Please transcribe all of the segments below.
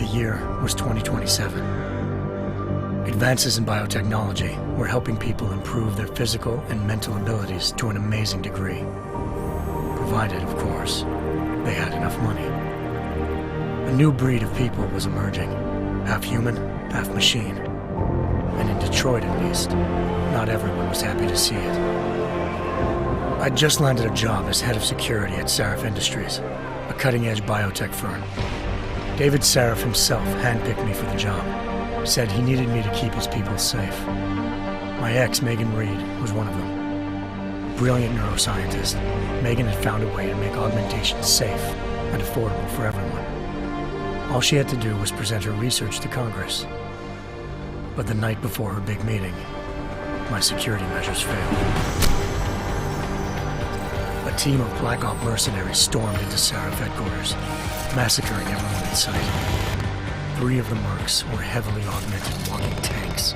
The year was 2027. Advances in biotechnology were helping people improve their physical and mental abilities to an amazing degree. Provided, of course, they had enough money. A new breed of people was emerging, half human, half machine. And in Detroit, at least, not everyone was happy to see it. I'd just landed a job as head of security at Sarif Industries, a cutting-edge biotech firm. David Sarif himself handpicked me for the job, said he needed me to keep his people safe. My ex, Megan Reed, was one of them. Brilliant neuroscientist, Megan had found a way to make augmentation safe and affordable for everyone. All she had to do was present her research to Congress. But the night before her big meeting, my security measures failed. A team of Black Op mercenaries stormed into Sarif headquarters, massacring everyone in sight. 3 of the mercs were heavily augmented walking tanks.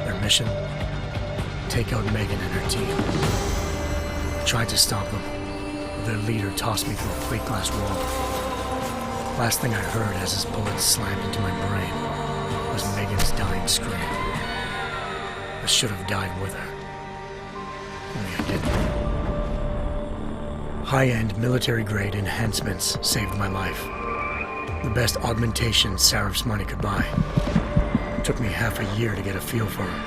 Their mission? Take out Megan and her team. I tried to stop them, but their leader tossed me through a plate glass wall. Last thing I heard as his bullets slammed into my brain was Megan's dying scream. I should have died with her. Only I didn't. High-end military-grade enhancements saved my life. The best augmentation Sarif's money could buy. It took me half a year to get a feel for them.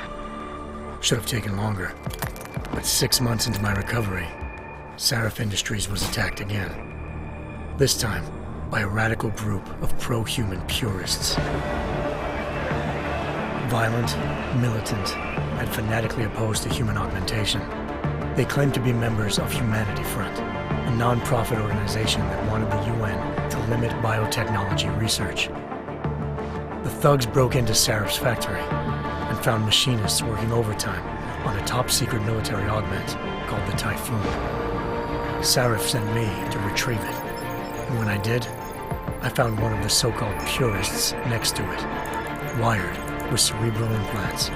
Should have taken longer. But 6 months into my recovery, Sarif Industries was attacked again. This time, by a radical group of pro-human purists. Violent, militant, and fanatically opposed to human augmentation. They claimed to be members of Humanity Front, a non-profit organization that wanted the UN to limit biotechnology research. The thugs broke into Sarif's factory and found machinists working overtime on a top-secret military augment called the Typhoon. Sarif sent me to retrieve it, and when I did, I found one of the so-called purists next to it, wired with cerebral implants,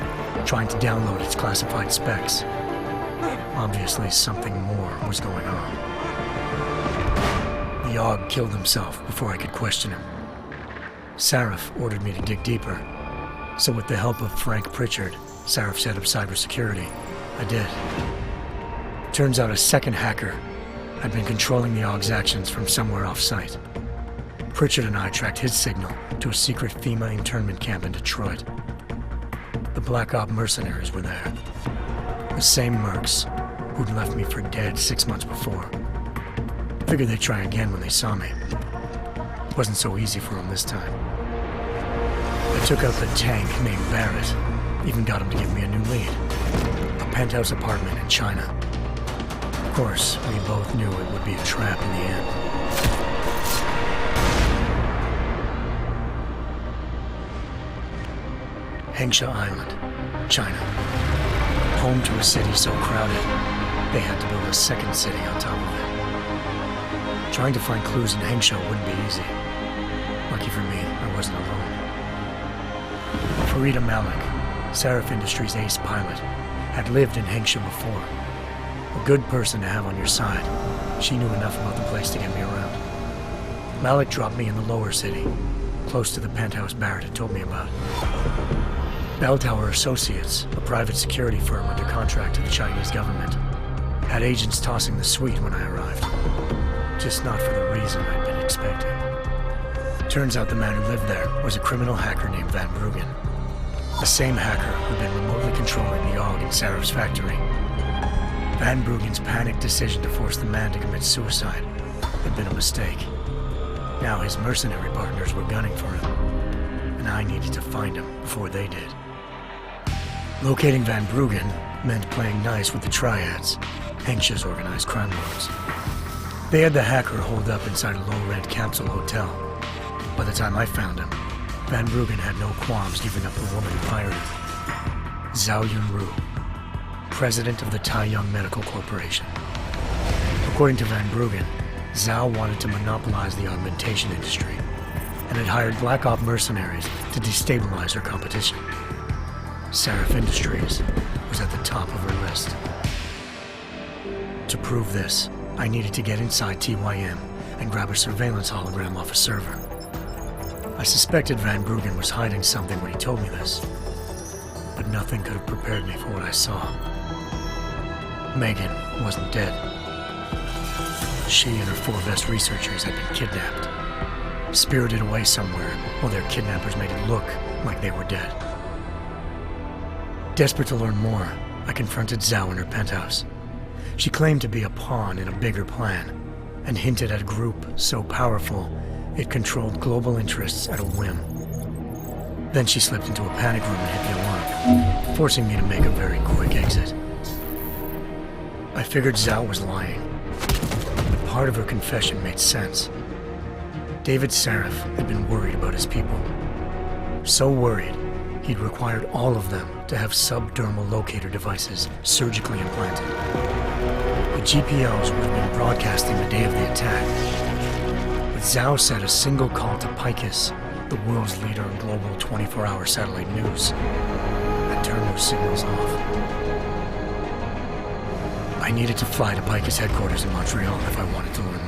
trying to download its classified specs. Obviously, something more was going on. The Aug killed himself before I could question him. Sarif ordered me to dig deeper, so with the help of Frank Pritchard, Sarif's head of cybersecurity, I did. Turns out a second hacker had been controlling the Aug's actions from somewhere off-site. Pritchard and I tracked his signal to a secret FEMA internment camp in Detroit. The Black Op mercenaries were there. The same mercs who'd left me for dead 6 months before. Figured they'd try again when they saw me. It wasn't so easy for them this time. I took out the tank named Barrett, even got him to give me a new lead. A penthouse apartment in China. Of course, we both knew it would be a trap in the end. Hengsha Island, China. Home to a city so crowded, they had to build a second city on top of it. Trying to find clues in Hengsha wouldn't be easy. Lucky for me, I wasn't alone. Farida Malik, Sarif Industries' ace pilot, had lived in Hengsha before. A good person to have on your side. She knew enough about the place to get me around. Malik dropped me in the lower city, close to the penthouse Barrett had told me about. Bell Tower Associates, a private security firm under contract to the Chinese government, had agents tossing the suite when I arrived. Just not for the reason I'd been expecting. Turns out the man who lived there was a criminal hacker named Van Bruggen. The same hacker who'd been remotely controlling the Aug in Sarif's factory. Van Bruggen's panicked decision to force the man to commit suicide had been a mistake. Now his mercenary partners were gunning for him, and I needed to find him before they did. Locating Van Bruggen meant playing nice with the Triads, Hengsha's organized crime lords. They had the hacker holed up inside a low-rent capsule hotel. By the time I found him, Van Bruggen had no qualms giving up the woman who hired him. Zhao Yunru, president of the Taiyang Medical Corporation. According to Van Bruggen, Zhao wanted to monopolize the augmentation industry and had hired Black Op mercenaries to destabilize her competition. Sarif Industries was at the top of her list. To prove this, I needed to get inside TYM and grab a surveillance hologram off a server. I suspected Van Bruggen was hiding something when he told me this, but nothing could have prepared me for what I saw. Megan wasn't dead. She and her 4 best researchers had been kidnapped, spirited away somewhere while their kidnappers made it look like they were dead. Desperate to learn more, I confronted Zhao in her penthouse. She claimed to be a pawn in a bigger plan, and hinted at a group so powerful it controlled global interests at a whim. Then she slipped into a panic room and hit the alarm, forcing me to make a very quick exit. I figured Zhao was lying, but part of her confession made sense. David Sarif had been worried about his people. So worried, he'd required all of them to have subdermal locator devices surgically implanted. The GPOs would have been broadcasting the day of the attack, but Zhao said a single call to Picus, the world's leader in global 24-hour satellite news, had turned those signals off. I needed to fly to Picus headquarters in Montreal if I wanted to learn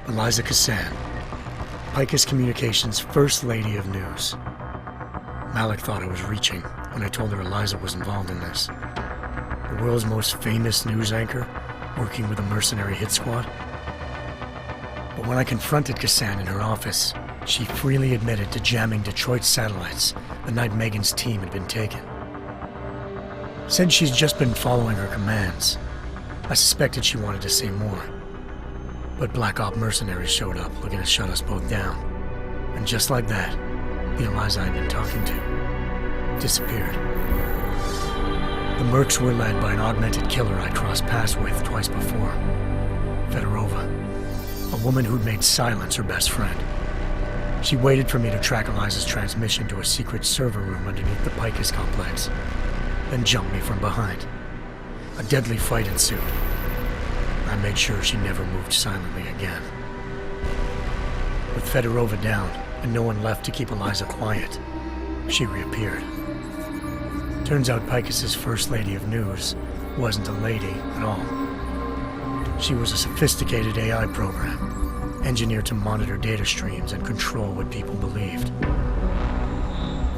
more. Eliza Cassan, Picus Communications' First Lady of News. Malik thought I was reaching when I told her Eliza was involved in this. The world's most famous news anchor, working with a mercenary hit squad. But when I confronted Cassan in her office, she freely admitted to jamming Detroit's satellites the night Megan's team had been taken. Said she's just been following her commands. I suspected she wanted to say more. But Black Op mercenaries showed up looking to shut us both down. And just like that, the Eliza I'd been talking to disappeared. The Mercs were led by an augmented killer I'd crossed paths with twice before, Fedorova, a woman who'd made silence her best friend. She waited for me to track Eliza's transmission to a secret server room underneath the Picus complex, then jumped me from behind. A deadly fight ensued. I made sure she never moved silently again. With Fedorova down, and no one left to keep Eliza quiet, she reappeared. Turns out Picus's First Lady of News wasn't a lady at all. She was a sophisticated AI program, engineered to monitor data streams and control what people believed.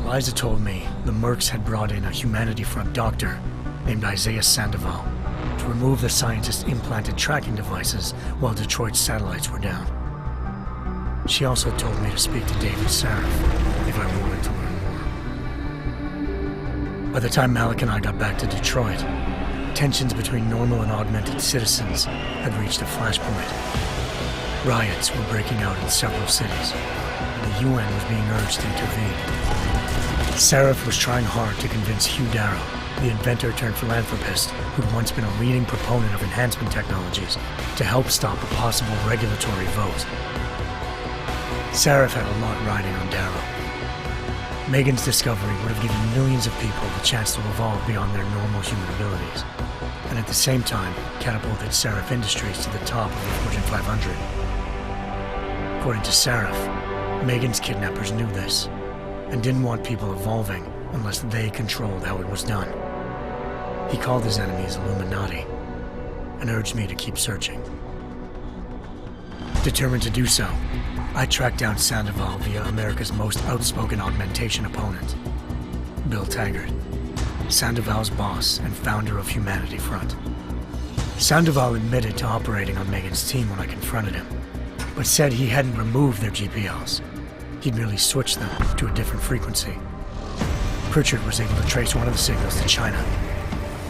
Eliza told me the Mercs had brought in a Humanity Front doctor named Isaiah Sandoval to remove the scientist's implanted tracking devices while Detroit's satellites were down. She also told me to speak to David Sarif if I wanted to learn more. By the time Malik and I got back to Detroit, tensions between normal and augmented citizens had reached a flashpoint. Riots were breaking out in several cities, and the UN was being urged to intervene. Sarif was trying hard to convince Hugh Darrow, the inventor turned philanthropist who'd once been a leading proponent of enhancement technologies, to help stop a possible regulatory vote. Sarif had a lot riding on Darrow. Megan's discovery would have given millions of people the chance to evolve beyond their normal human abilities, and at the same time catapulted Sarif Industries to the top of the Fortune 500. According to Sarif, Megan's kidnappers knew this, and didn't want people evolving unless they controlled how it was done. He called his enemies Illuminati, and urged me to keep searching. Determined to do so, I tracked down Sandoval via America's most outspoken augmentation opponent, Bill Taggart, Sandoval's boss and founder of Humanity Front. Sandoval admitted to operating on Megan's team when I confronted him, but said he hadn't removed their GPLs. He'd merely switched them to a different frequency. Pritchard was able to trace one of the signals to China.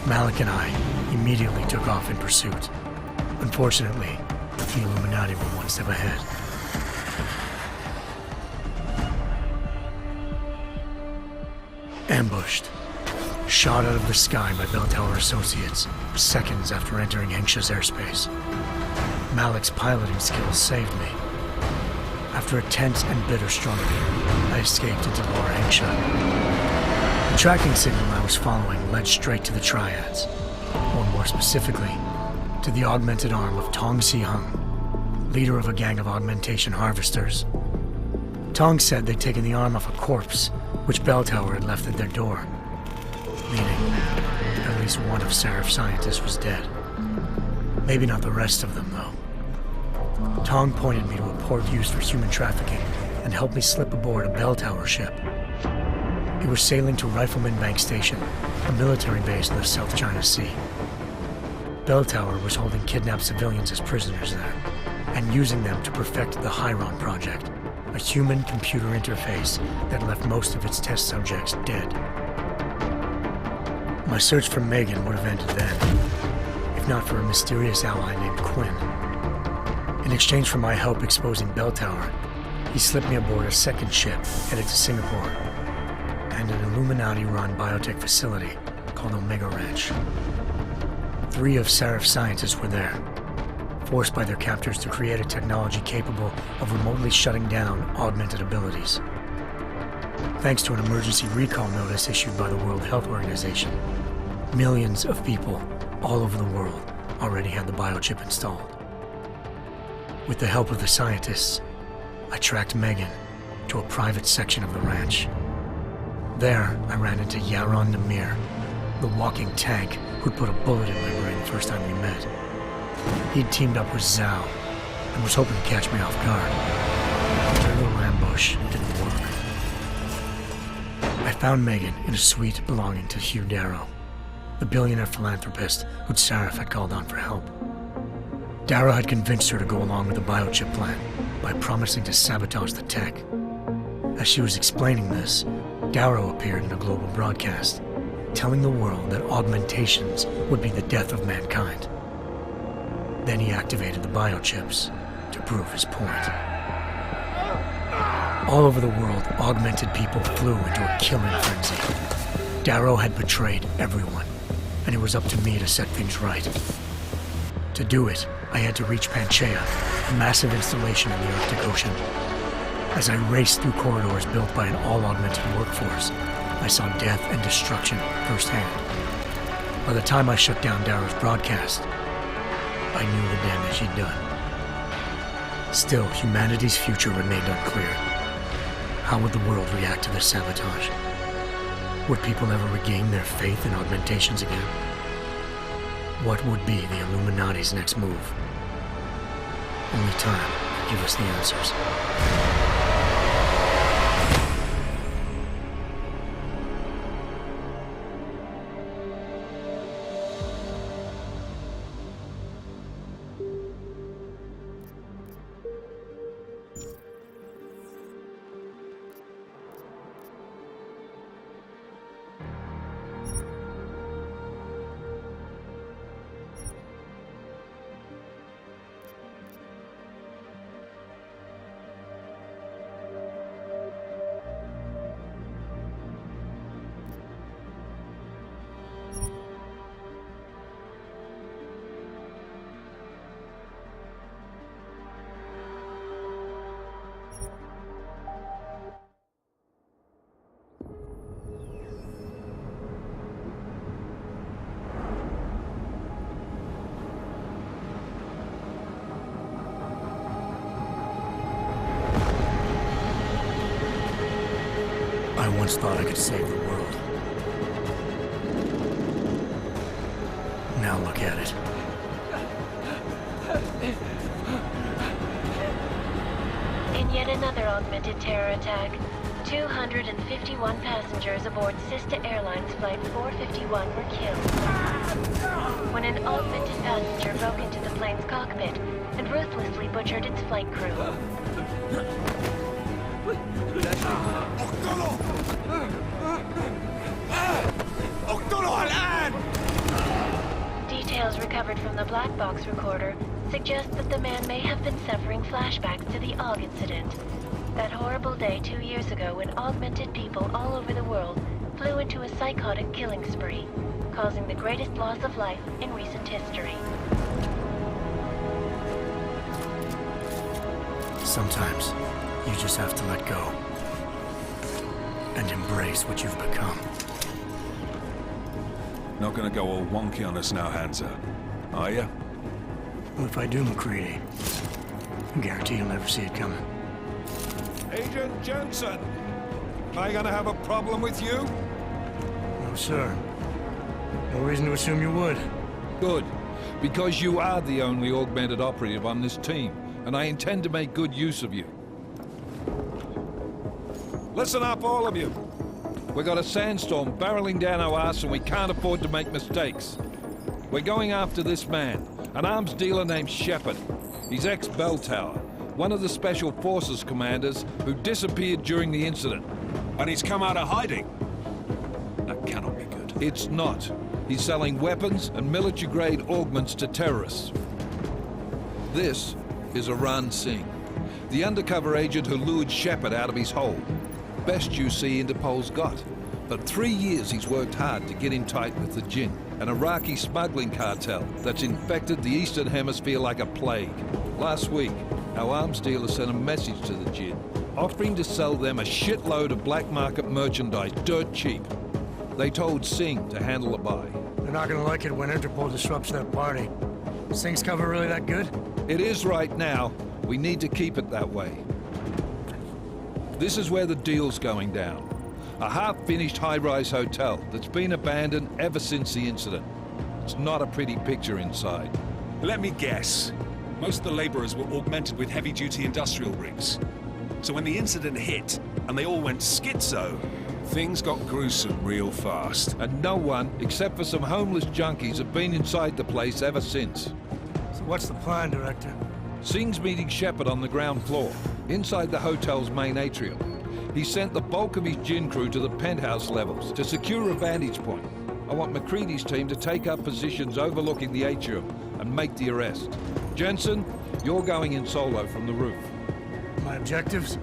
Malik and I immediately took off in pursuit. Unfortunately, the Illuminati were one step ahead. Ambushed. Shot out of the sky by Bell Tower Associates, seconds after entering Hengsha's airspace. Malik's piloting skills saved me. After a tense and bitter struggle, I escaped into Lower Hengsha. The tracking signal I was following led straight to the Triads, or more specifically, to the augmented arm of Tong Si-hung, leader of a gang of augmentation harvesters. Tong said they'd taken the arm off a corpse, which Bell Tower had left at their door, meaning at least one of Sarif's scientists was dead. Maybe not the rest of them, though. Tong pointed me to a port used for human trafficking and helped me slip aboard a bell tower ship. It was sailing to Rifleman Bank Station, a military base in the South China Sea. Bell Tower was holding kidnapped civilians as prisoners there, and using them to perfect the Hyron Project, a human-computer interface that left most of its test subjects dead. My search for Megan would have ended then, if not for a mysterious ally named Quinn. In exchange for my help exposing Bell Tower, he slipped me aboard a second ship headed to Singapore and an Illuminati-run biotech facility called Omega Ranch. 3 of Serif's scientists were there, forced by their captors to create a technology capable of remotely shutting down augmented abilities. Thanks to an emergency recall notice issued by the World Health Organization, millions of people all over the world already had the biochip installed. With the help of the scientists, I tracked Megan to a private section of the ranch. There, I ran into Yaron Namir, the walking tank who'd put a bullet in my brain the first time we met. He'd teamed up with Zhao and was hoping to catch me off guard. Their little ambush didn't work. I found Megan in a suite belonging to Hugh Darrow, the billionaire philanthropist who'd Sarif had called on for help. Darrow had convinced her to go along with the biochip plan by promising to sabotage the tech. As she was explaining this, Darrow appeared in a global broadcast, telling the world that augmentations would be the death of mankind. Then he activated the biochips to prove his point. All over the world, augmented people flew into a killing frenzy. Darrow had betrayed everyone, and it was up to me to set things right. To do it, I had to reach Panchaea, a massive installation in the Arctic Ocean. As I raced through corridors built by an all-augmented workforce, I saw death and destruction firsthand. By the time I shut down Darrow's broadcast, I knew the damage he'd done. Still, humanity's future remained unclear. How would the world react to this sabotage? Would people ever regain their faith in augmentations again? What would be the Illuminati's next move? Only time could give us the answers. I once thought I could save the world. Now look at it. In yet another augmented terror attack, 251 passengers aboard Sister Airlines Flight 451 were killed when an augmented passenger broke into the plane's cockpit and ruthlessly butchered its flight crew. Details recovered from the black box recorder suggest that the man may have been suffering flashbacks to the AUG incident. That horrible day 2 years ago when augmented people all over the world flew into a psychotic killing spree, causing the greatest loss of life in recent history. Sometimes, you just have to let go and embrace what you've become. Not gonna go all wonky on us now, Hansa, are you? Well, if I do, McCready, I guarantee you'll never see it coming. Agent Jensen, am I gonna have a problem with you? No, sir. No reason to assume you would. Good, Because you are the only augmented operative on this team, and I intend to make good use of you. Listen up, all of you. We got a sandstorm barreling down our arse and we can't afford to make mistakes. We're going after this man, an arms dealer named Shepard. He's ex-Bell Tower, one of the Special Forces commanders who disappeared during the incident. And he's come out of hiding. That cannot be good. It's not. He's selling weapons and military-grade augments to terrorists. This is Aran Singh, the undercover agent who lured Shepard out of his hole. Best you see Interpol's got. For 3 years he's worked hard to get in tight with the Jinn, an Iraqi smuggling cartel that's infected the Eastern Hemisphere like a plague. Last week, our arms dealer sent a message to the Jinn, offering to sell them a shitload of black market merchandise dirt cheap. They told Singh to handle the buy. They're not gonna like it when Interpol disrupts their party. Singh's cover really that good? It is right now. We need to keep it that way. This is where the deal's going down. A half-finished high-rise hotel that's been abandoned ever since the incident. It's not a pretty picture inside. Let me guess. Most of the laborers were augmented with heavy-duty industrial rigs. So when the incident hit, and they all went schizo, things got gruesome real fast. And no one, except for some homeless junkies, have been inside the place ever since. So what's the plan, Director? Singh's meeting Shepard on the ground floor, inside the hotel's main atrium. He sent the bulk of his Jinn crew to the penthouse levels to secure a vantage point. I want McCready's team to take up positions overlooking the atrium and make the arrest. Jensen, you're going in solo from the roof. My objectives?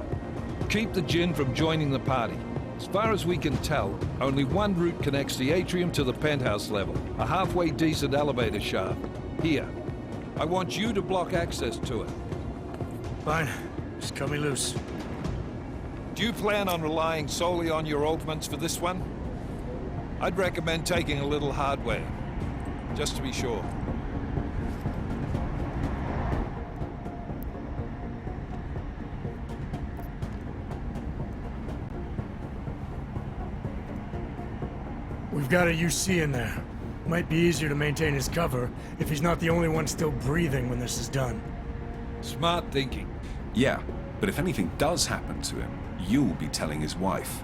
Keep the Jinn from joining the party. As far as we can tell, only one route connects the atrium to the penthouse level, a halfway decent elevator shaft. Here. I want you to block access to it. Fine. Just cut me loose. Do you plan on relying solely on your augments for this one? I'd recommend taking a little hardware, just to be sure. We've got a UC in there. Might be easier to maintain his cover if he's not the only one still breathing when this is done. Smart thinking. Yeah, but if anything does happen to him, you'll be telling his wife.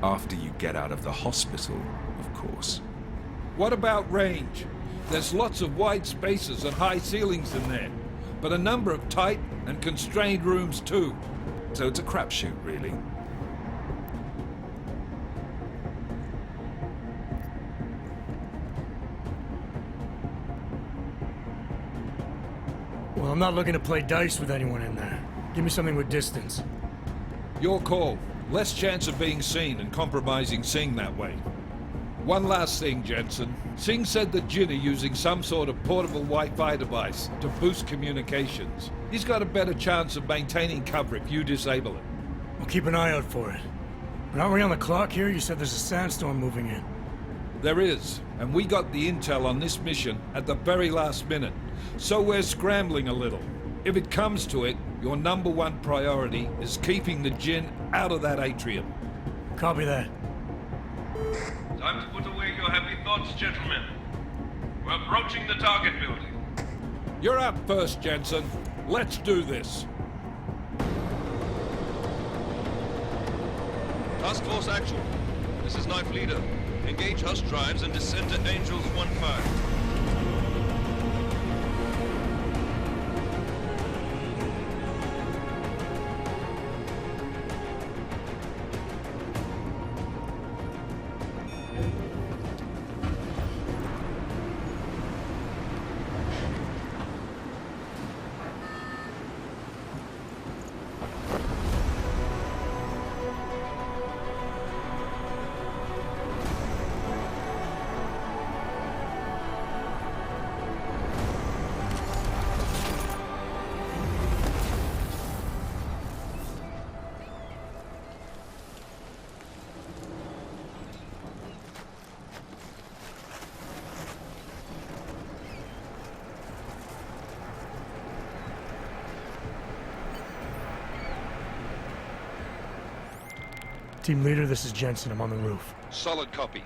After you get out of the hospital, of course. What about range? There's lots of wide spaces and high ceilings in there, but a number of tight and constrained rooms too. So it's a crapshoot, really. Well, I'm not looking to play dice with anyone in there. Give me something with distance. Your call. Less chance of being seen and compromising Singh that way. One last thing, Jensen. Singh said the Jinn are using some sort of portable Wi-Fi device to boost communications. He's got a better chance of maintaining cover if you disable it. We'll keep an eye out for it. But aren't we on the clock here? You said there's a sandstorm moving in. There is, and we got the intel on this mission at the very last minute. So we're scrambling a little. If it comes to it, your #1 priority is keeping the Jinn out of that atrium. Copy that. Time to put away your happy thoughts, gentlemen. We're approaching the target building. You're up first, Jensen. Let's do this. Task Force Actual. This is Knife Leader. Engage Hush Drives and descend to Angels 1-5. Team leader, this is Jensen. I'm on the roof. Solid copy.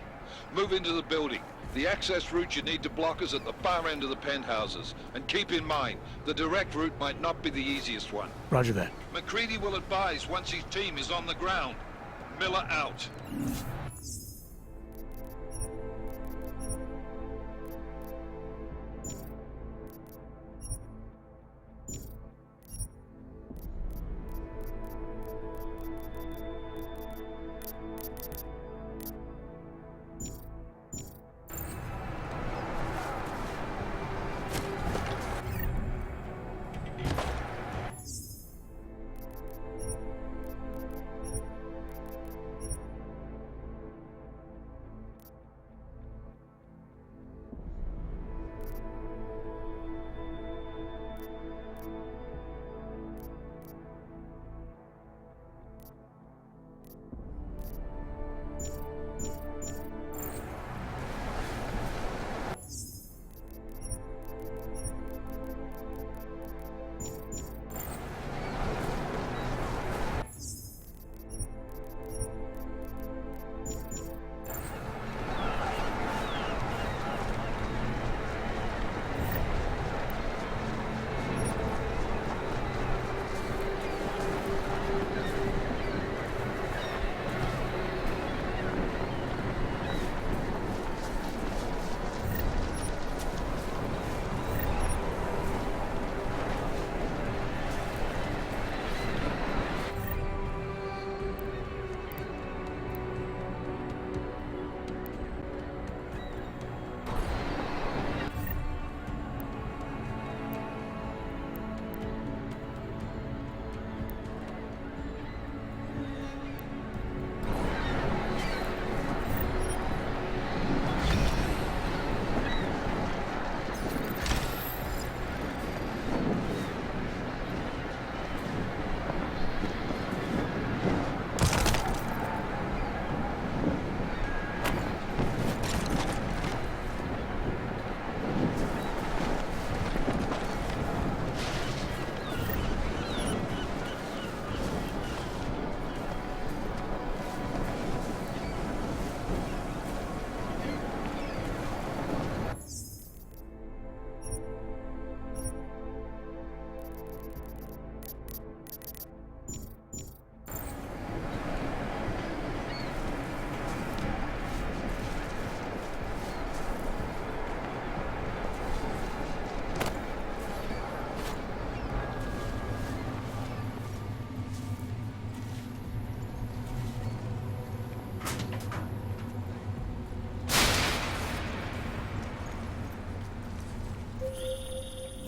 Move into the building. The access route you need to block is at the far end of the penthouses. And keep in mind, the direct route might not be the easiest one. Roger that. McCready will advise once his team is on the ground. Miller out.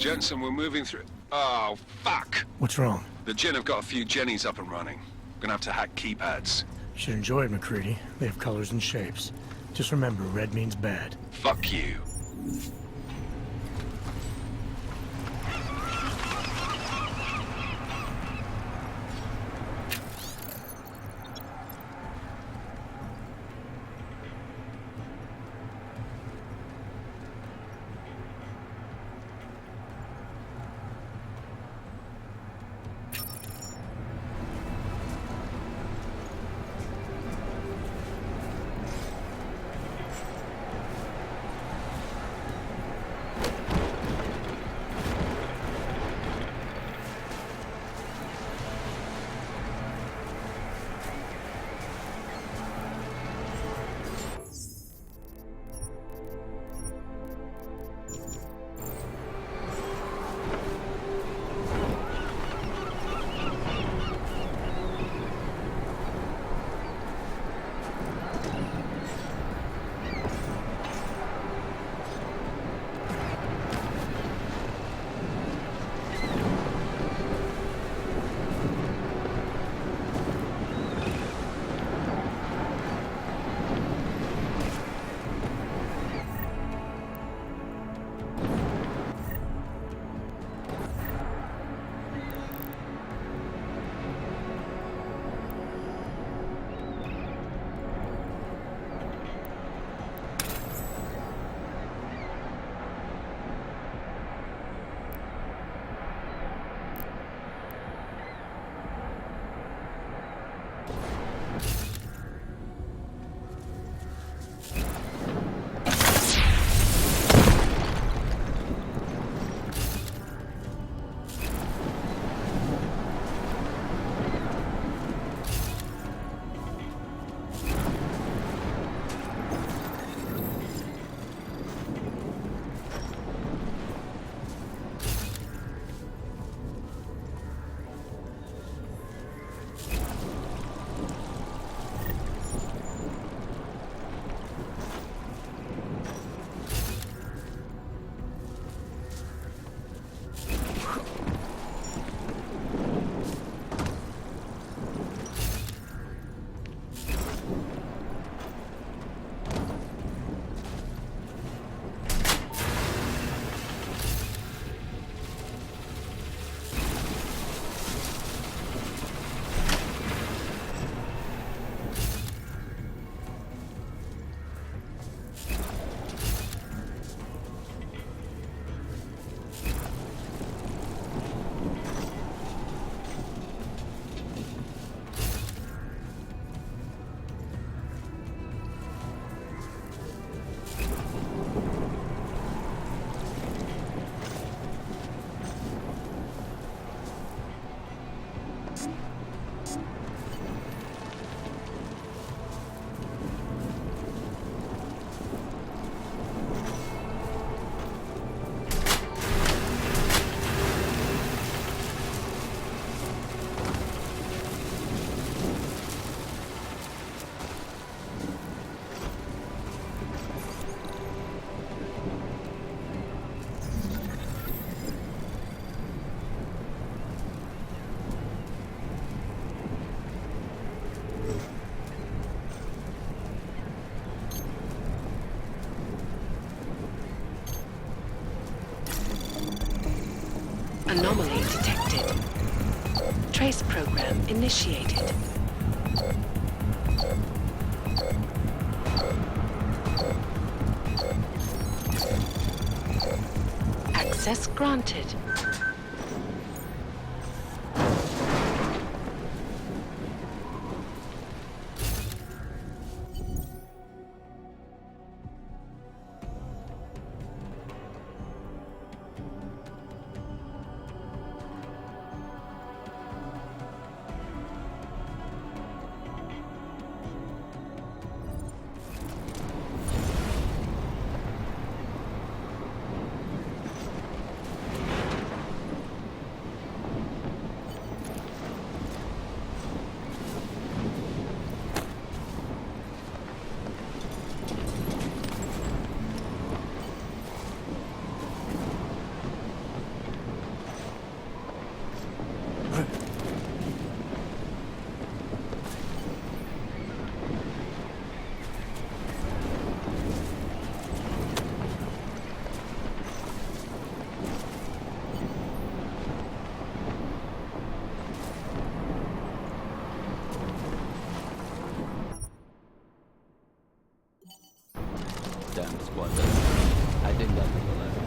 Jensen, we're moving through... Oh, fuck! What's wrong? The Gen have got a few Jennies up and running. Gonna have to hack keypads. You should enjoy it, McCready. They have colors and shapes. Just remember, red means bad. Fuck you. Device program initiated. Access granted. Damn squatter. I think that was the last.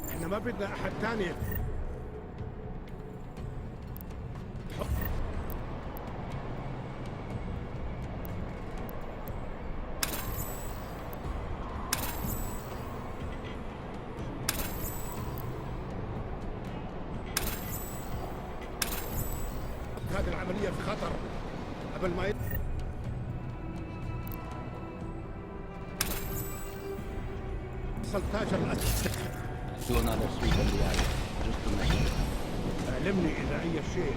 احنا ما بدنا احد تاني. هذه العملية في خطر قبل ما يصل تاجر الأسد. Do another sweep of the alley, just to make sure. علمني إذا أي شيء.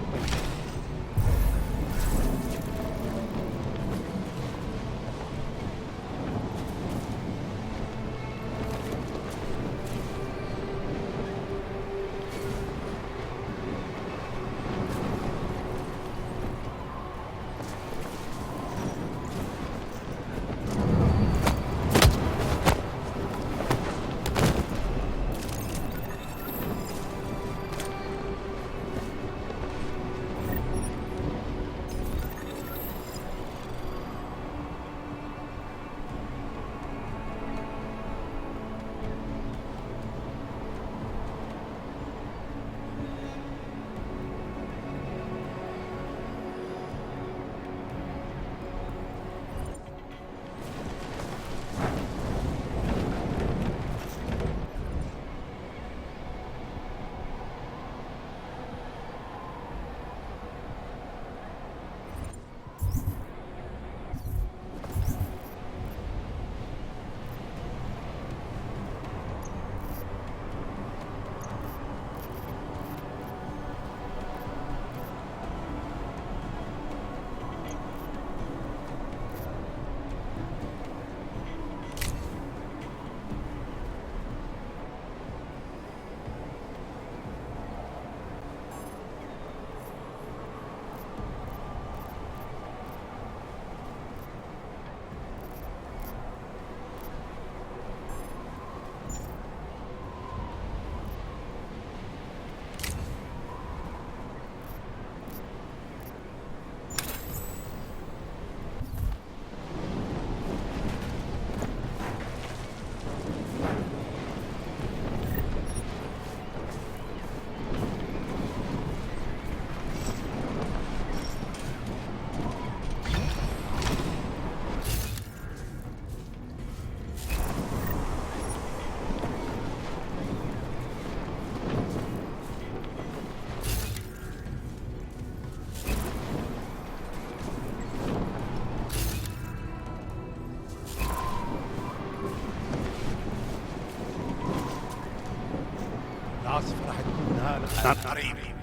Not even.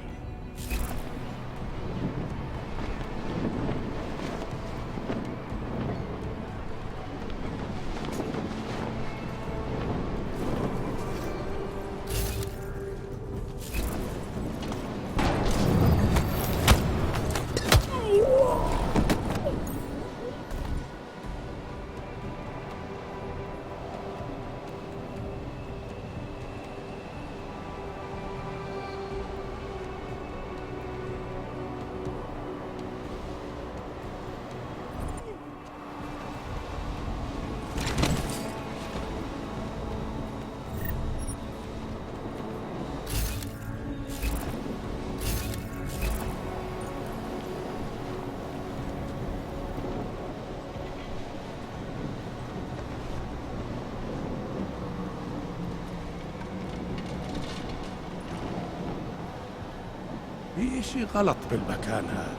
في شيء غلط بالمكان هذا.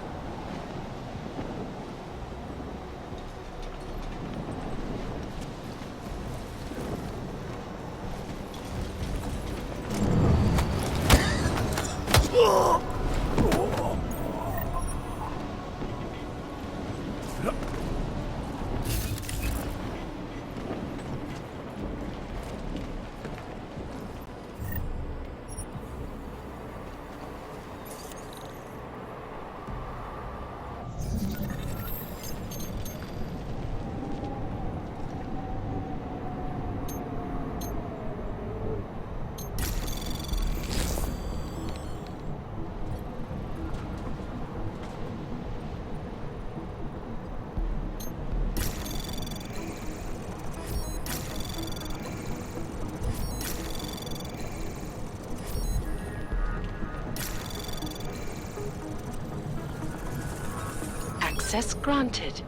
Access granted.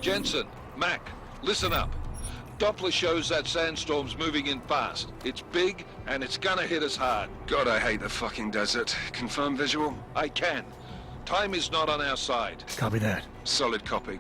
Jensen, Mac, listen up. Doppler shows that sandstorm's moving in fast. It's big, and it's gonna hit us hard. God, I hate the fucking desert. Confirm visual? I can. Time is not on our side. Copy that. Solid copy.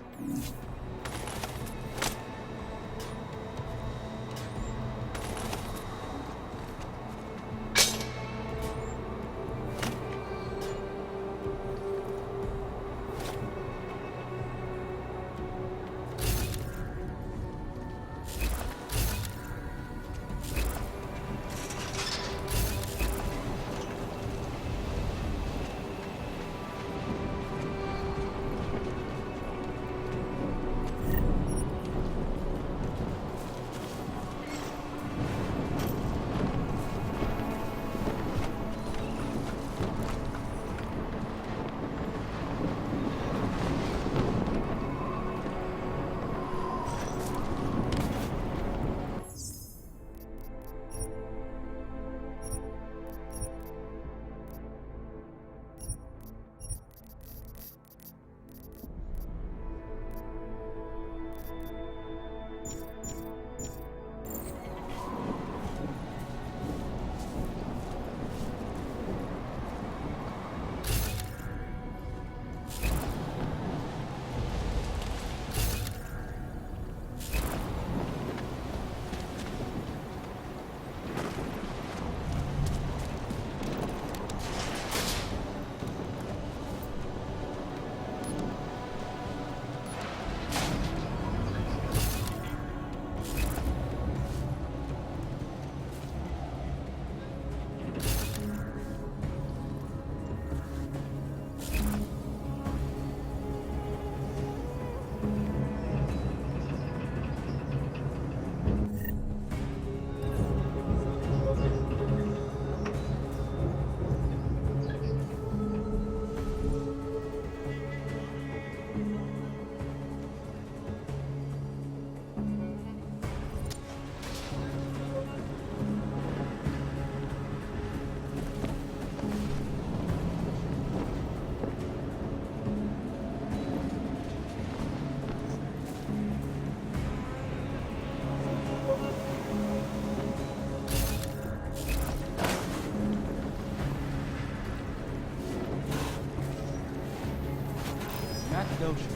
دوشة.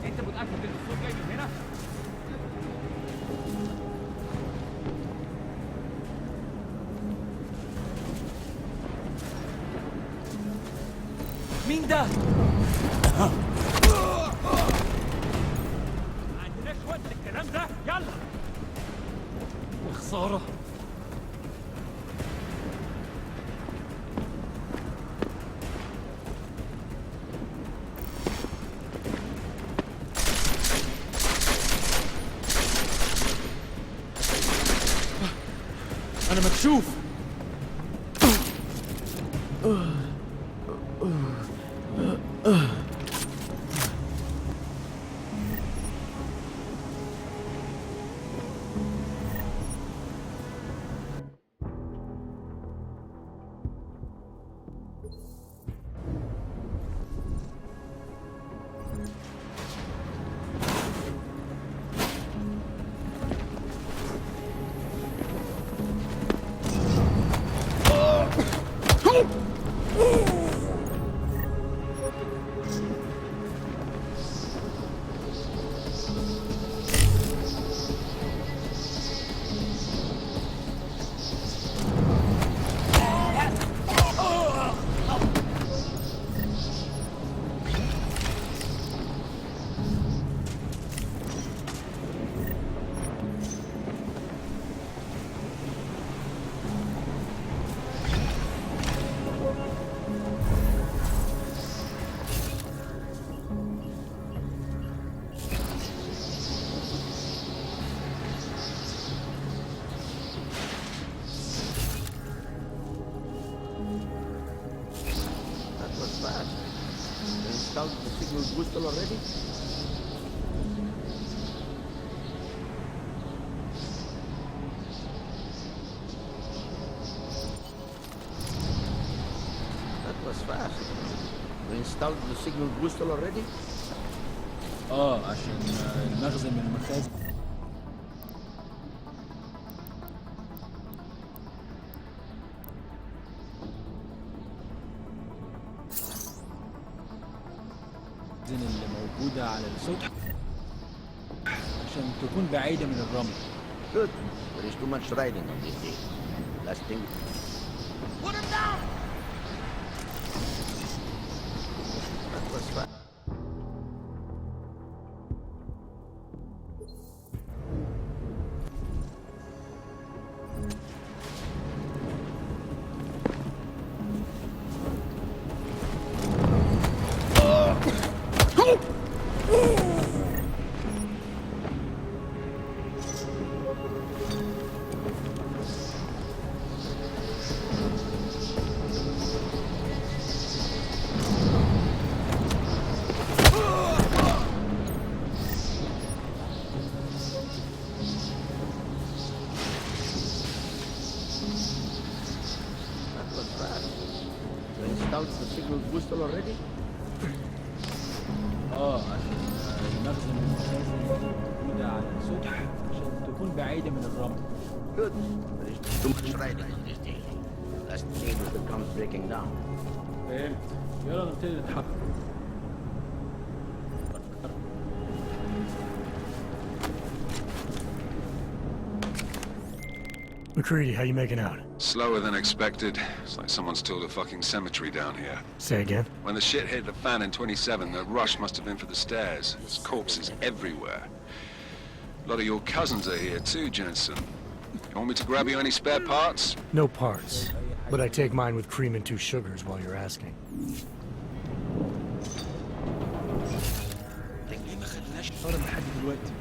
انت متأكد ان الصوت جاي من هنا؟ مين ده؟ ما عندناش وقت للكلام ده، يلا! يا خسارة. أنا مكشوف. Installed the signal booster already? That was fast. We installed the signal booster already? عشان المخزن من المخازن. اللي موجودة على السطح عشان تكون بعيدة من الرمل. Good. There is too much riding on this day. Last thing. Put him down! That was fast. The signal booster already? عشان المخزن من المخازن موجودة على السطح عشان تكون بعيدة من الرمل. Good. There is too much riding on this day. Last thing will become breaking down. فهمت. يلا نبتدي نتحرك. McCready, how you making out? Slower than expected. It's like someone's tilled a fucking cemetery down here. Say again? When the shit hit the fan in 27, the rush must have been for the stairs. There's corpses everywhere. A lot of your cousins are here too, Jensen. You want me to grab you any spare parts? No parts. But I take mine with cream and 2 sugars while you're asking. صار لحد دلوقتي.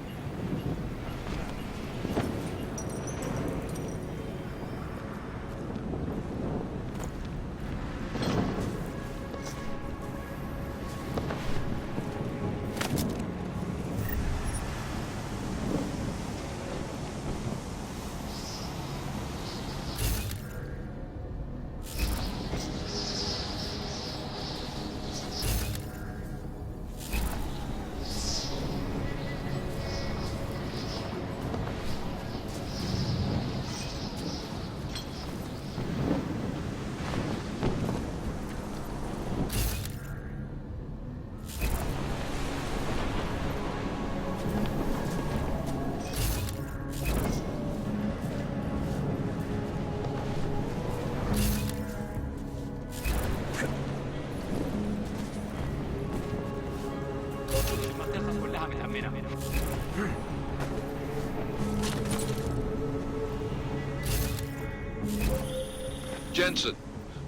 Jensen,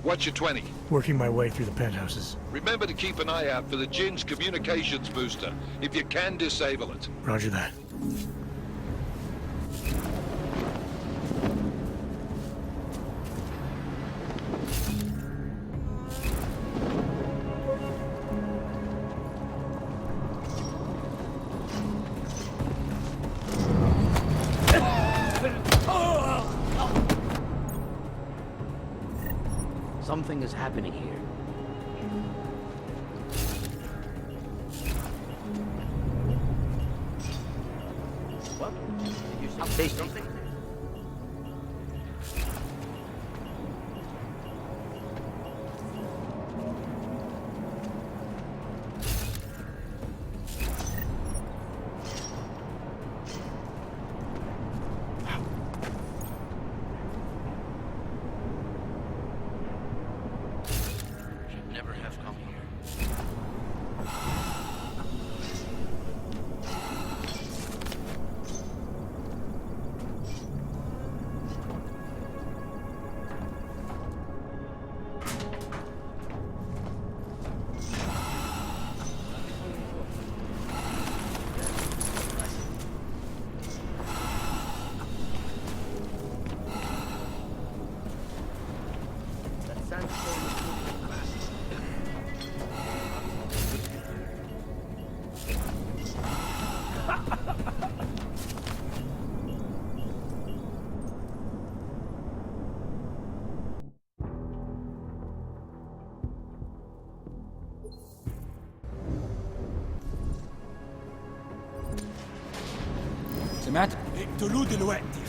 what's your 20? Working my way through the penthouses. Remember to keep an eye out for the Jin's communications booster. If you can, disable it. Roger that. Something is happening here. What? Did you say something? سمعت؟ اقتلوه دلوقتي.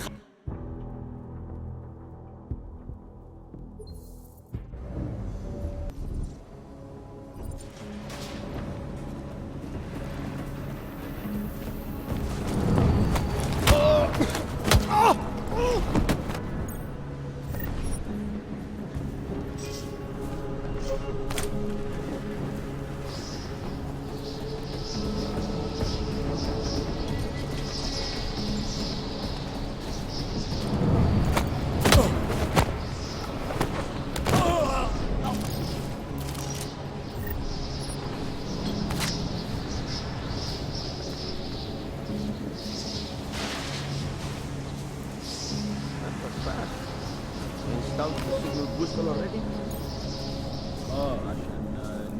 عشان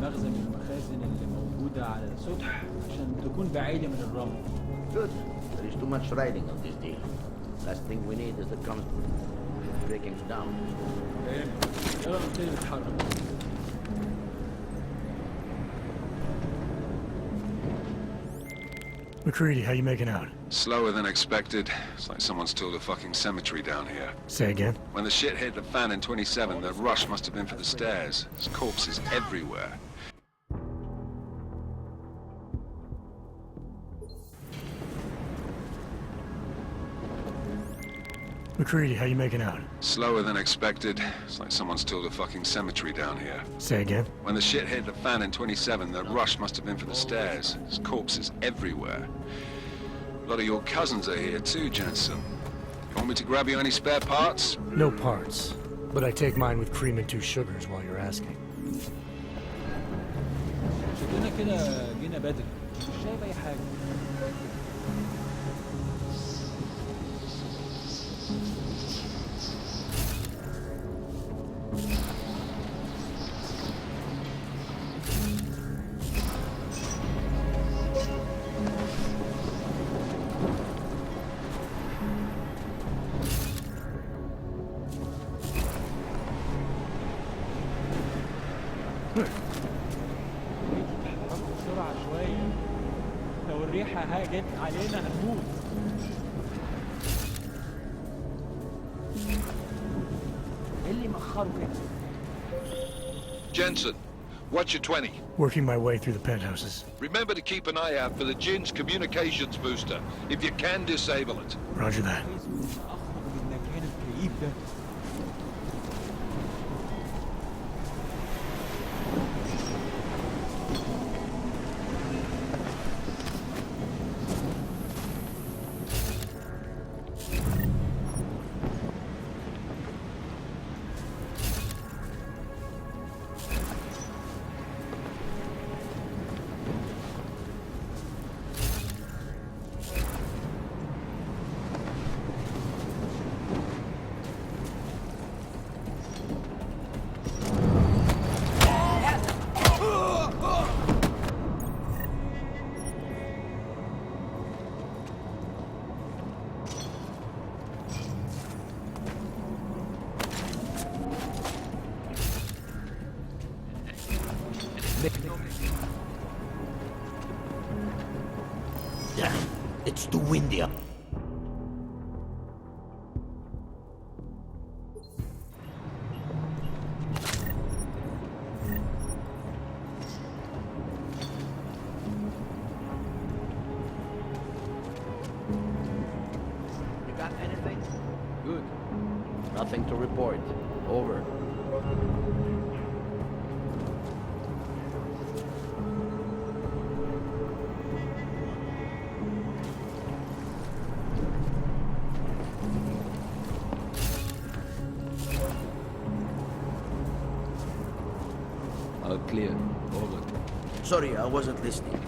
المخزن من المخازن اللي موجودة على السطح عشان تكون بعيدة من الرمل. Good. There is too much riding on this deal. Last thing we need is the breaking down. يلا نبتدي نتحرك. McCready, how you making out? Slower than expected. It's like someone's tilled a fucking cemetery down here. Say again? When the shit hit the fan in 27, the rush must have been for the stairs. There's corpses everywhere. McCready, how you making out? Slower than expected. It's like someone's tilled a fucking cemetery down here. Say again? When the shit hit the fan in 27, the rush must have been for the stairs. There's corpses everywhere. A lot of your cousins are here too, Jensen. You want me to grab you any spare parts? No parts. But I take mine with cream and 2 sugars while you're asking. شكلنا كده جينا بدري. مش شايف أي حاجة. بسرعة شوية. لو الريحة هاجت علينا هنموت. ايه اللي مأخره كده؟ Jensen, what's your 20? Working my way through the penthouses. Remember to keep an eye out for the Jin's communications booster. If you can, disable it. Roger that. عايز أخرج من المكان الكئيب ده. It's too windy up. You got anything? Good. Nothing to report. Over. All clear. Over. Sorry, I wasn't listening.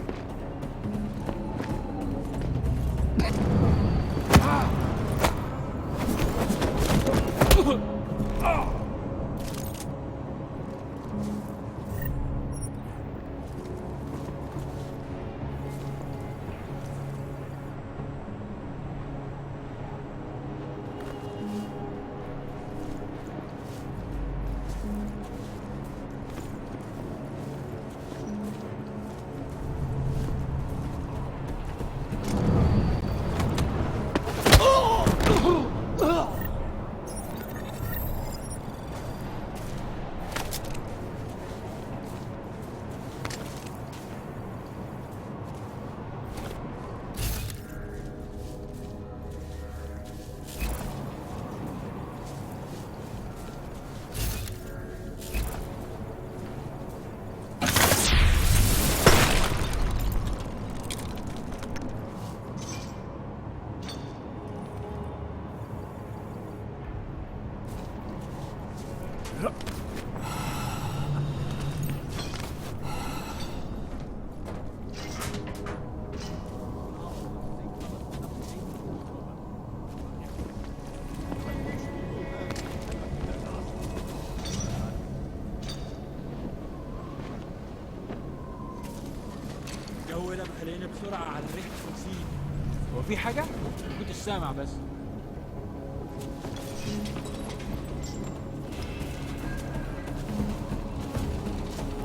الجو ده مخليني بسرعة على ريحة الأكسيد. هو في حاجة؟ ما كنتش سامع بس.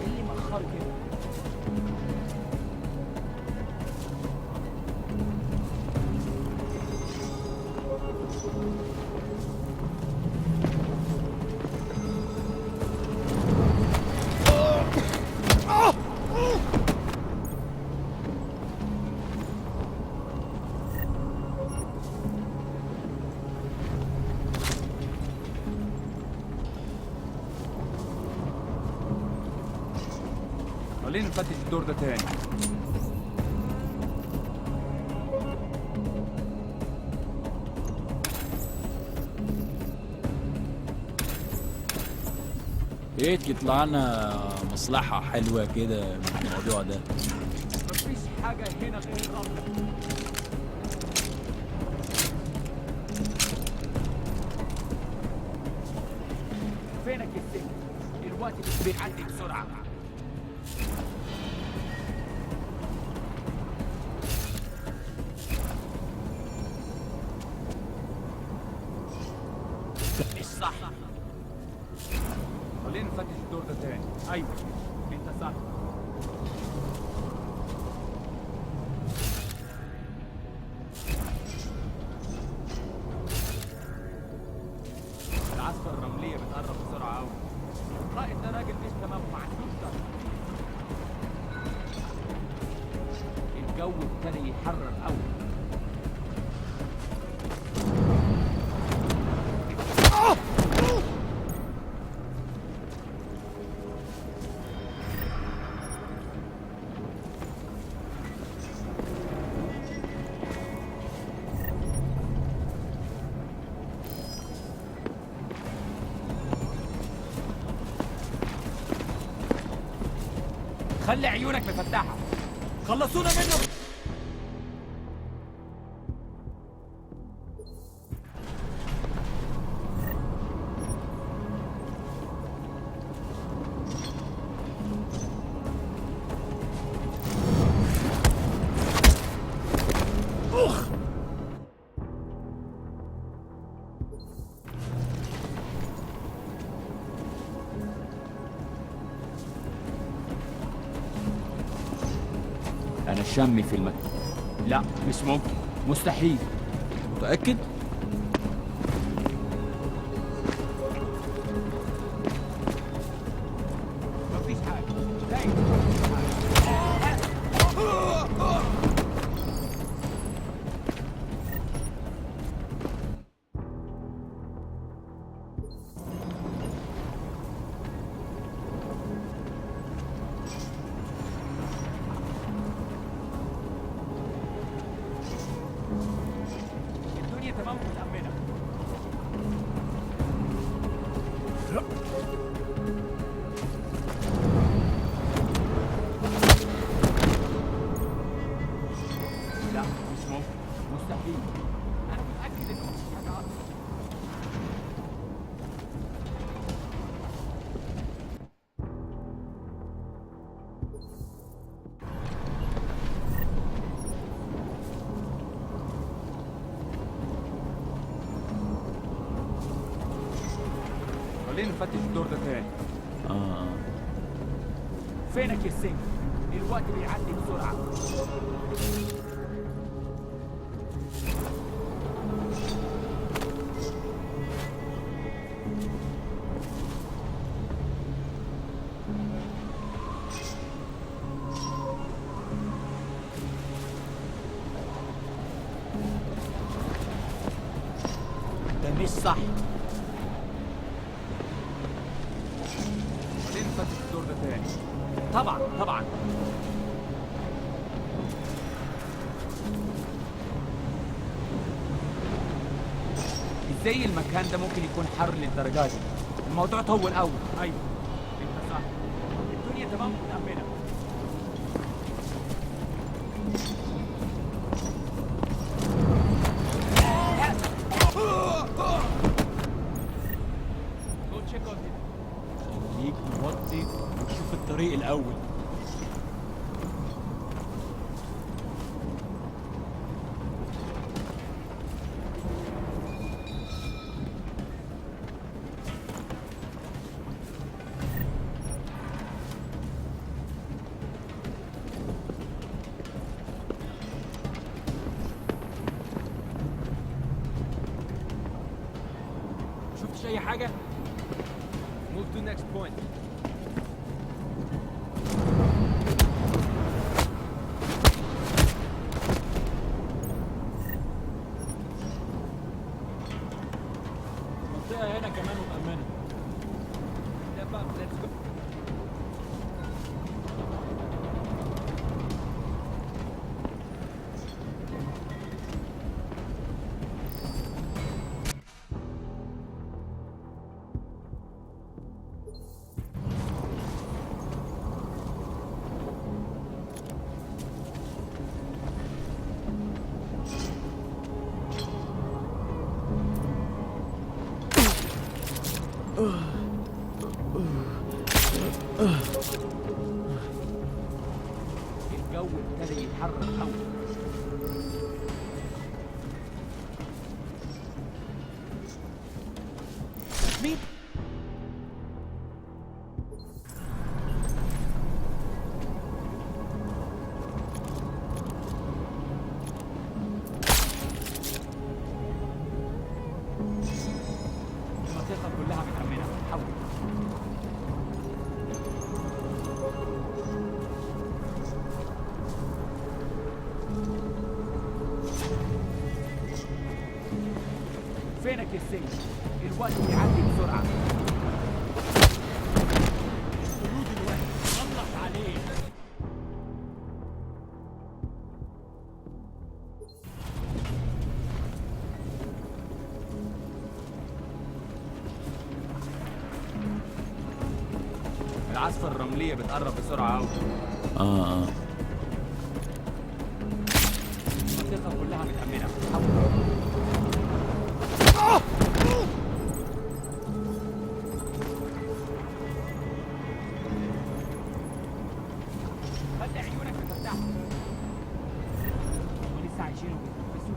ايه اللي مأخر كده؟ خلينا نفتش الدور ده تاني. ايه يطلع لنا مصلحة حلوة كده من الموضوع ده. مفيش حاجة هنا غير الرمل. فينك يا سيدي؟ الوقت بيعدي بسرعة. مش صح. خلينا نفتش الدور ده تاني. ايوه انت صح. العاصفة الرملية بتقرب بسرعة أوي. القائد ده راجل مش تمام مع الدكتور. الجو ابتدى يحرر أوي. خلي عيونك مفتحة. خلصونا منه. أنا شمي في المكان. لا مش ممكن. مستحيل. متأكد؟ مفيش حاجة. دايما مفيش حاجة. الدنيا تمام ومتأمنة. لا مش ممكن. مستحيل. أنا متأكد إنه مفيش حاجة أصلا. خلينا نفتش الدور ده تاني. فينك يا سينج؟ الوقت بيعدي بسرعة. ده مش صح. خلينا نفتش الدور ده تاني. طبعا طبعا. ازاي المكان ده ممكن يكون حر للدرجة دي؟ الموضوع طول قوي. ايوه انت صح. الدنيا تمام متأمنة. خليك موطي وشوف الطريق الأول. شفتش أي حاجة؟ Move to next point. المنطقة هنا كمان مؤمنة. Step up, let's go. الجو ابتدى يتحرك قوي. مين؟ المنطقة كلها متأمنة. حول. فينك يا سيد؟ الوقت بيعدي بسرعة. الخلود الوقت خلص عليه. العاصفة الرملية بتقرب بسرعة أوي. المنطقة كلها متأمنة. خلي عيونك مفتحة. ولسه عايشين وبيتنفسوا.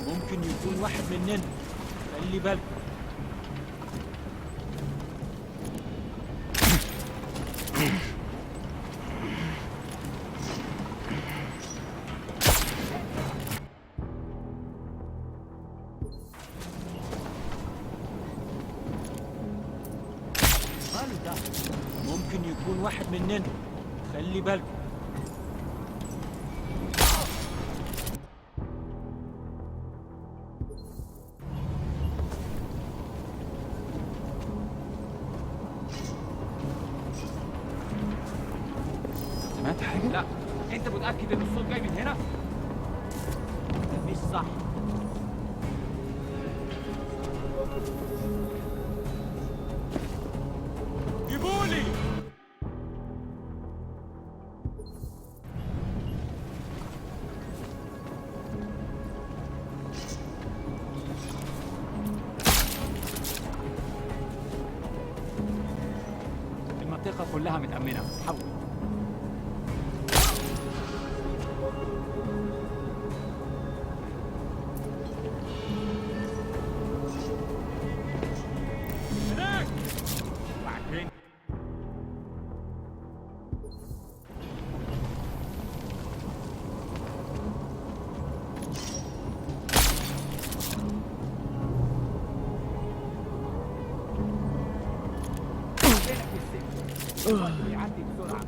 ممكن يكون واحد مننا، خلي بالك. ماله ده؟ ممكن يكون واحد مننا، خلي بالك. سمعت حاجة؟ لا، أنت متأكد إن الصوت جاي من هنا؟ ده مش صح. جيبولي! المنطقة كلها متأمنة، حول. هناك! وبعدين فينك السجن؟ الوقت بيعدي بسرعة.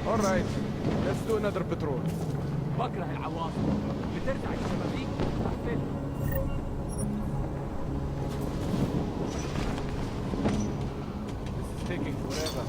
All right, let's do another patrol. بكره العواصف، بترجع الشبابيك وتقفلها. This is taking forever.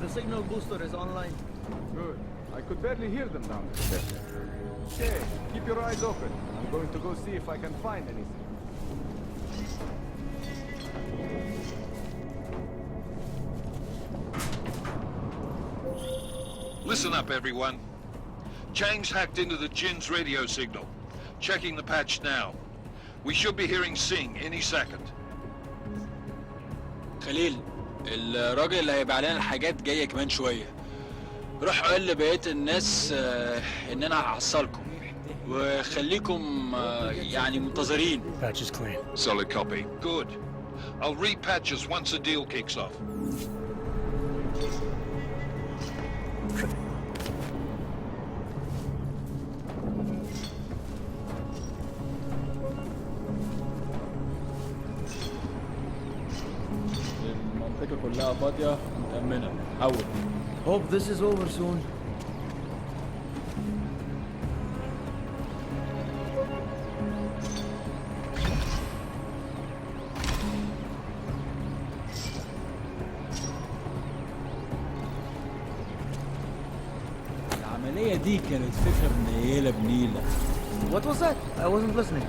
The signal booster is online. Good. I could barely hear them down there. Okay, keep your eyes open. I'm going to go see if I can find anything. Listen up, everyone. Chang's hacked into the Jin's radio signal. Checking the patch now. We should be hearing Sing any second. خليل، الراجل اللي هيبقى علينا الحاجات جاية كمان شوية. روح قول لبقية الناس ان انا هحصلكم وخليكم يعني منتظرين. Patch is clean. Solid copy. Good. I'll repatch us once the deal kicks off. المنطقة كلها فاضية ومتأمنة، حول. Hope this is over soon. العملية دي كانت فكرة منيلة بنيلة. What was that? I wasn't listening.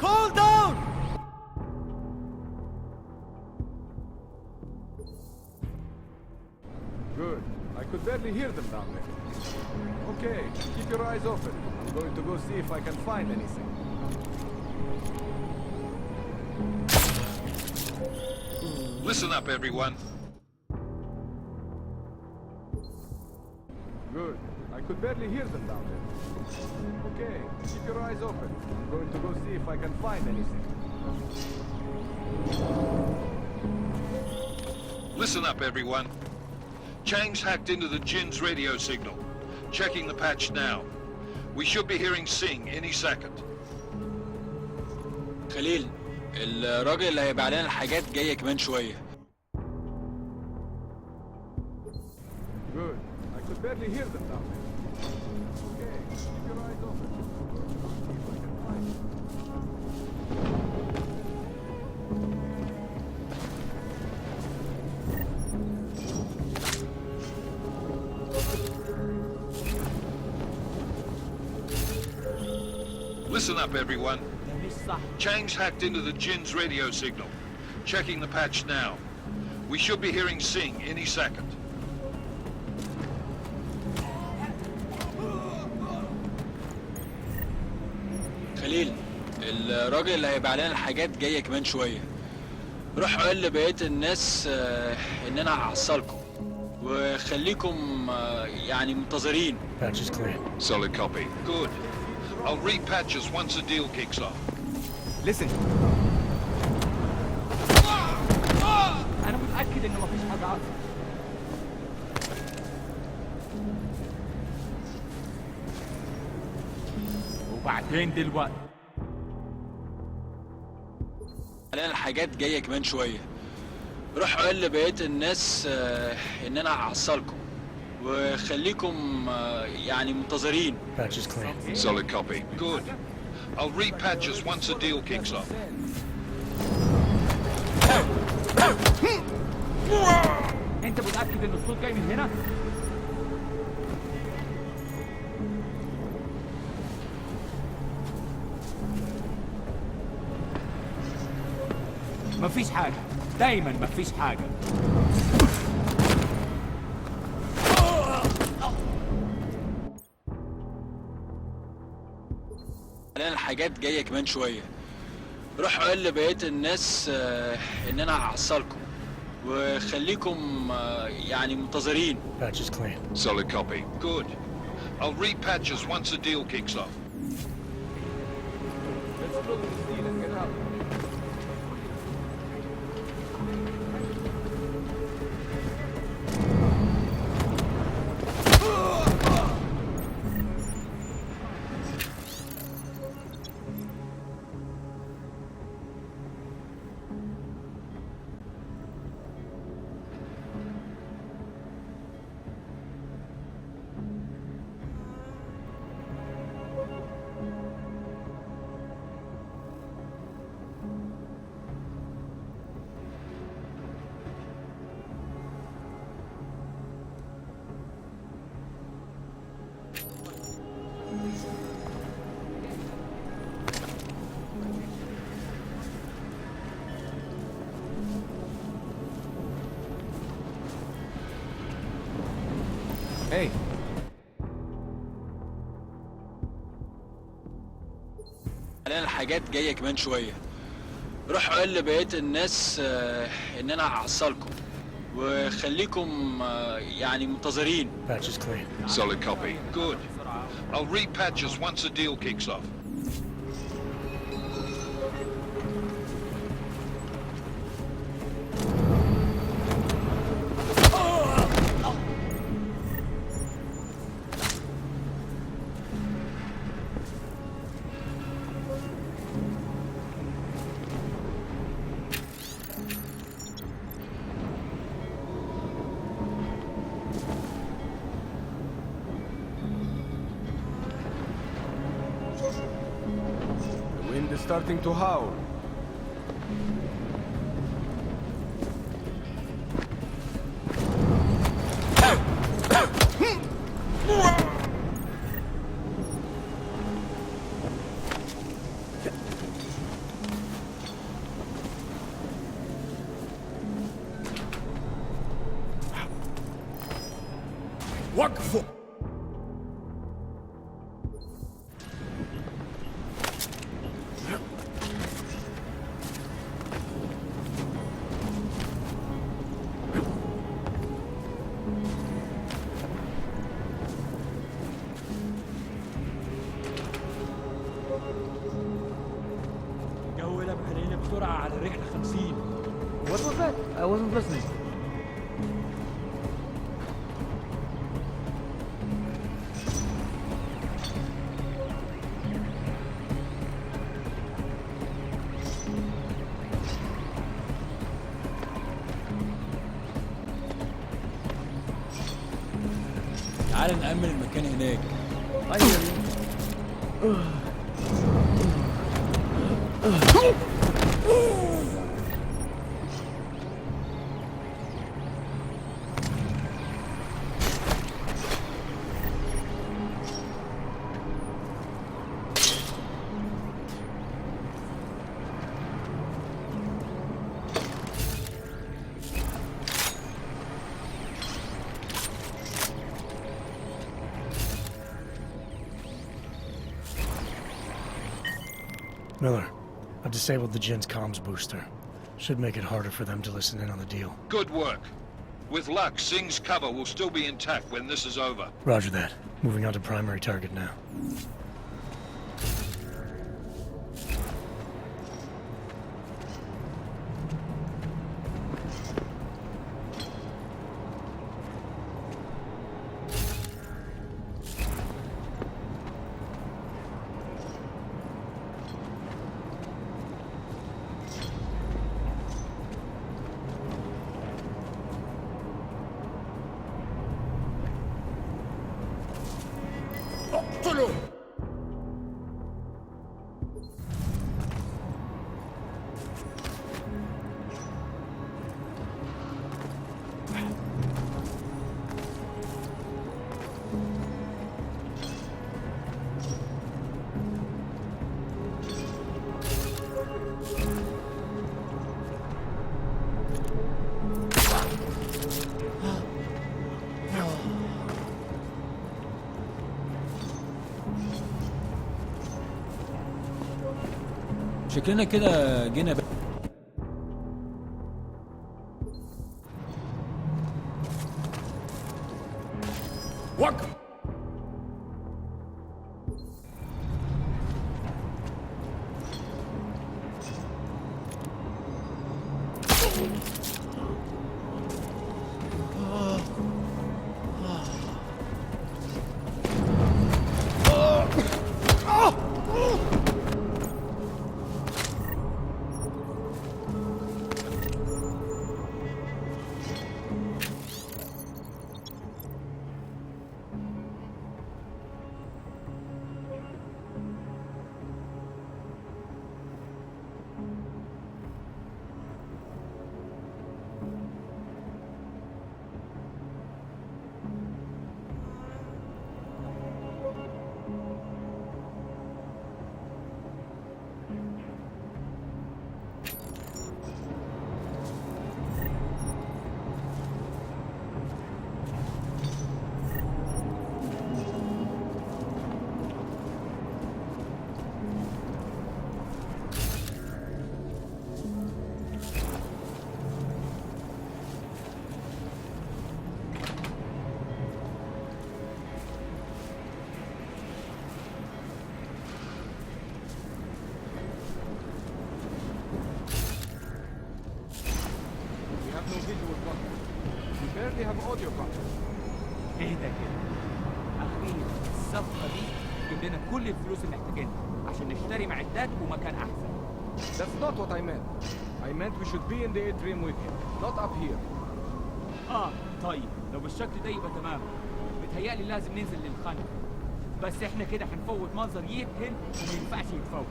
Call down! Good. I could barely hear them down there. Okay, keep your eyes open. I'm going to go see if I can find anything. Listen up, everyone. Good. I could barely hear them down there. Okay, keep your eyes open. I'm going to go see if I can find anything. Listen up, everyone. Chang's hacked into the Jin's radio signal. Checking the patch now. We should be hearing Sing any second. خليل، الراجل اللي هيبيع لنا الحاجات جاي كمان شوية. Good. I could barely hear them down there. Okay, keep your eyes open. See if I can find Listen up, everyone. ده مش صح. Chang's hacked into the Jin's radio signal. Checking the patch now. We should be hearing Sing any second. خليل، الراجل اللي هيبيع لنا الحاجات جاي كمان شوية. روح قول لبقية الناس ان انا هحصلكم وخليكم يعني منتظرين. Patch is clear. Solid copy. Good. I'll repatch us once the deal kicks off. Listen. انا متأكد انه مفيش حاجة اصلا. وبعدين دلوقتي لنا الحاجات جاية كمان شوية. روح قول لبقية الناس ان انا هحصلكم وخليكم يعني منتظرين. Patch is clear. Solid copy. Good. I'll repatch us once the deal kicks off. انت متأكد ان الصوت جاي من هنا؟ مفيش حاجة، دايما مفيش حاجة. لنا الحاجات جاية كمان شوية. روح قول لبقية الناس ان انا هحصلكم وخليكم يعني منتظرين. Patch is clear. Solid copy. Good. I'll repatch us once the deal kicks off. Let's close this deal and get out. Hey. لنا الحاجات جاية كمان شوية. روح قول لبقية الناس ان انا هحصلكم وخليكم يعني منتظرين. Patch is clear. Solid copy. Good. I'll repatch us once the deal kicks off. The wind is starting to howl. وقفوا. الجو قلب علينا بسرعة على رحلة 50. What was that? I wasn't listening. تعال نأمن المكان هناك. I hear you. Miller, I've disabled the Jin's comms booster. Should make it harder for them to listen in on the deal. Good work. With luck, Singh's cover will still be intact when this is over. Roger that. Moving on to primary target now. اقتلوا. شكلنا كده جينا وقف. No visual contact. We barely have audio contact. ايه ده كده؟ أخيرا الصفقة دي تجيب لنا كل الفلوس اللي محتاجينها عشان نشتري معدات ومكان أحسن. That's not what I meant. I meant we should be in the atrium with him, not up here. طيب لو بالشكل ده يبقى تمام. بتهيألي لازم ننزل للخندق. بس احنا كده هنفوت منظر يذهل وما ينفعش يتفوت.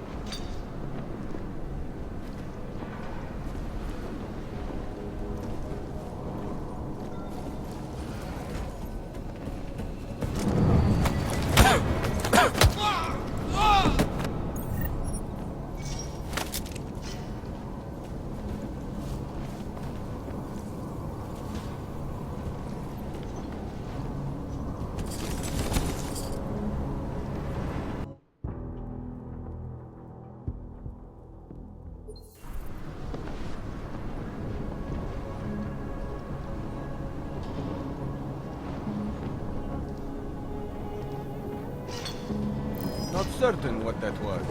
Not certain what that was.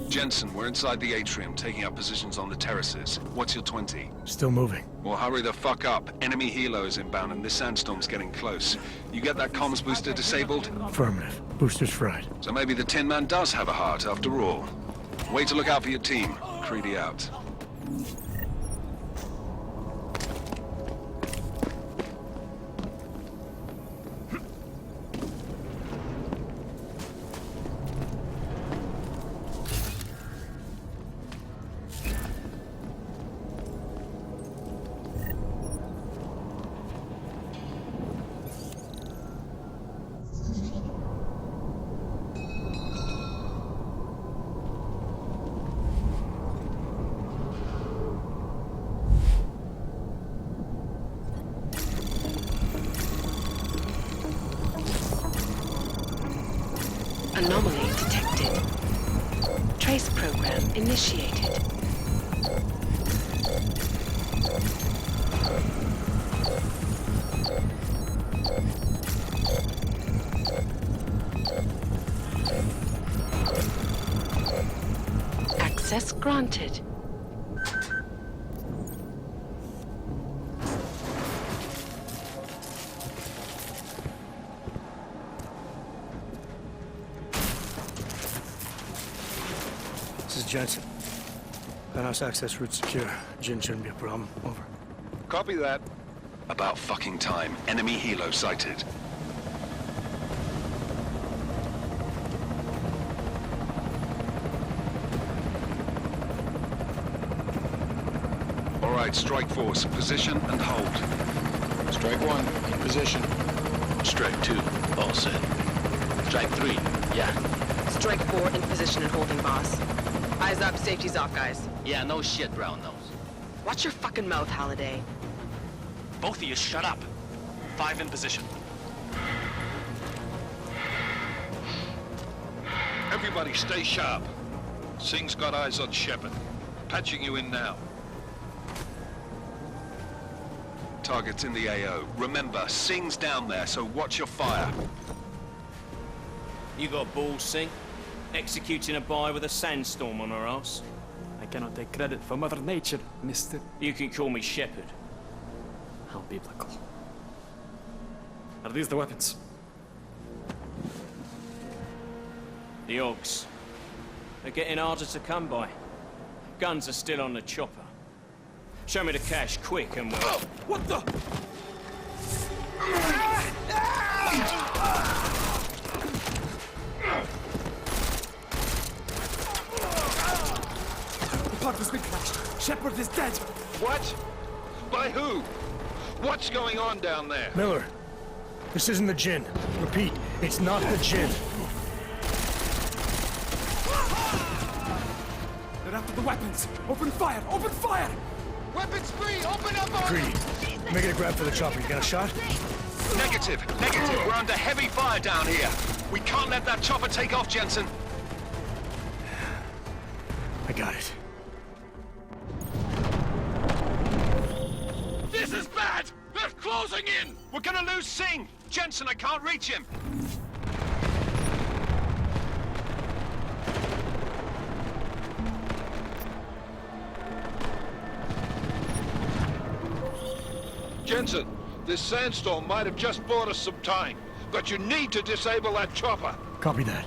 Jensen, we're inside the atrium, taking up positions on the terraces. What's your 20? Still moving. Well, hurry the fuck up. Enemy helos inbound and this sandstorm's getting close. You get that comms booster disabled? Affirmative. Booster's fried. So maybe the Tin Man does have a heart after all. Way to look out for your team. Creedy out. Anomaly detected. Trace program initiated. Access granted. This is Jensen. Penthouse access route secure. Jin shouldn't be a problem. Over. Copy that. About fucking time. Enemy helo sighted. All right, strike force. Position and hold. Strike 1, in position. Strike 2, all set. Strike 3, yeah. Strike 4 in position and holding, boss. Eyes up, safety's off, guys. Yeah, no shit, brown nose. Watch your fucking mouth, Halliday. Both of you shut up. 5 in position. Everybody stay sharp. Singh's got eyes on Shepard. Patching you in now. Target's in the AO. Remember, Singh's down there, so watch your fire. You got balls, Singh? Executing a buy with a sandstorm on our ass? I cannot take credit for Mother Nature, mister. You can call me Shepard. How biblical. Are these the weapons? The Ogs. They're getting harder to come by. Guns are still on the chopper. Show me the cash, quick, and we'll... Oh, what the? The part has been crashed. Shepard is dead. What? By who? What's going on down there? Miller, this isn't the Jinn. Repeat, it's not the Jinn. They're after the weapons. Open fire! Open fire! Weapons free! Open up on Greedy. Making a grab for the chopper. You got a shot? Negative. Negative. We're under heavy fire down here. We can't let that chopper take off, Jensen. I got it. This is bad! They're closing in! We're gonna lose Singh! Jensen, I can't reach him! Jensen, this sandstorm might have just bought us some time, but you need to disable that chopper. Copy that.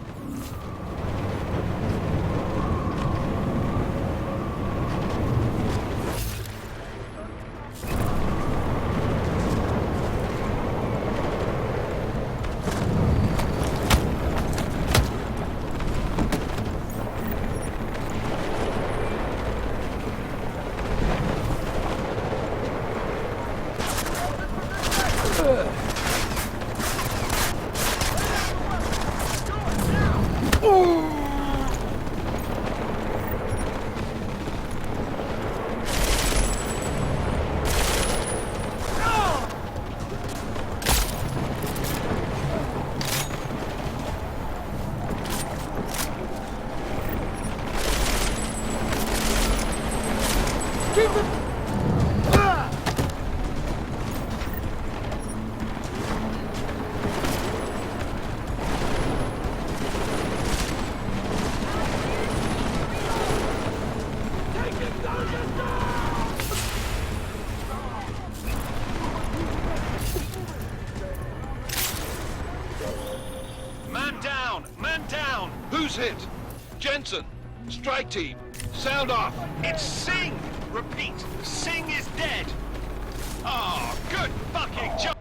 Man down! Man down! Who's hit? Jensen! Strike team! Sound off! It's Singh! Repeat, Singh is dead! Oh, good fucking job!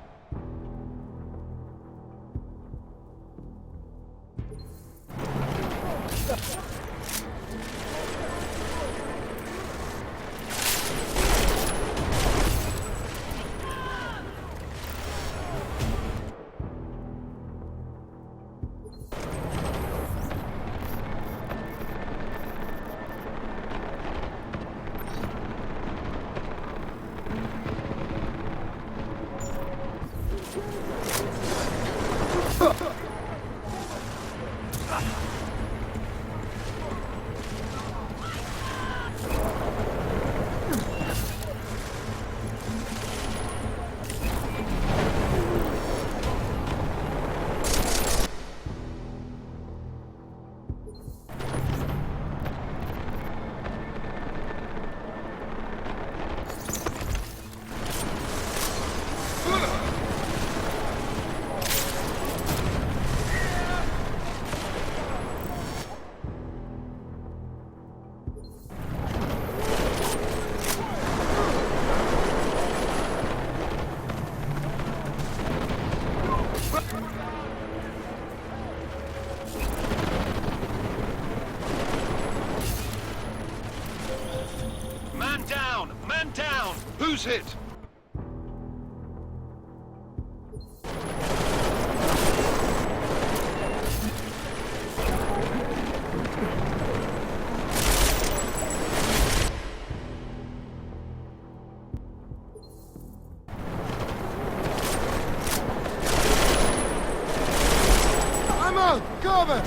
Man down! Who's hit? I'm out! Cover!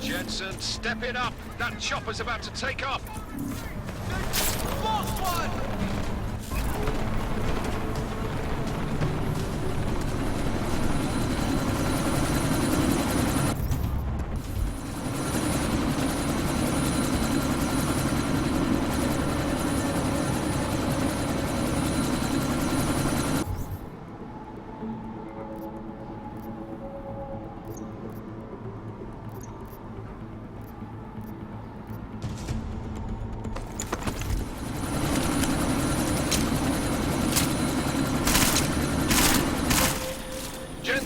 Jensen, step it up! That chopper's about to take off! Lost one!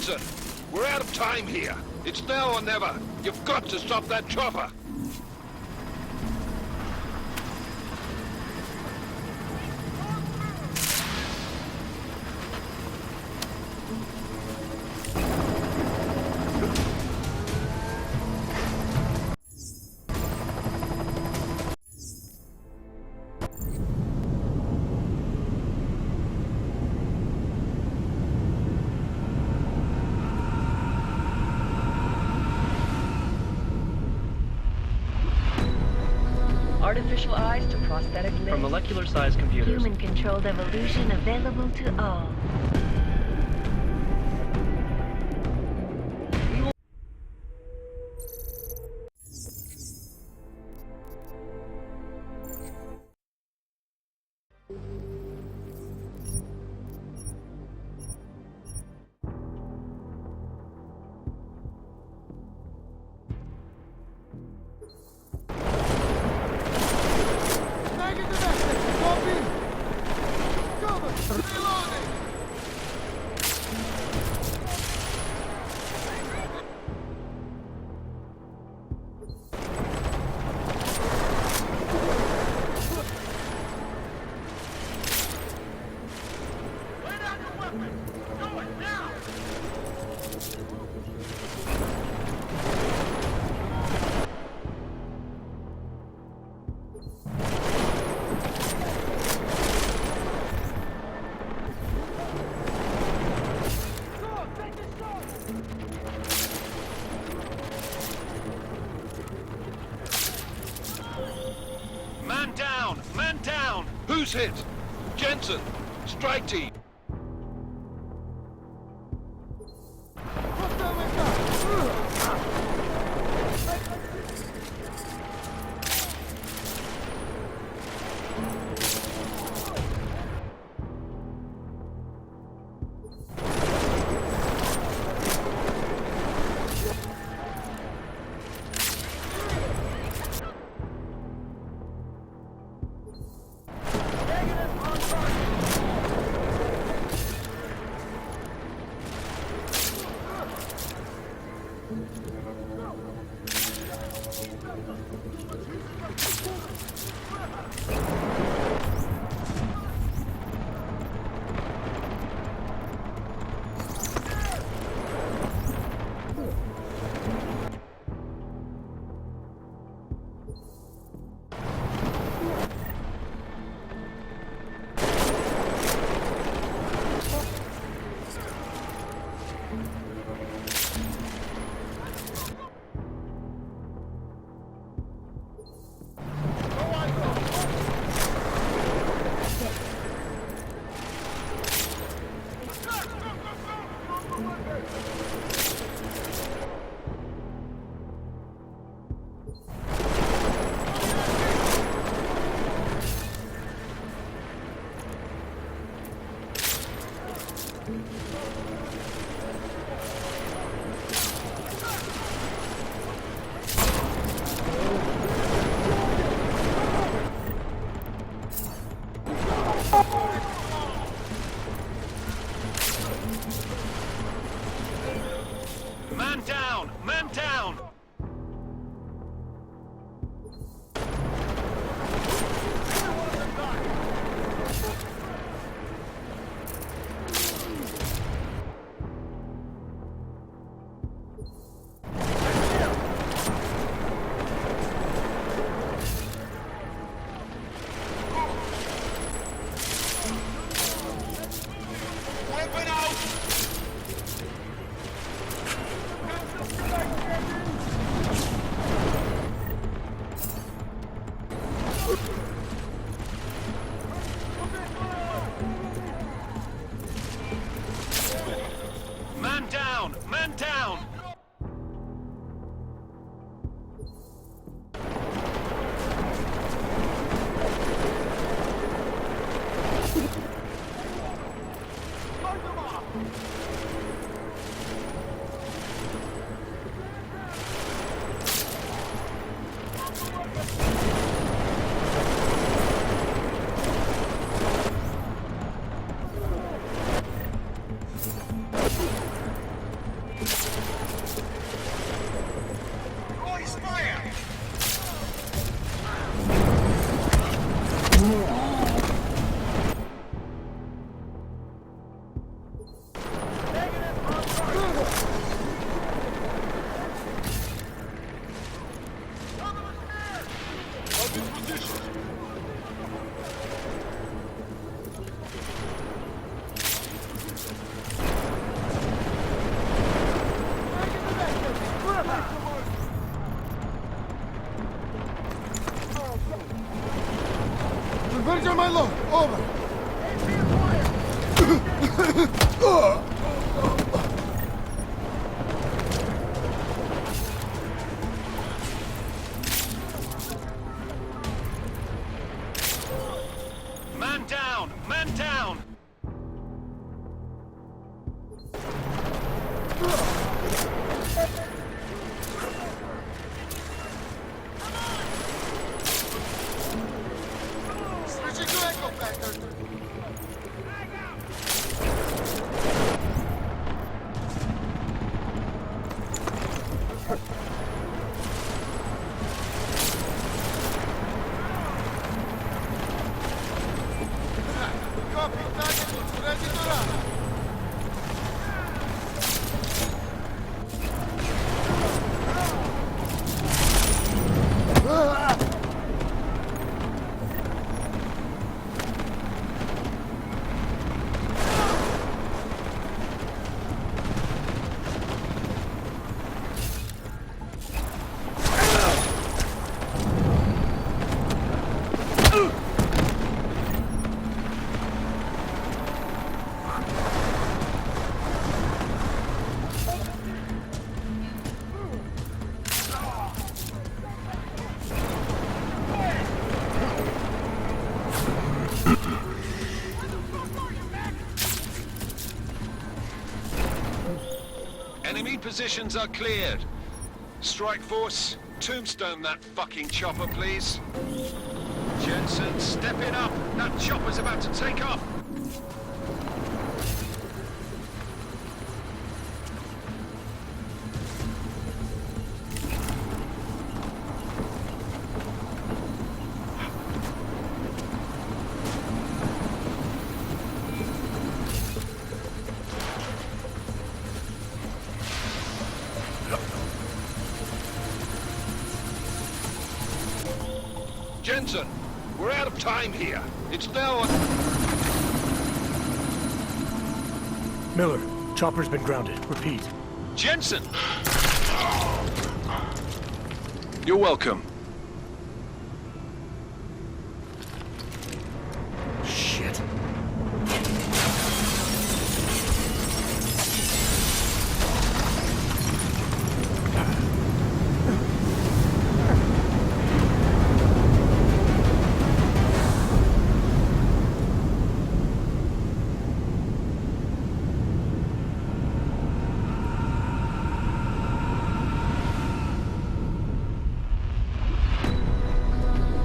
Jensen! We're out of time here. It's now or never. You've got to stop that chopper. Artificial eyes to prosthetic limbs. From molecular-sized computers. Human-controlled evolution available to all. Man down! Man down! Who's hit? Jensen! Strike team! Man down! Man down! Weapon out! Man down! Man down! Over. Man down! Man down! Switching to Echo Factor. Copy. Target ready to run. Enemy positions are cleared. Strike Force, tombstone that fucking chopper, please. Jensen, step it up. That chopper's about to take off. Jensen, we're out of time here. It's now... Miller, chopper's been grounded. Repeat. Jensen! You're welcome. Shit.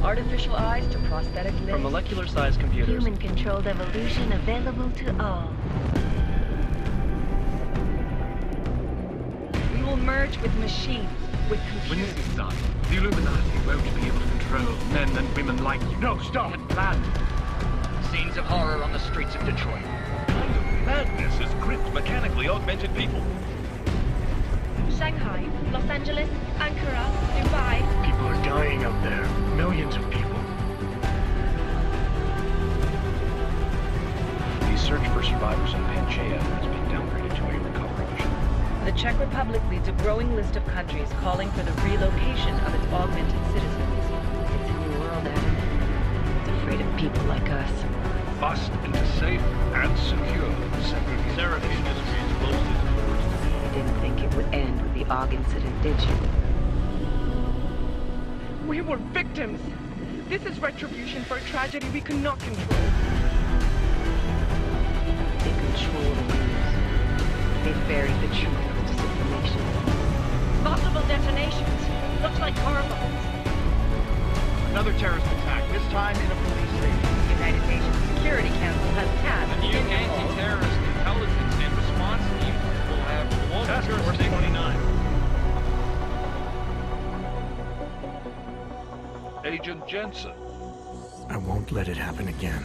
Artificial eyes to prosthetic limbs. From molecular-sized computers. Human-controlled evolution available to all. We will merge with machines, with When computers. this is done, the Illuminati won't be able to control men and women like you. No, stop! And planned. Scenes of horror on the streets of Detroit. Kind of madness has gripped mechanically augmented people. Shanghai, Los Angeles, Ankara, Dubai. People are dying out there. Millions of people. The search for survivors in Panchaea has been downgraded to a recovery mission. The Czech Republic leads a growing list of countries calling for the relocation of its augmented citizens. It's a new world, Adam. It's afraid of people like us. Bust into safe and secure Seraph Industries bolted. You didn't think it would end with the AUG incident, did you? We were victims. This is retribution for a tragedy we cannot control. They control the news. They buried the truth with disinformation. Multiple detonations. Looks like car bombs. Another terrorist attack, this time in a police station. The United Nations Security Council has tasked The new anti-terrorist intelligence and response team will have Task Force 29. Agent Jensen. I won't let it happen again.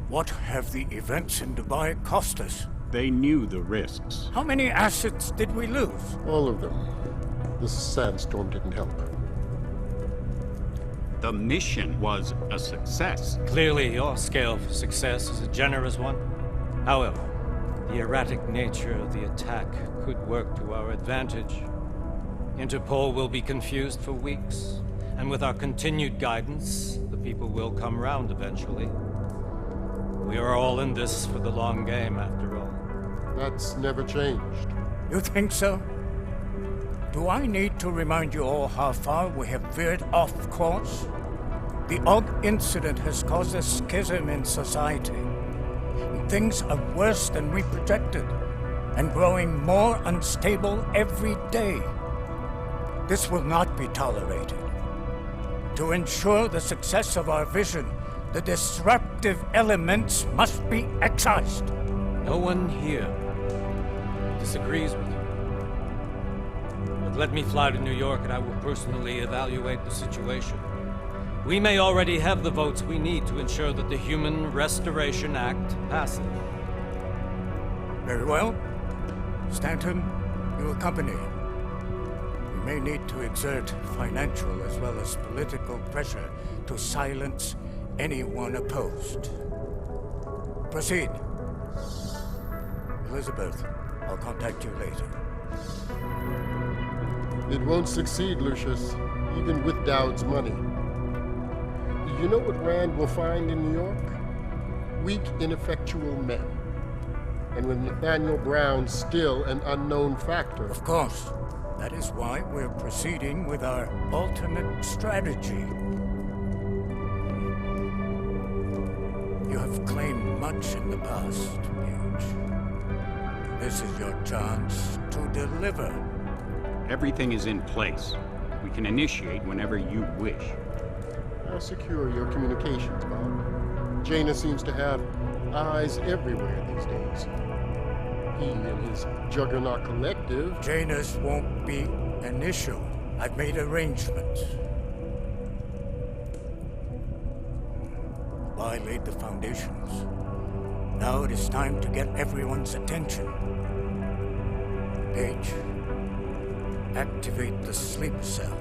What have the events in Dubai cost us? They knew the risks. How many assets did we lose? All of them. This sandstorm didn't help. The mission was a success. Clearly, your scale for success is a generous one. However, the erratic nature of the attack could work to our advantage. Interpol will be confused for weeks, and with our continued guidance, the people will come round eventually. We are all in this for the long game, after all. That's never changed. You think so? Do I need to remind you all how far we have veered off course? The Og incident has caused a schism in society. Things are worse than we projected, and growing more unstable every day. This will not be tolerated. To ensure the success of our vision, the disruptive elements must be excised. No one here disagrees with you. But let me fly to New York and I will personally evaluate the situation. We may already have the votes we need to ensure that the Human Restoration Act passes. Very well. Stanton, you accompany. We may need to exert financial as well as political pressure to silence anyone opposed. Proceed. Elizabeth, I'll contact you later. It won't succeed, Lucius, even with Dowd's money. You know what Rand will find in New York? Weak, ineffectual men. And with Nathaniel Brown still an unknown factor. Of course. That is why we're proceeding with our alternate strategy. You have claimed much in the past, Mage. This is your chance to deliver. Everything is in place. We can initiate whenever you wish. I'll secure your communications, Bob. Jaina seems to have eyes everywhere these days. He and his Juggernaut Collective... Jaina's won't be an issue. I've made arrangements. I laid the foundations. Now it is time to get everyone's attention. Page, activate the sleep cell.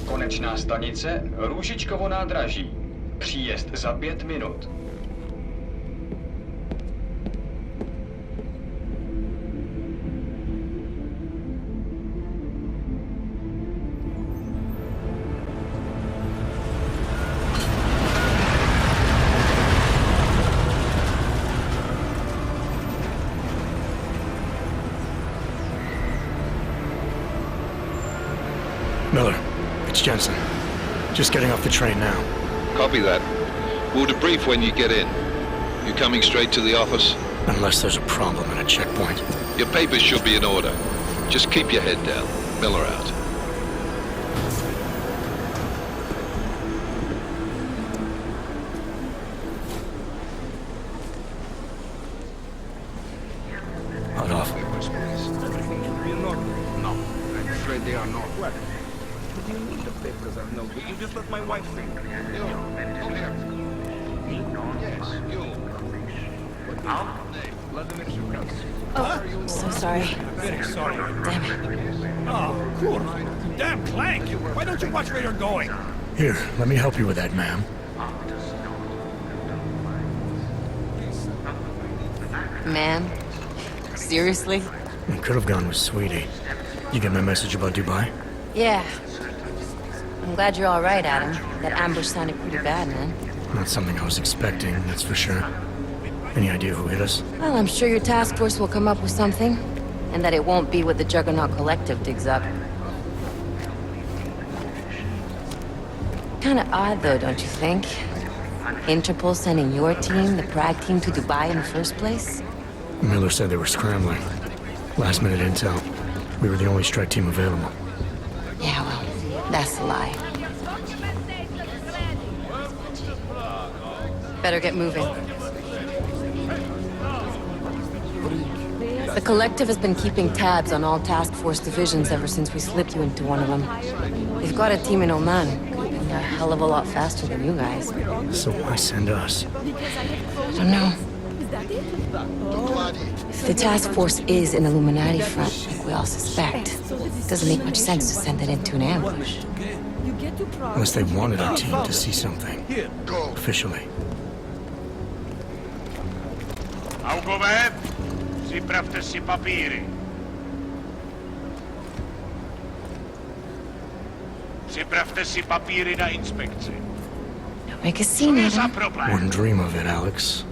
Konečná stanice Růžičkovo nádraží. Příjezd za 5 minut. Miller, it's Jensen. Just getting off the train now. Copy that. We'll debrief when you get in. You coming straight to the office? Unless there's a problem at a checkpoint. Your papers should be in order. Just keep your head down. Miller out. Hot off. No, I'm afraid they are not. What? Do you need the papers? I know, but you just let my wife think. Yo, come here. Yes, you. What name? Vladimir Shukov. Oh, so sorry. Very sorry. Damn it. Oh, cool. Damn Clank! Why don't you watch where you're going? Here, let me help you with that, ma'am. Ma'am? Seriously? I could have gone with Sweetie. You get my message about Dubai? Yeah. I'm glad you're all right, Adam. That ambush sounded pretty bad, man. Not something I was expecting, that's for sure. Any idea who hit us? Well, I'm sure your task force will come up with something. And that it won't be what the Juggernaut Collective digs up. Kinda odd, though, don't you think? Interpol sending your team, the Prague team, to Dubai in the first place? Miller said they were scrambling. Last minute intel. We were the only strike team available. Yeah, well, that's a lie. Better get moving. The Collective has been keeping tabs on all task force divisions ever since we slipped you into one of them. They've got a team in Oman. They're a hell of a lot faster than you guys. So why send us? I don't know. If the task force is an Illuminati front, like we all suspect, it doesn't make much sense to send it into an ambush. Unless they wanted our team to see something. Officially. Augoved, ziprawte si papíry. Ziprawte si papíry na inspekci. Don't make a scene, Adam. Wouldn't dream of it, Alex.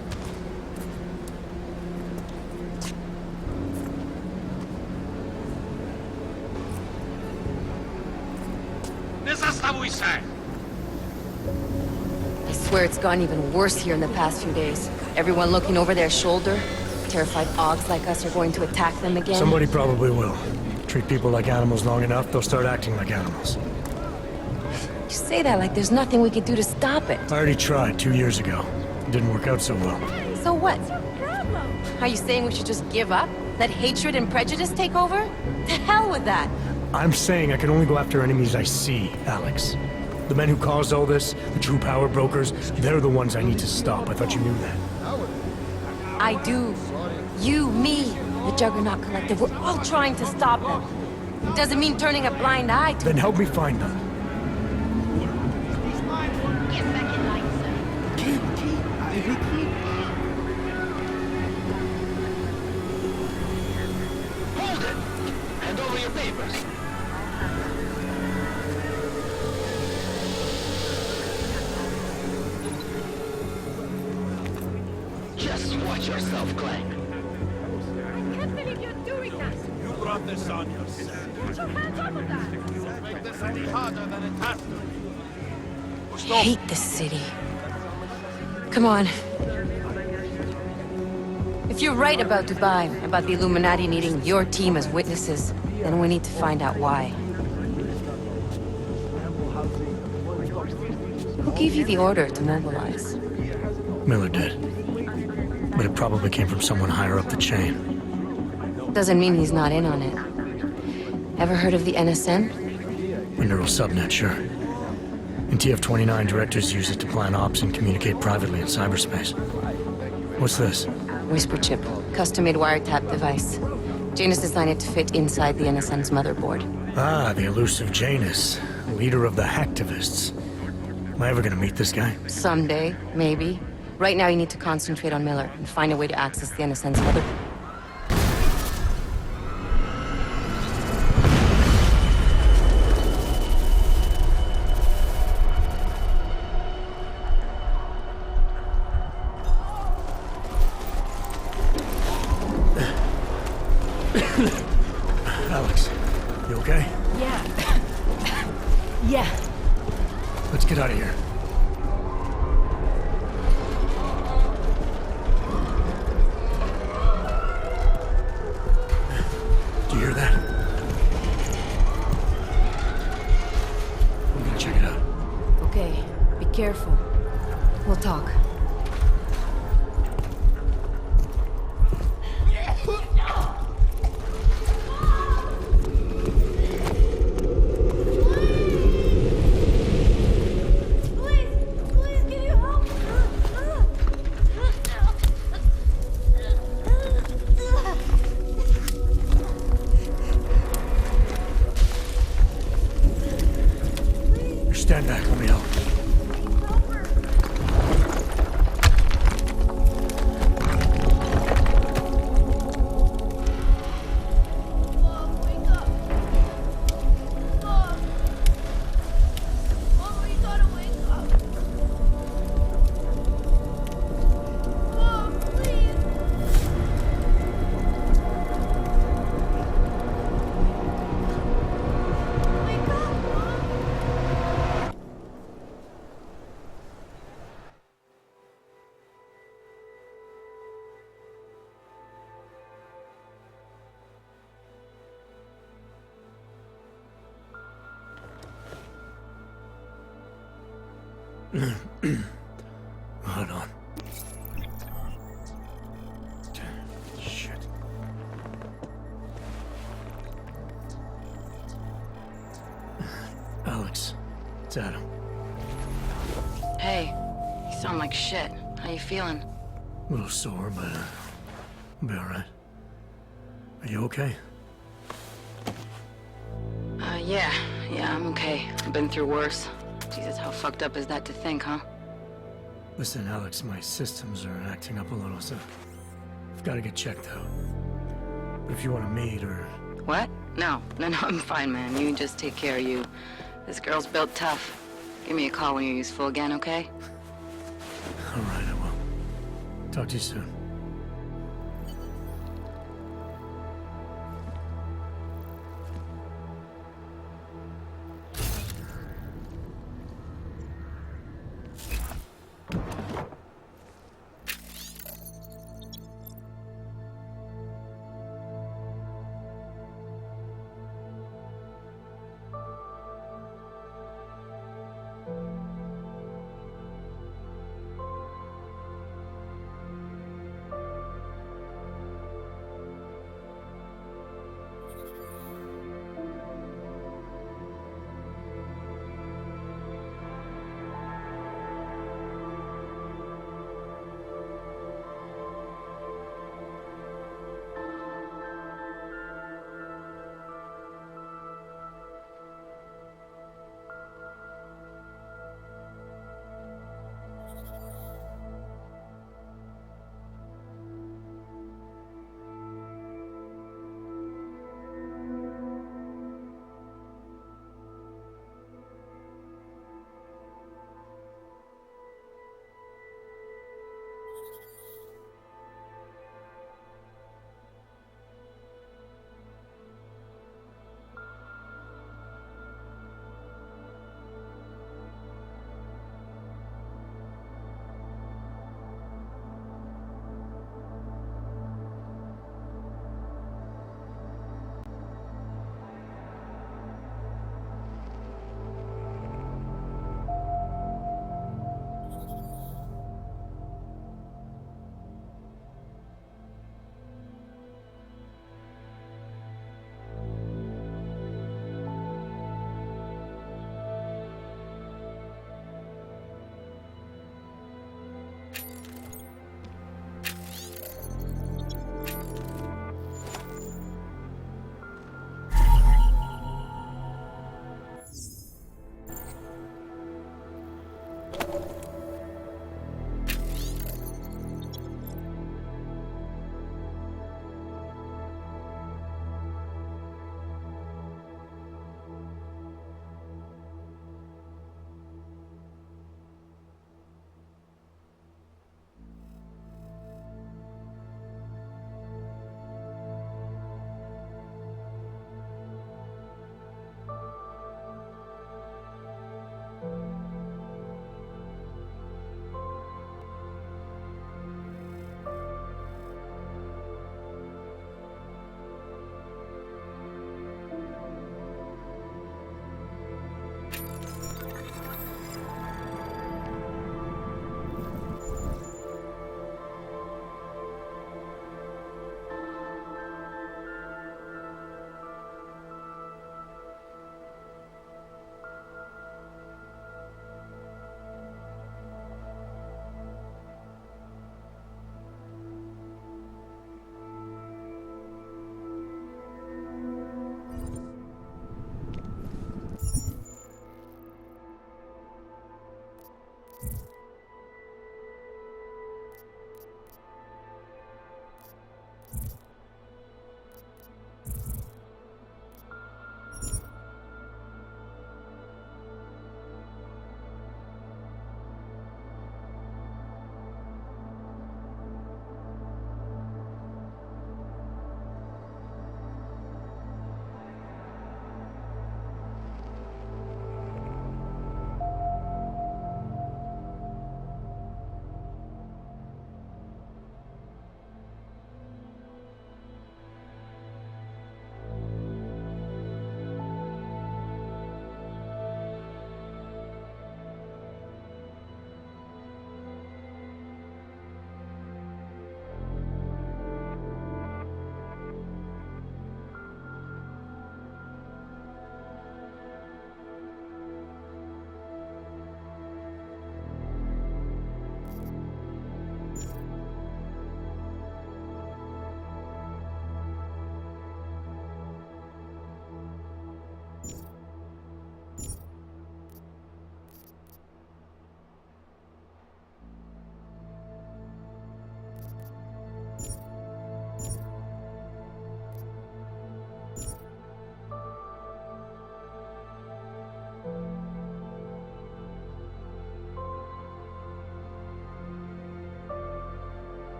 Nezastavuj se! I swear it's gotten even worse here in the past few days. Everyone looking over their shoulder. Terrified Augs like us are going to attack them again. Somebody probably will. Treat people like animals long enough, they'll start acting like animals. You say that like there's nothing we could do to stop it. I already tried 2 years ago. It didn't work out so well. So what? Are you saying we should just give up? Let hatred and prejudice take over? To hell with that! I'm saying I can only go after enemies I see, Alex. The men who caused all this, the true power brokers, they're the ones I need to stop. I thought you knew that. I do. You, me, the Juggernaut Collective, we're all trying to stop them. It doesn't mean turning a blind eye to... Then help me find them. Hold it! Hand over your papers. Just watch yourself, Clank. I can't believe you're doing that! You brought this on yourself. Get your hands off of that! Don't make this any harder than it has to be. I hate this city. Come on. If you're right about Dubai, about the Illuminati needing your team as witnesses, then we need to find out why. Who gave you the order to mobilize? Miller did. But it probably came from someone higher up the chain. Doesn't mean he's not in on it. Ever heard of the NSN? A neural subnet, sure. In TF-29, directors use it to plan ops and communicate privately in cyberspace. What's this? Whisper chip. Custom-made wiretap device. Janus designed it to fit inside the NSN's motherboard. Ah, the elusive Janus. Leader of the hacktivists. Am I ever gonna meet this guy? Someday, maybe. Right now you need to concentrate on Miller and find a way to access the NSN's motherboard. Alex, you okay? Yeah. Yeah. Let's get out of here. Do you hear that? I'm gonna check it out. Okay, be careful. We'll talk. Stand back, let me help. Hold on. Shit. It's Adam. Hey, you sound like shit. How you feeling? A little sore, but I'll be alright. Are you okay? Yeah, I'm okay. I've been through worse. Jesus, how fucked up is that to think, huh? Listen, Alex, my systems are acting up a little, so I've got to get checked out. But if you want to meet or... What? No, I'm fine, man. You just take care of you. This girl's built tough. Give me a call when you're useful again, okay? Alright, I will. Talk to you soon.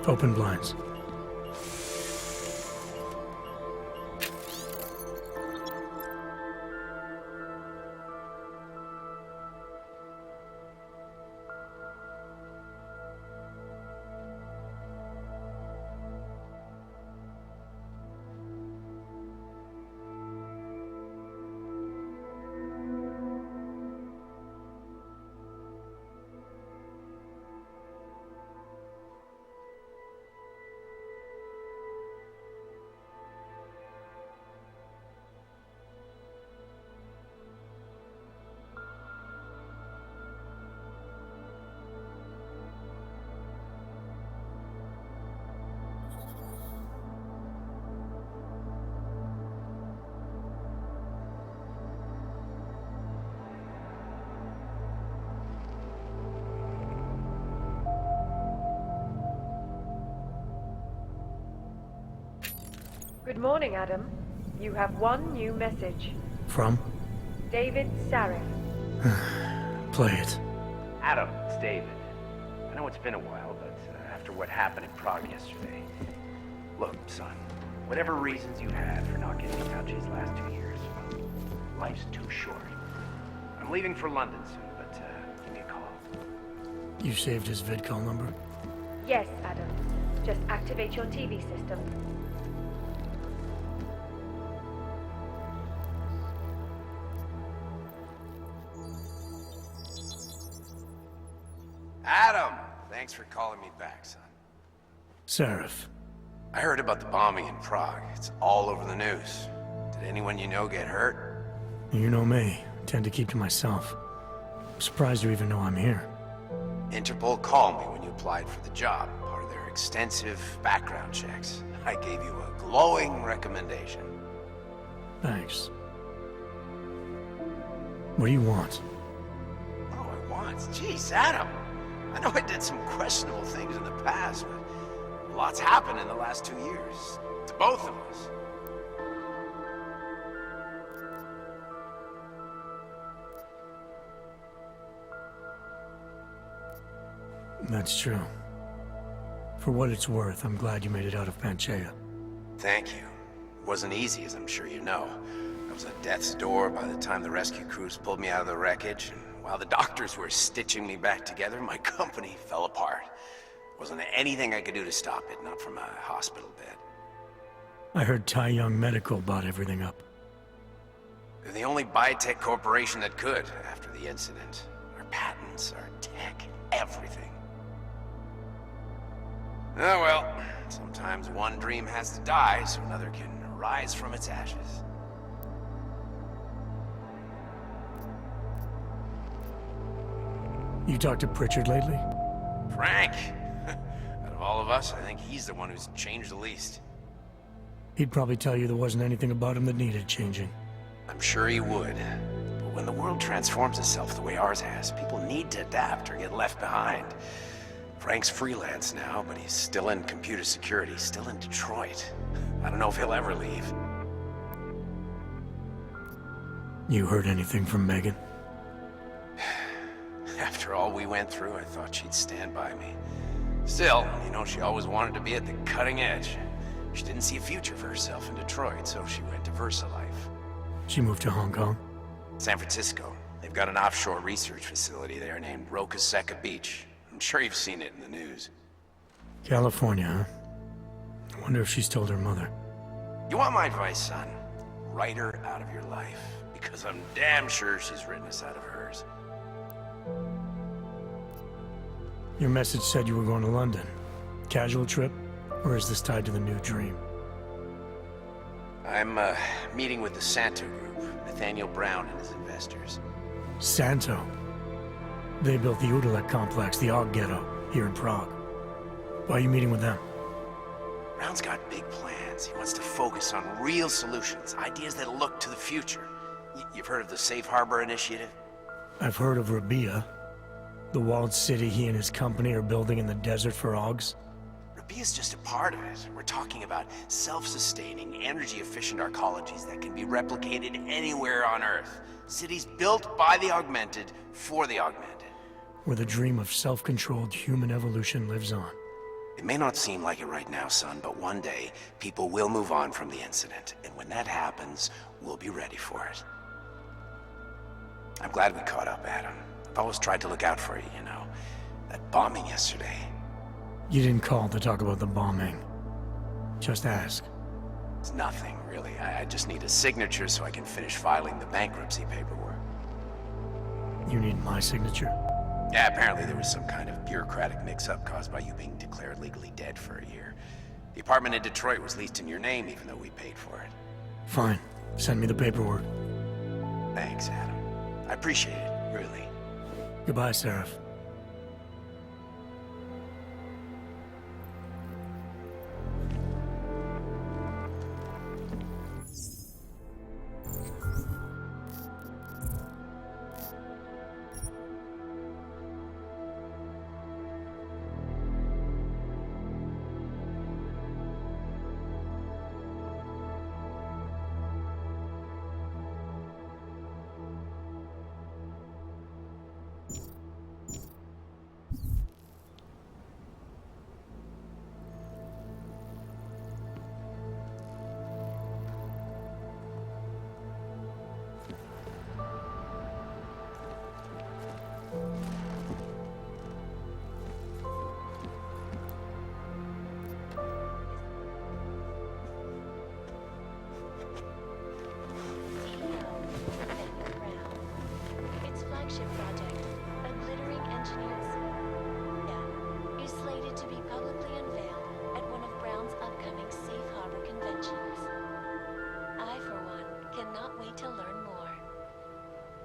Open blinds. Good morning, Adam. You have one new message. From? David Sarif. Play it. Adam, it's David. I know it's been a while, but after what happened in Prague yesterday... Look, son, whatever reasons you had for not getting to Fauci's last 2 years, life's too short. I'm leaving for London soon, but give me a call. You saved his vidcall number? Yes, Adam. Just activate your TV system. Adam! Thanks for calling me back, son. Sarif. I heard about the bombing in Prague. It's all over the news. Did anyone you know get hurt? You know me. I tend to keep to myself. I'm surprised you even know I'm here. Interpol called me when you applied for the job, part of their extensive background checks. I gave you a glowing recommendation. Thanks. What do you want? What do I want? Jeez, Adam! I know I did some questionable things in the past, but a lot's happened in the last 2 years. To both of us. That's true. For what it's worth, I'm glad you made it out of Panchea. Thank you. It wasn't easy, as I'm sure you know. I was at death's door by the time the rescue crews pulled me out of the wreckage, and while the doctors were stitching me back together, my company fell apart. Wasn't anything I could do to stop it, not from a hospital bed. I heard Tai Young Medical bought everything up. They're the only biotech corporation that could, after the incident. Our patents, our tech, everything. Oh well, sometimes one dream has to die so another can rise from its ashes. You talked to Pritchard lately? Frank! Out of all of us, I think he's the one who's changed the least. He'd probably tell you there wasn't anything about him that needed changing. I'm sure he would. But when the world transforms itself the way ours has, people need to adapt or get left behind. Frank's freelance now, but he's still in computer security, still in Detroit. I don't know if he'll ever leave. You heard anything from Megan? After all we went through, I thought she'd stand by me. Still, you know, she always wanted to be at the cutting edge. She didn't see a future for herself in Detroit, so she went to VersaLife. She moved to Hong Kong? San Francisco. They've got an offshore research facility there named Roca Seca Beach. I'm sure you've seen it in the news. California, huh? I wonder if she's told her mother. You want my advice, son? Write her out of your life, because I'm damn sure she's written us out of hers. Your message said you were going to London. Casual trip? Or is this tied to the new dream? I'm, meeting with the Santo Group, Nathaniel Brown and his investors. Santo? They built the Udalek complex, the Og Ghetto, here in Prague. Why are you meeting with them? Brown's got big plans. He wants to focus on real solutions, ideas that look to the future. You've heard of the Safe Harbor Initiative? I've heard of Rabia. The walled city he and his company are building in the desert for Augs. Rabia's just a part of it. We're talking about self-sustaining, energy-efficient arcologies that can be replicated anywhere on Earth. Cities built by the augmented, for the augmented. Where the dream of self-controlled human evolution lives on. It may not seem like it right now, son, but one day, people will move on from the incident. And when that happens, we'll be ready for it. I'm glad we caught up, Adam. I've always tried to look out for you, you know. That bombing yesterday. You didn't call to talk about the bombing. Just ask. It's nothing, really. I just need a signature so I can finish filing the bankruptcy paperwork. You need my signature? Yeah, apparently there was some kind of bureaucratic mix-up caused by you being declared legally dead for a year. The apartment in Detroit was leased in your name, even though we paid for it. Fine. Send me the paperwork. Thanks, Adam. I appreciate it, really. Goodbye, Seraph.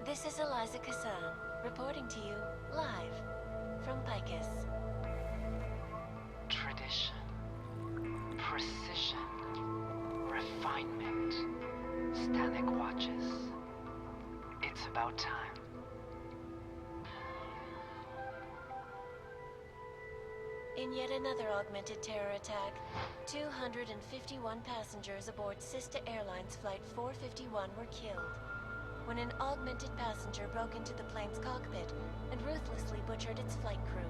This is Eliza Kassan, reporting to you live from Picus. Tradition, precision, refinement, Stanek watches. It's about time. In yet another augmented terror attack, 251 passengers aboard Sister Airlines Flight 451 were killed when an augmented passenger broke into the plane's cockpit and ruthlessly butchered its flight crew.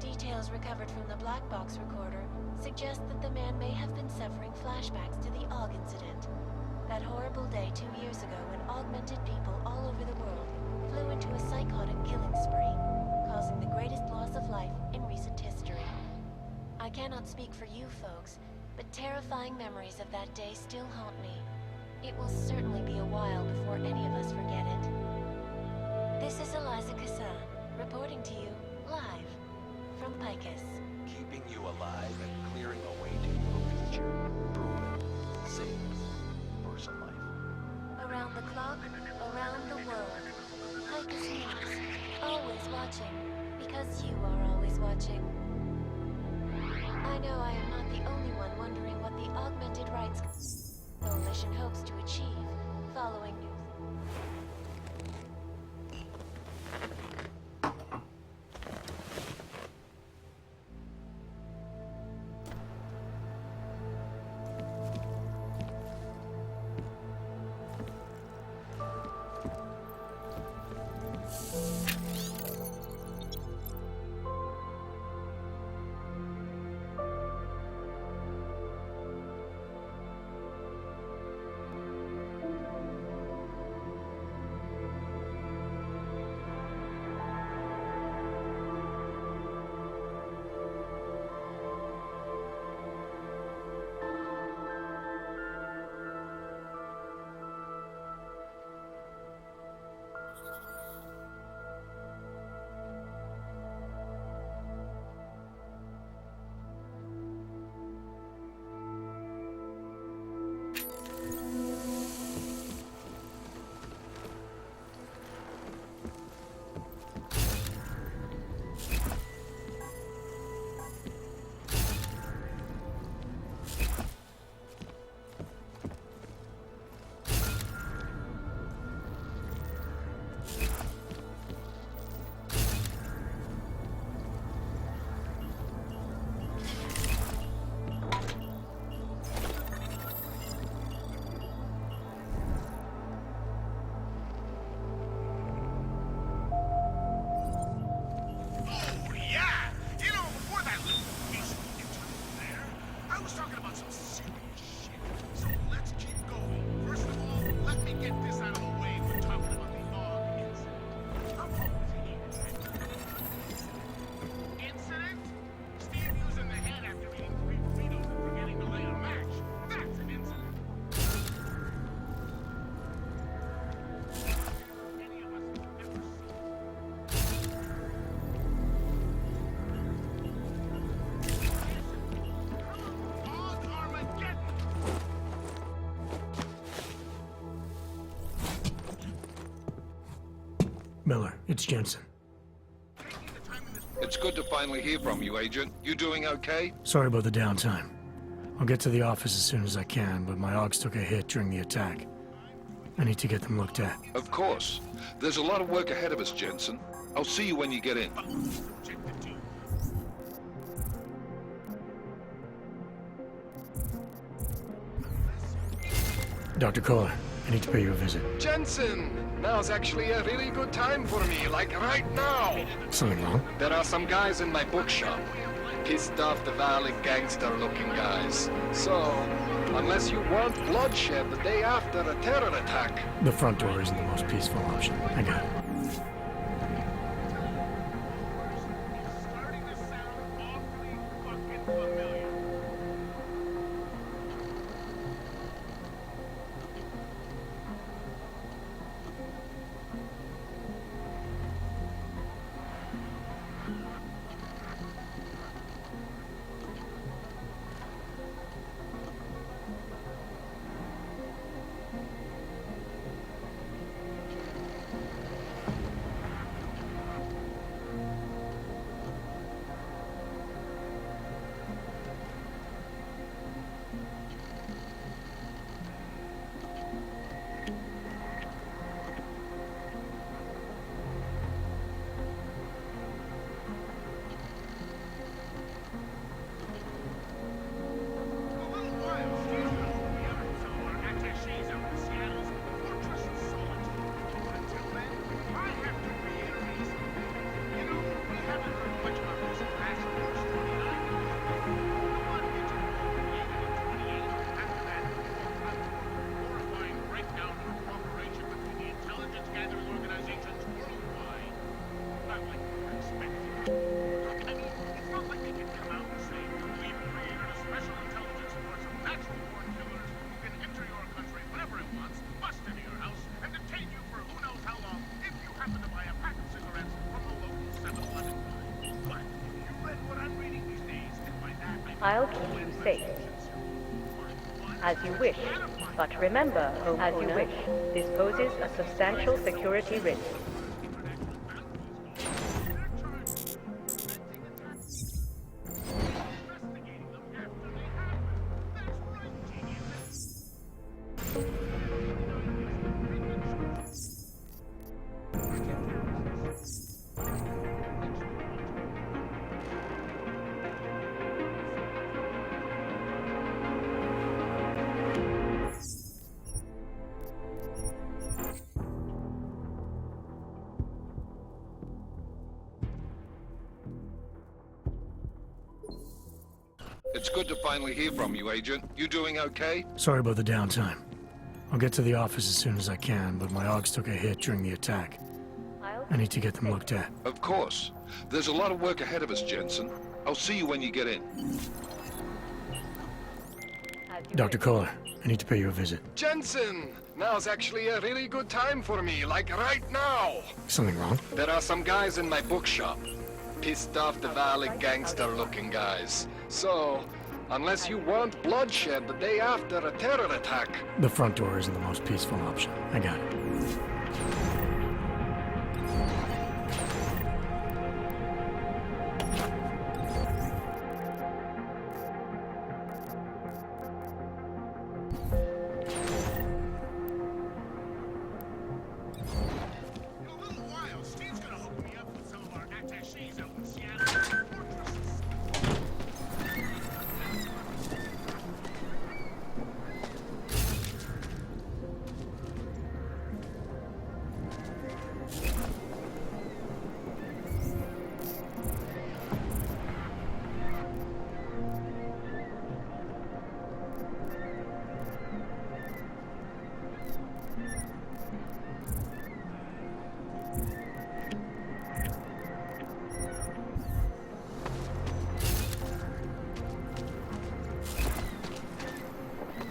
Details recovered from the black box recorder suggest that the man may have been suffering flashbacks to the AUG incident. That horrible day 2 years ago when augmented people all over the world flew into a psychotic killing spree, causing the greatest loss of life in recent history. I cannot speak for you folks, but terrifying memories of that day still haunt me. It will certainly be a while before any of us forget it. This is Eliza Kassan, reporting to you live from Picus. Keeping you alive and clearing a way to your future. Proven. Saves. Person life. Around the clock, around the world. Picus News. Always watching, because you are always watching. I know I am not the only one wondering what the Augmented Rights Coalition hopes to achieve following news. It's Jensen. It's good to finally hear from you, Agent. You doing okay? Sorry about the downtime. I'll get to the office as soon as I can, but my Augs took a hit during the attack. I need to get them looked at. Of course. There's a lot of work ahead of us, Jensen. I'll see you when you get in. Dr. Kohler, I need to pay you a visit. Jensen! Now's actually a really good time for me, like right now! Something wrong? There are some guys in my bookshop. Pissed off the Valley gangster-looking guys. So, unless you want bloodshed the day after a terror attack... The front door isn't the most peaceful option. I got it. I'll keep you safe. As you wish. But remember, homeowner, as you wish, this poses a substantial security risk. It's good to finally hear from you, Agent. You doing okay? Sorry about the downtime. I'll get to the office as soon as I can, but my Augs took a hit during the attack. I need to get them looked at. Of course. There's a lot of work ahead of us, Jensen. I'll see you when you get in. Dr. Kohler, I need to pay you a visit. Jensen! Now's actually a really good time for me, like right now! Something wrong? There are some guys in my bookshop. Pissed off the Valley gangster-looking guys. So, unless you want bloodshed the day after a terror attack... The front door isn't the most peaceful option. I got it.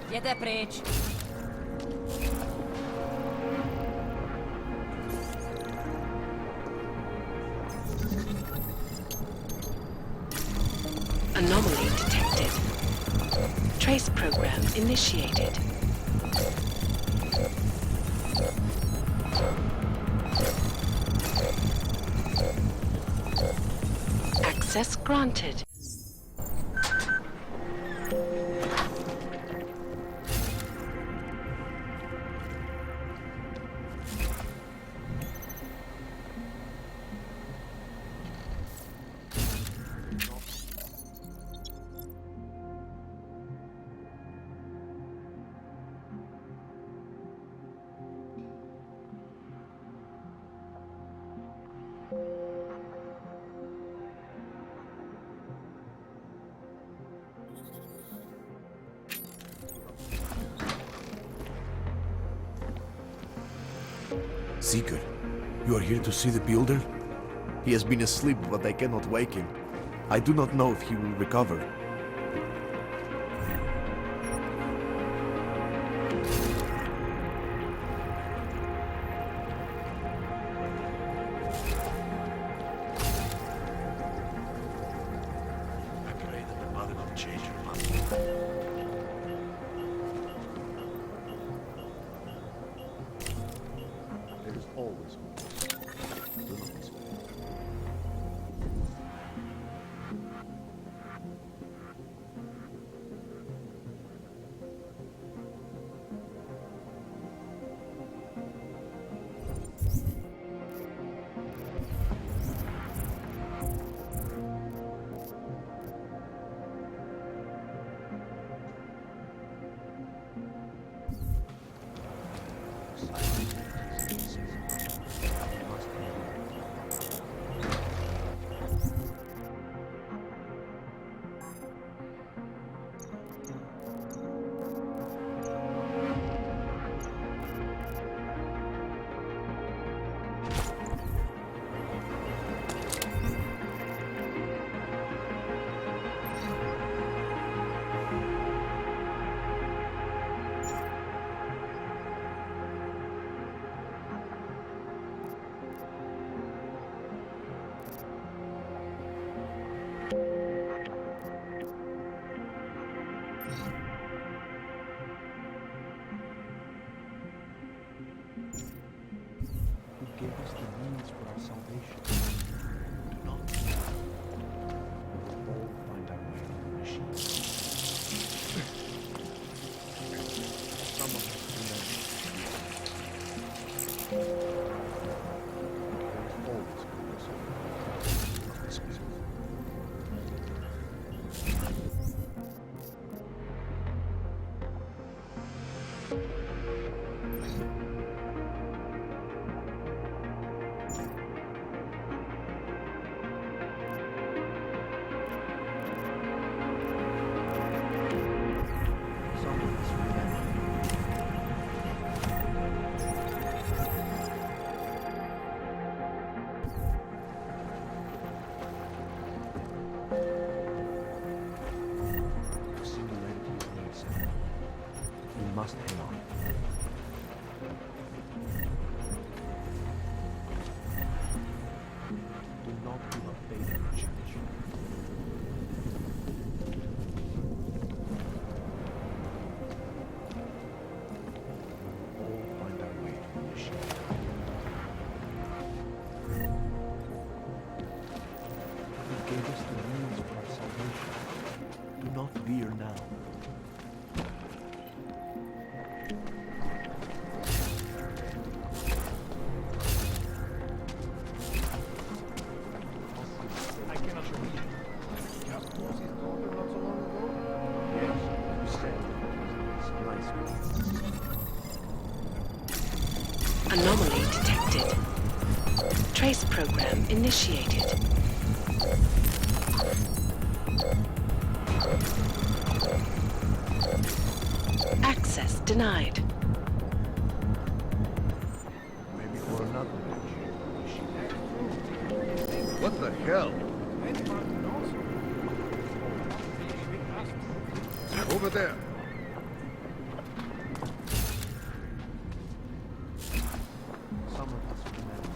Jede pryč. Anomaly detected. Trace program initiated. Access granted. Seeker, you are here to see the builder? He has been asleep, but I cannot wake him. I do not know if he will recover. I pray that the mother will change her mind. There is always hope. Do not despair. Who gave us the means for our salvation? Do not. We will all find our way to the machine. Some of us remember. There is always goodness. Excuse me. We must hang on. Do not give up faith in the church. We will all find our way to the machine. He gave us the means for our salvation. Do not fear now. Anomaly detected. Trace program initiated. Access denied. Maybe for another mission. What the hell? Over there. Some of us remember.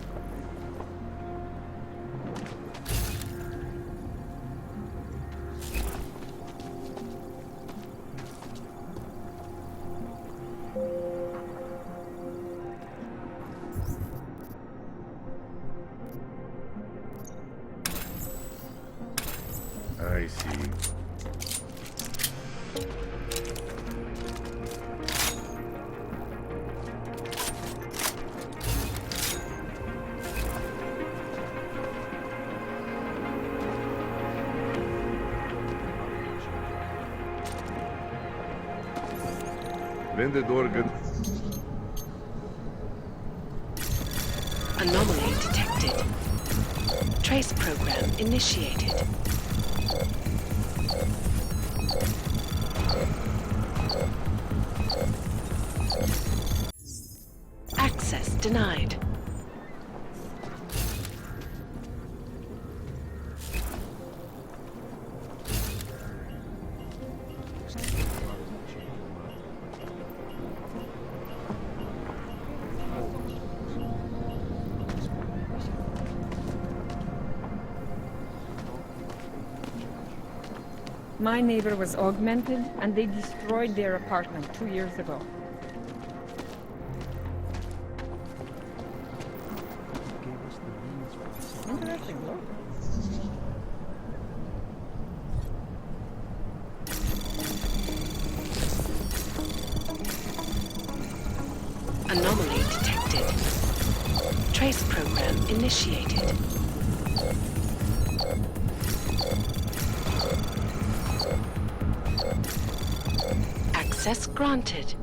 I see. Vendedor Anomaly detected. Trace program initiated. Access denied. My neighbor was augmented, and they destroyed their apartment 2 years ago. Interesting, look. Anomaly detected. Trace program initiated. Access granted.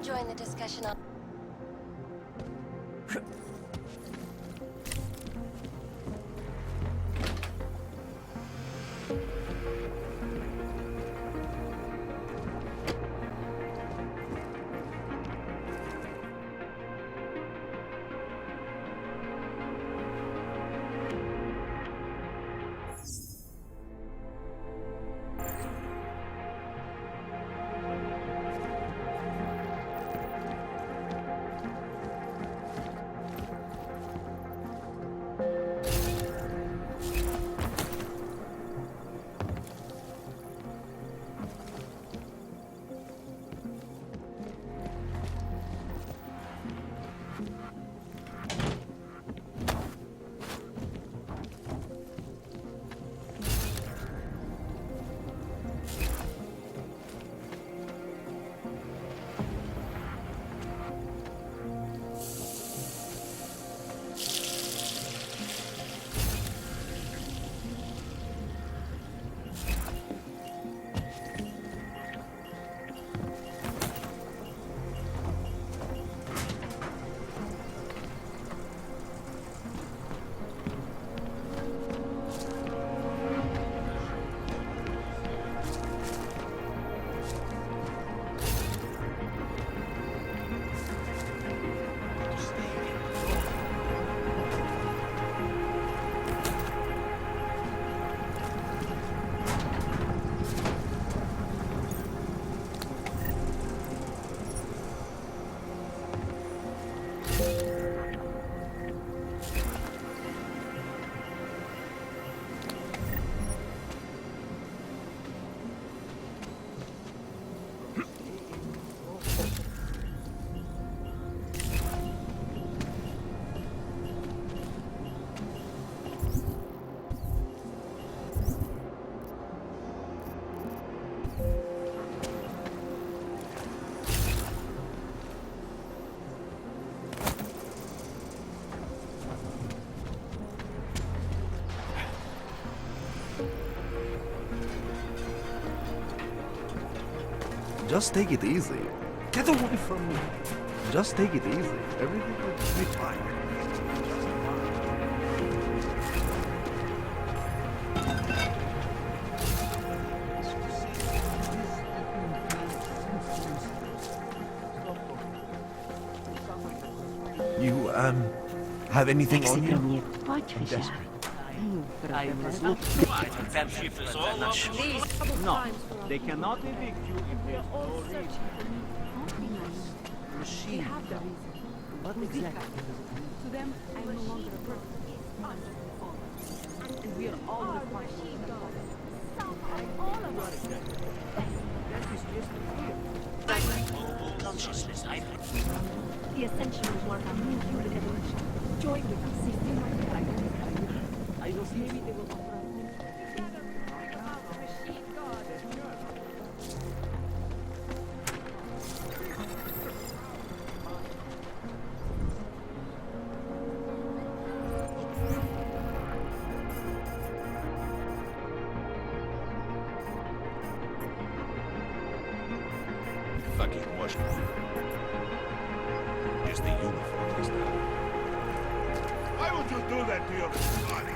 Join the discussion on... Just take it easy. Get away from me. Just take it easy. Everything will be fine. You, have anything on you? Pode fechar. I was looking that ship is all No, they cannot evict you if there's no reason. machine. What exactly? To them, I am no longer a person. And we are all responsible for all of us. That is just fear. Global consciousness, I think. The Ascensioners work on new human evolution. Join with us if you know the identity. I will see. Maybe they will offer us new Fucking Washington. Is the uniform is that? Why would you do that to your body?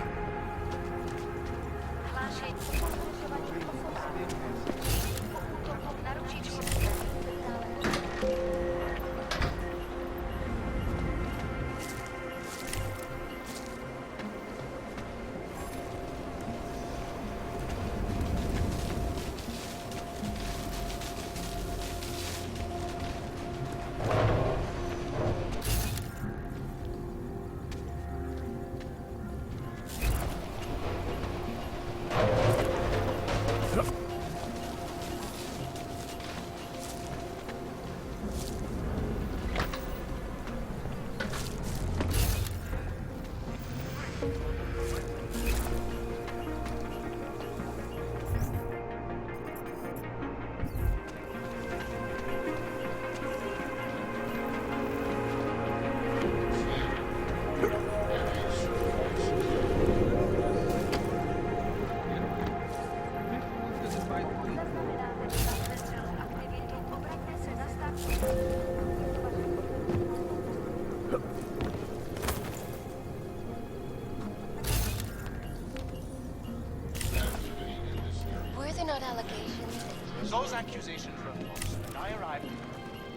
Were there not allegations? Those accusations were false. When I arrived,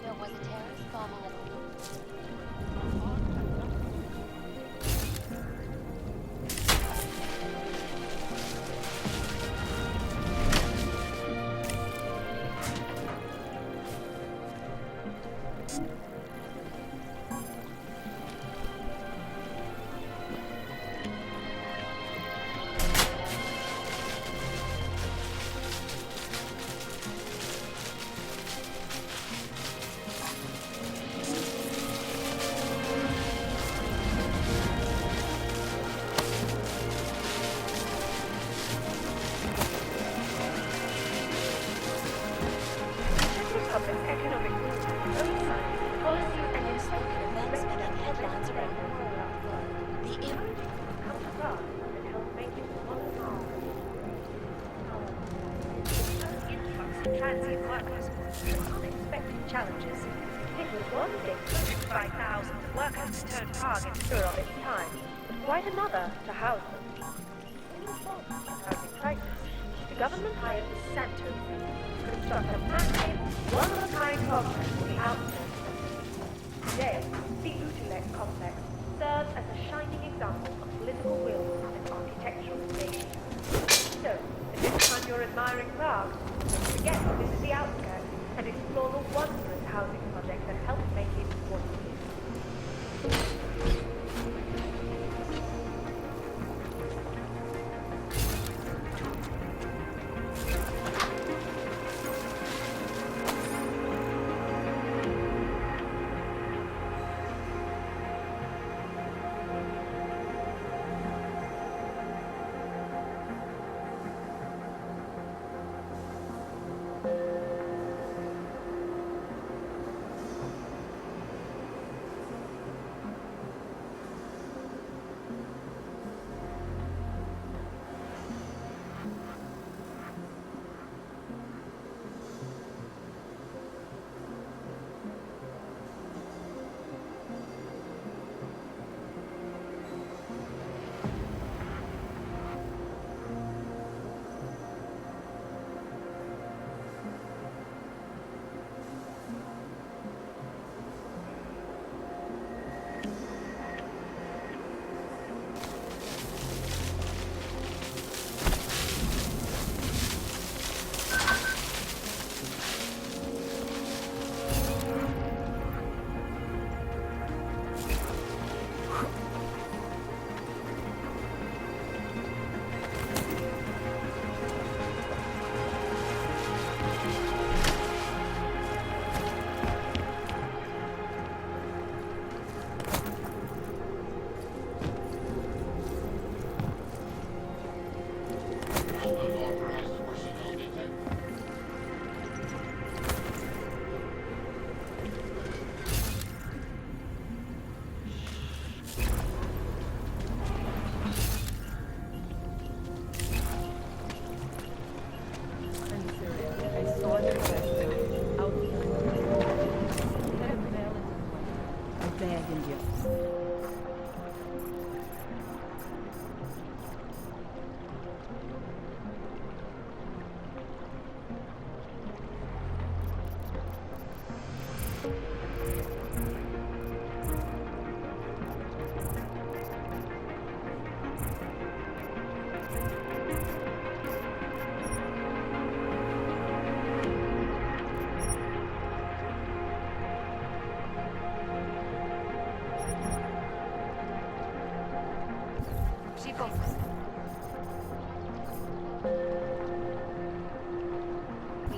There was a terrorist bombing at transient workers with unexpected challenges. It was one thing to notify thousands of workers turned targets during its time, but quite another to house them. In response to the housing crisis, the government hired the Santos to construct a massive, one-of-a-kind complex for the outskirts. Today, the Utilec complex serves as a shining example of political will and architectural innovation. So, the next time you're admiring Prague, don't forget to visit the outskirts and explore the wondrous housing project that helped make it what it is.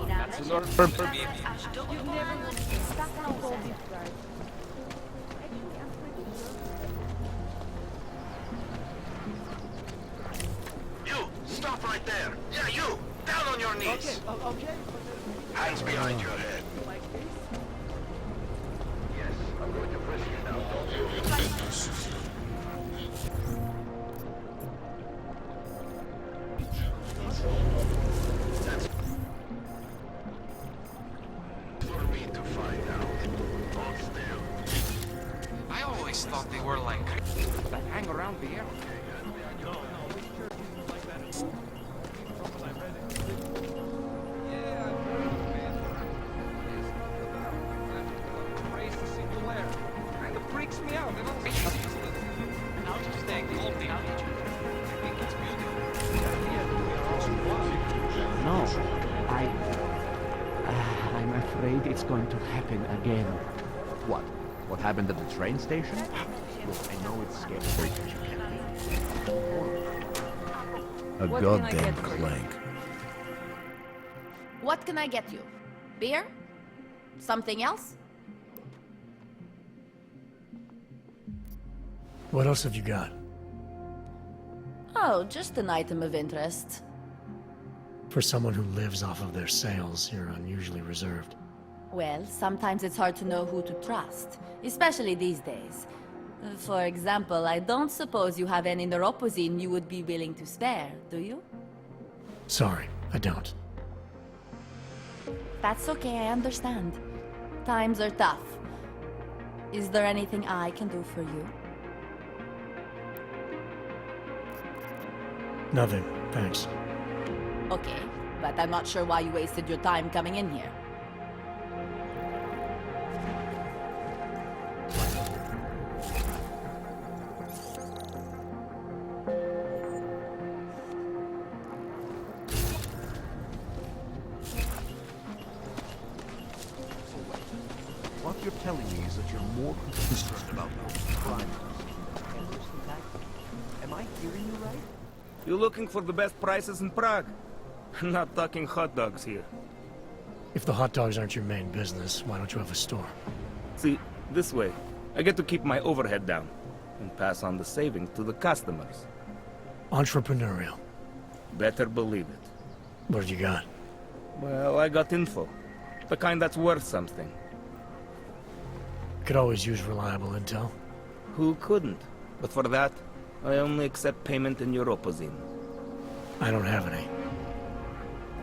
That's an order for me. You've never stuck on all these guys. You! Stop right there! Yeah, you! Down on your knees! Okay. Hands behind your head. Yes, I'm going to press you now. That's for me to find out. Hold still. I always thought they were like that hang around the area. Kind of freaks me out. It all I'll just thank the old people. I think it's beautiful. No, I'm afraid it's going to happen again. What? What happened at the train station? Look, I know it's scary. A What can I goddamn get for you? clank. What can I get you? Beer? Something else? What else have you got? Oh, just an item of interest. For someone who lives off of their sales, you're unusually reserved. Well, sometimes it's hard to know who to trust, especially these days. For example, I don't suppose you have any neuropozyne you would be willing to spare, do you? Sorry, I don't. That's okay, I understand. Times are tough. Is there anything I can do for you? Nothing, thanks. Okay, but I'm not sure why you wasted your time coming in here. What you're telling me is that you're more concerned about crime. Am I hearing you right? You looking for the best prices in Prague? Not talking hot dogs here. If the hot dogs aren't your main business, why don't you have a store? See, this way, I get to keep my overhead down and pass on the savings to the customers. Entrepreneurial. Better believe it. What have you got? Well, I got info. The kind that's worth something. Could always use reliable intel. Who couldn't? But for that, I only accept payment in Europozine. I don't have any.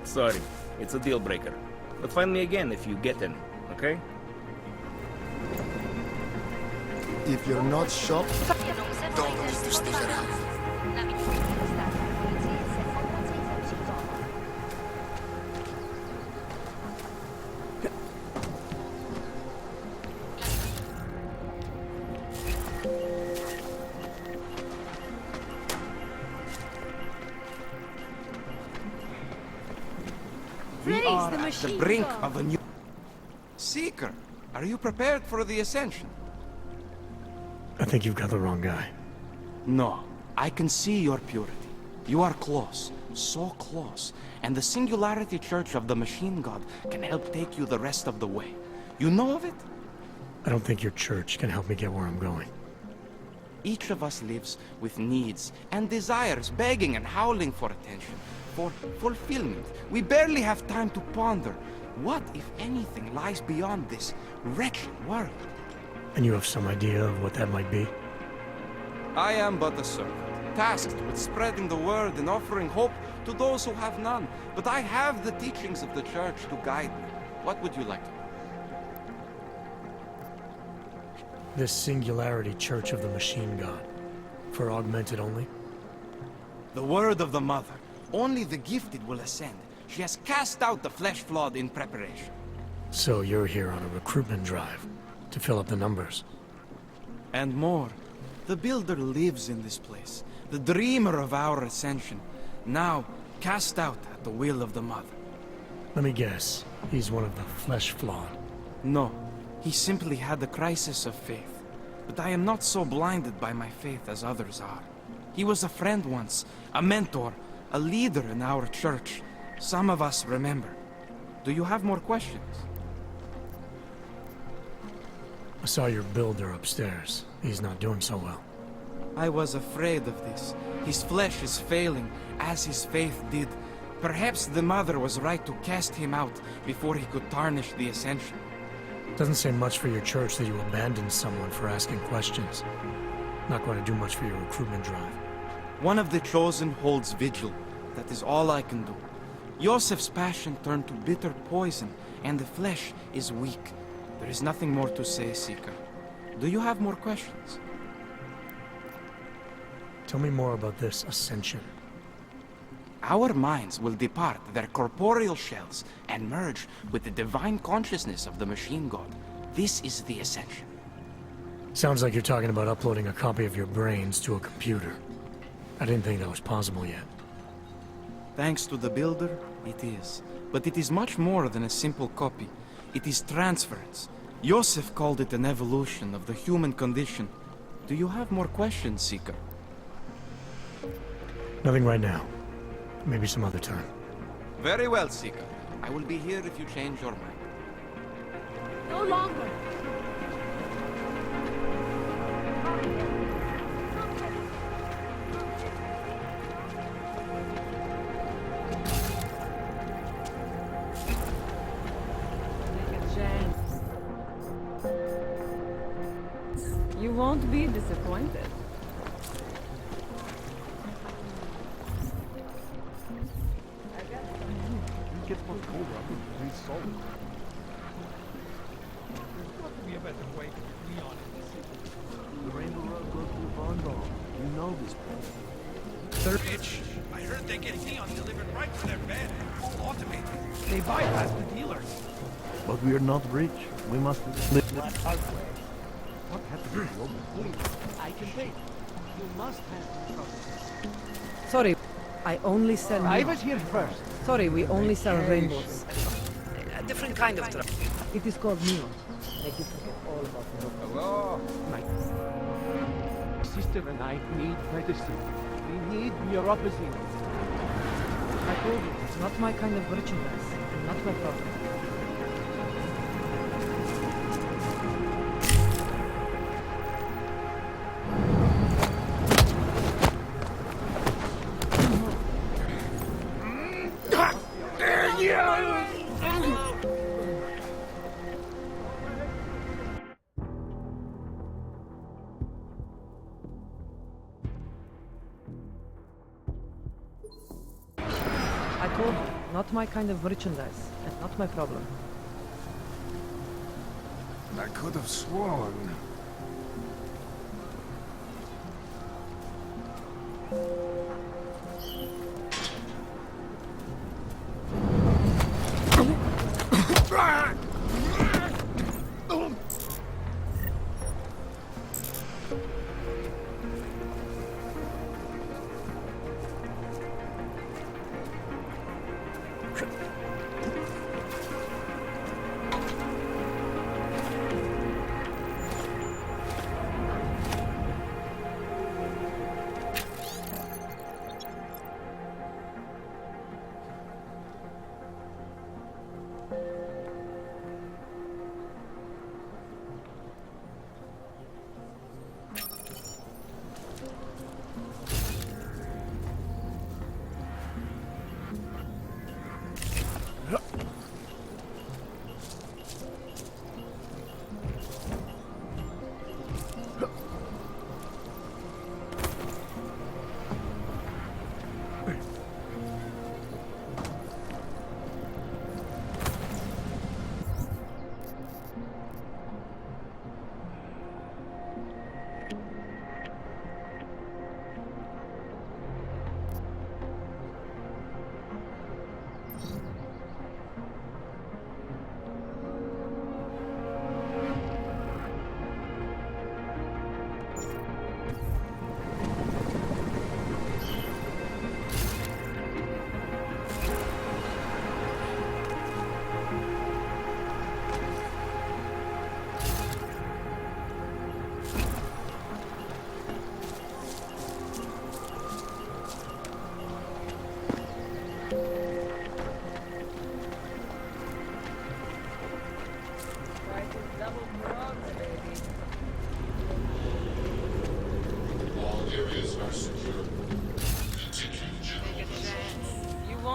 Sorry, it's a deal breaker. But find me again if you get any, okay? If you're not shocked, Don't need to stick around. We are at the brink of a new... Seeker, are you prepared for the ascension? I think you've got the wrong guy. No, I can see your purity. You are close, so close. And the Singularity Church of the Machine God can help take you the rest of the way. You know of it? I don't think your church can help me get where I'm going. Each of us lives with needs and desires, begging and howling for attention, for fulfillment. We barely have time to ponder. What, if anything, lies beyond this wretched world? And you have some idea of what that might be? I am but a servant, tasked with spreading the word and offering hope to those who have none. But I have the teachings of the church to guide me. What would you like to know? This Singularity Church of the Machine God. For augmented only? The word of the Mother. Only the gifted will ascend. She has cast out the flesh-flawed in preparation. So you're here on a recruitment drive, to fill up the numbers. And more. The Builder lives in this place, the dreamer of our ascension, now cast out at the will of the Mother. Let me guess, he's one of the flesh-flawed. No, he simply had a crisis of faith. But I am not so blinded by my faith as others are. He was a friend once, a mentor, a leader in our church. Some of us remember. Do you have more questions? I saw your builder upstairs. He's not doing so well. I was afraid of this. His flesh is failing, as his faith did. Perhaps the mother was right to cast him out before he could tarnish the Ascension. Doesn't say much for your church that you abandoned someone for asking questions. Not going to do much for your recruitment drive. One of the chosen holds vigil. That is all I can do. Yosef's passion turned to bitter poison, and the flesh is weak. There is nothing more to say, Seeker. Do you have more questions? Tell me more about this Ascension. Our minds will depart their corporeal shells and merge with the divine consciousness of the machine god. This is the Ascension. Sounds like you're talking about uploading a copy of your brains to a computer. I didn't think that was possible yet. Thanks to the Builder, it is. But it is much more than a simple copy. It is transference. Yosef called it an evolution of the human condition. Do you have more questions, Seeker? Nothing right now. Maybe some other time. Very well, Seeker. I will be here if you change your mind. No longer. You won't be disappointed. It gets much colder. I think it's solid. There's got to be a better way to get neon in the city. The Rainbow Road goes to the barn dog. You know this place. They're rich. I heard they get neon delivered right to their bed. All automated. They bypass the dealers. But we are not rich. We must live that way. What happened to the woman? Please, I can pay. You must have trouble. Sorry, I only sell I neon. was here first. Sorry, we only sell rainbows. A different kind of trouble. It is called neon. Make you forget all about neon. Hello. My sister and I need medicine. We need neuropathy. I told you, it's not my kind of merchandise. And not my problem. I told you, not my kind of merchandise, and not my problem. I could have sworn.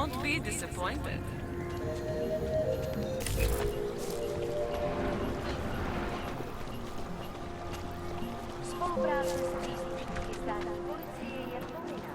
won't be disappointed. Współpraca z Disney jest dana policji i Florida.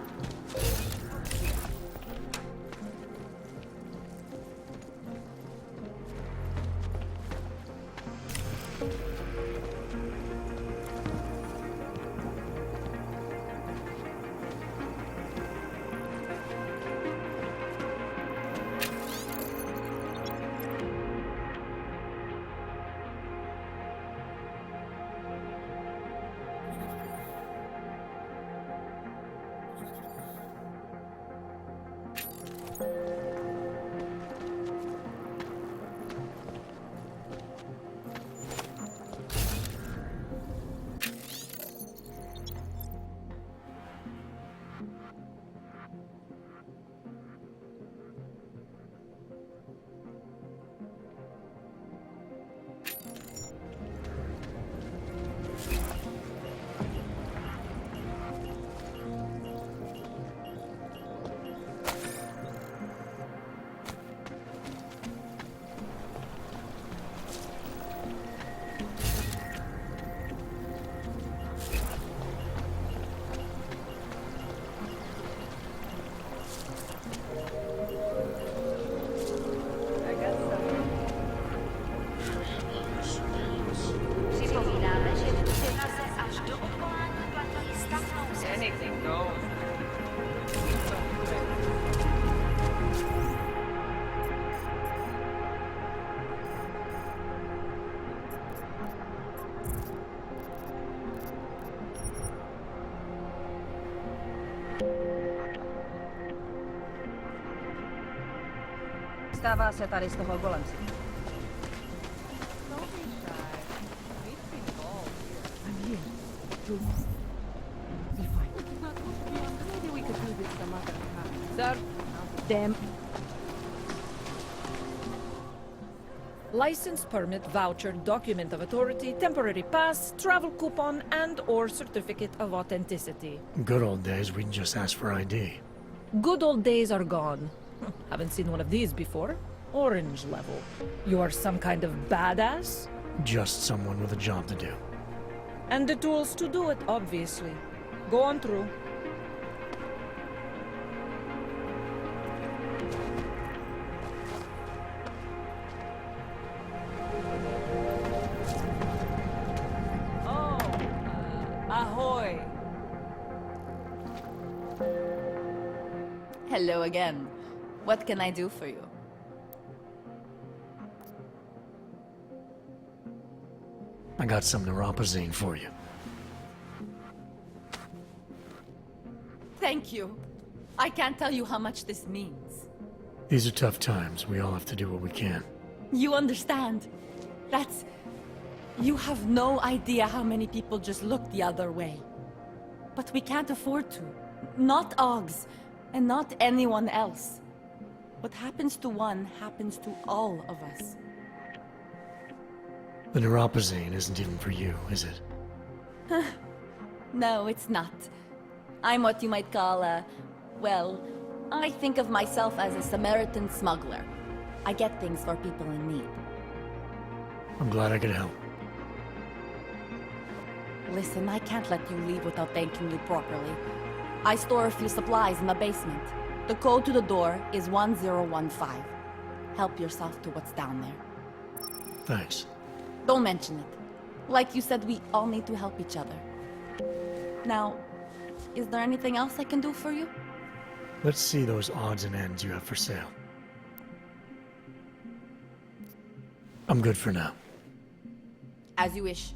Przypominamy, że teraz aż do odwołania platformy stawną Anything goes. Stává se tady z toho golem. I'm here. Jules. Be fine. Maybe we could do this some other time. Sir? Damn. License, permit, voucher, document of authority, temporary pass, travel coupon, and/or certificate of authenticity. Good old days, we'd just ask for ID. Good old days are gone. Haven't seen one of these before. Orange level. You are some kind of badass? Just someone with a job to do. And the tools to do it, obviously. Go on through. Ahoy! Hello again. What can I do for you? I got some neuropazine for you. Thank you. I can't tell you how much this means. These are tough times. We all have to do what we can. You understand? That's... You have no idea how many people just look the other way. But we can't afford to. Not Oggs, and not anyone else. What happens to one happens to all of us. The neuropazine isn't even for you, is it? No, it's not. I'm what you might call a... Well, I think of myself as a Samaritan smuggler. I get things for people in need. I'm glad I could help. Listen, I can't let you leave without thanking you properly. I store a few supplies in the basement. The code to the door is 1015. Help yourself to what's down there. Thanks. Don't mention it. Like you said, we all need to help each other. Now, is there anything else I can do for you? Let's see those odds and ends you have for sale. I'm good for now. As you wish.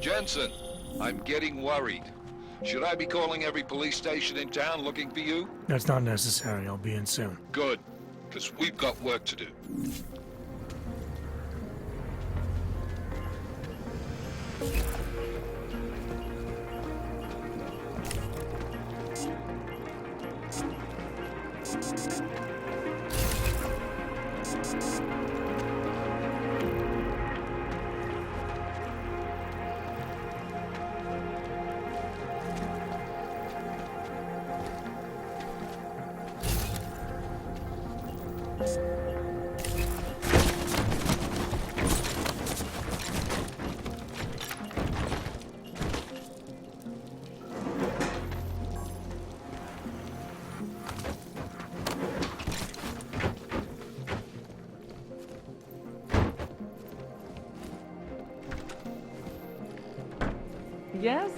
Jensen, I'm getting worried. Should I be calling every police station in town looking for you? That's not necessary. I'll be in soon. Good, because we've got work to do. Yes?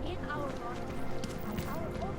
In our bodies, our own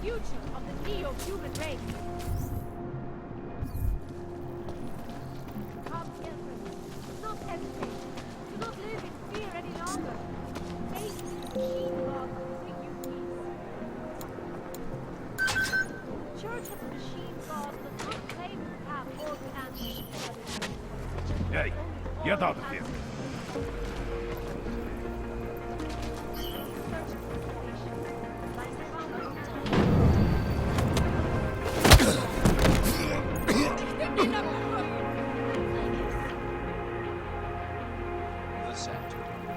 future of the neo-human race. Come, children. Do not hesitate. Do not live in fear any longer. Face the machine god and bring you peace. The Church of the Machine God does not claim to have all the answers. Hey, get out of here.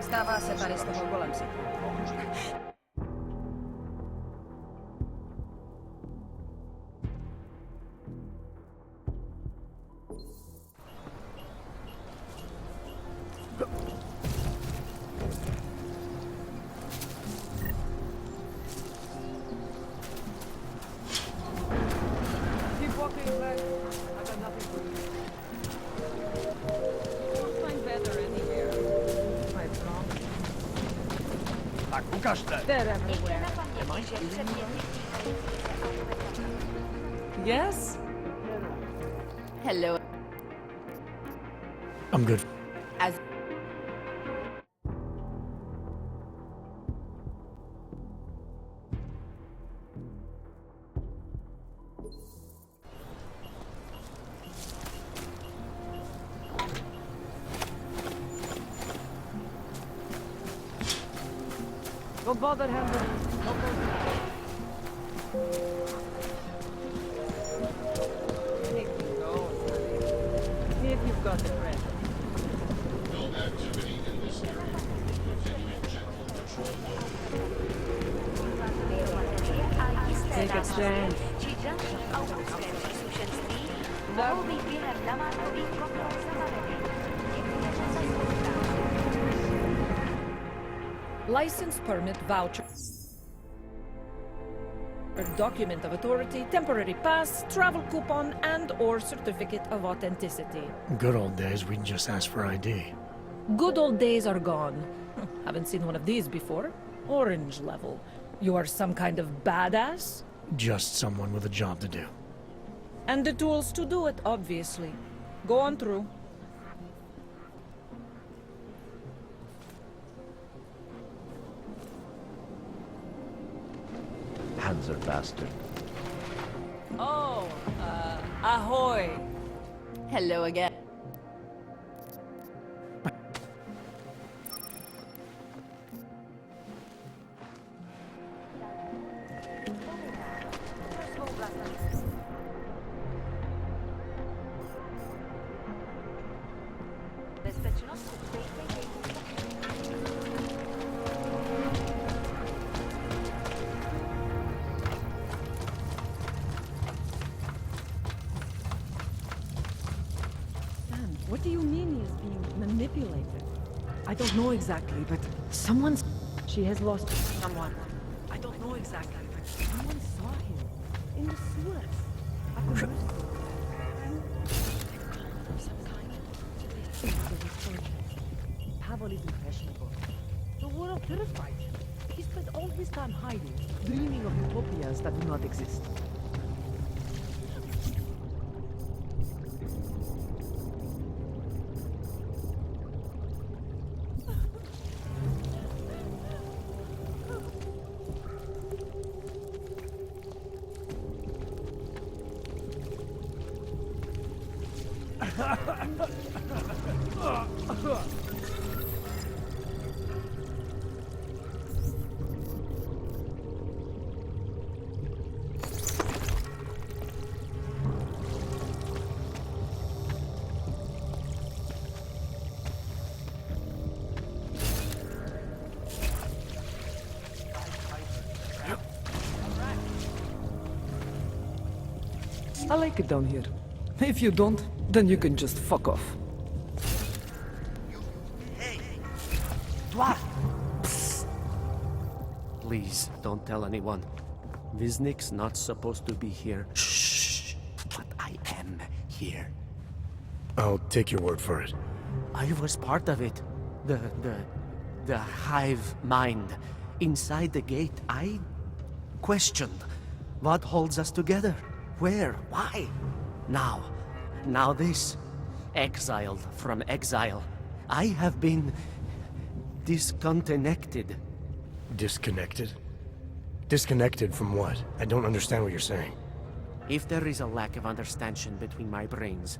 Stává se tady z toho golem si. Keep walking, Black. I got nothing for you. You'll find better anywhere. I promise. Tak, ukaż te. They're everywhere. Am I kidding you? Yes? Hello. I'm good. As Don't bother him. See if you've got the bread. No activity in this area. Continuing general patrol mode. Take a stand. License, permit, voucher, document of authority, temporary pass, travel coupon, and/or certificate of authenticity. Good old days, we'd just ask for ID. Good old days are gone. Haven't seen one of these before. Orange level. You are some kind of badass? Just someone with a job to do. And the tools to do it, obviously. Go on through. Panzer bastard. Oh, ahoy. hello again. I don't know exactly, but someone's... She has lost someone. I don't know exactly, but someone saw him in the sewers. Up in the Pavel is impressionable. The world terrifies him. He spent all his time hiding, dreaming of utopias that do not exist. I like it down here. If you don't, then you can just fuck off. Hey! Dwarf! Psst. Please, don't tell anyone. Viznik's not supposed to be here. Shh! But I am here. I'll take your word for it. I was part of it. The hive mind. Inside the gate, I questioned what holds us together. Where? Why? Now this. Exiled from exile. I have been disconnected. Disconnected? Disconnected from what? I don't understand what you're saying. If there is a lack of understanding between my brains,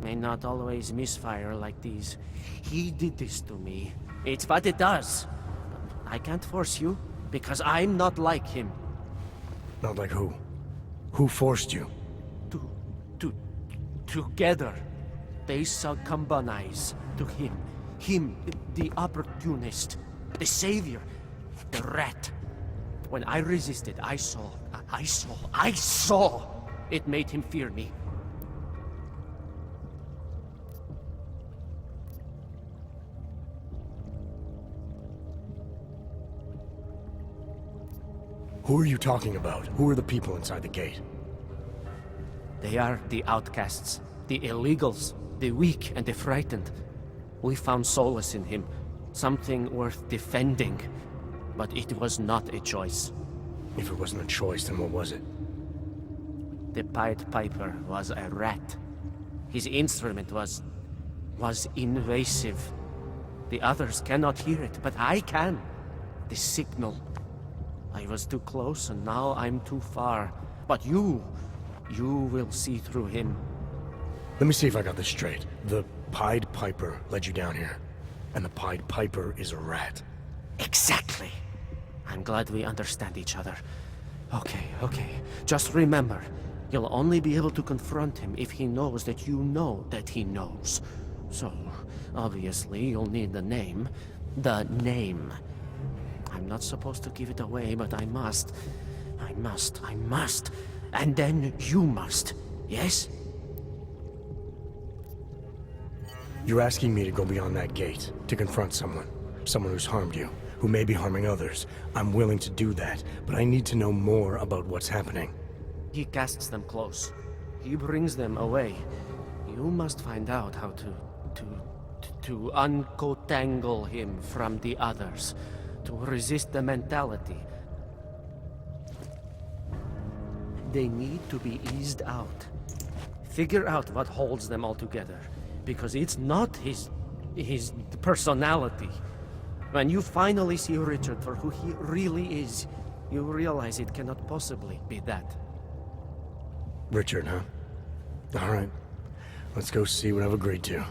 may not always misfire like these. He did this to me. It's what it does. But I can't force you, because I'm not like him. Not like who? Who forced you? Together, they succumbanize to him. Him, the opportunist, the savior, the rat. When I resisted, I saw. It made him fear me. Who are you talking about? Who are the people inside the gate? They are the outcasts, the illegals, the weak and the frightened. We found solace in him, something worth defending. But it was not a choice. If it wasn't a choice, then what was it? The Pied Piper was a rat. His instrument was invasive. The others cannot hear it, but I can. The signal. I was too close, and now I'm too far. But you will see through him. Let me see if I got this straight. The Pied Piper led you down here, and the Pied Piper is a rat. Exactly. I'm glad we understand each other. Okay. Just remember, you'll only be able to confront him if he knows that you know that he knows. So, obviously, you'll need the name. The name. I'm not supposed to give it away, but I must. And then you must. Yes? You're asking me to go beyond that gate, to confront someone who's harmed you, who may be harming others. I'm willing to do that, but I need to know more about what's happening. He casts them close. He brings them away. You must find out how to uncotangle him from the others, to resist the mentality. They need to be eased out. Figure out what holds them all together, because it's not his personality. When you finally see Richard for who he really is, you realize it cannot possibly be that. Richard, huh? All right. Let's go see what I've agreed to.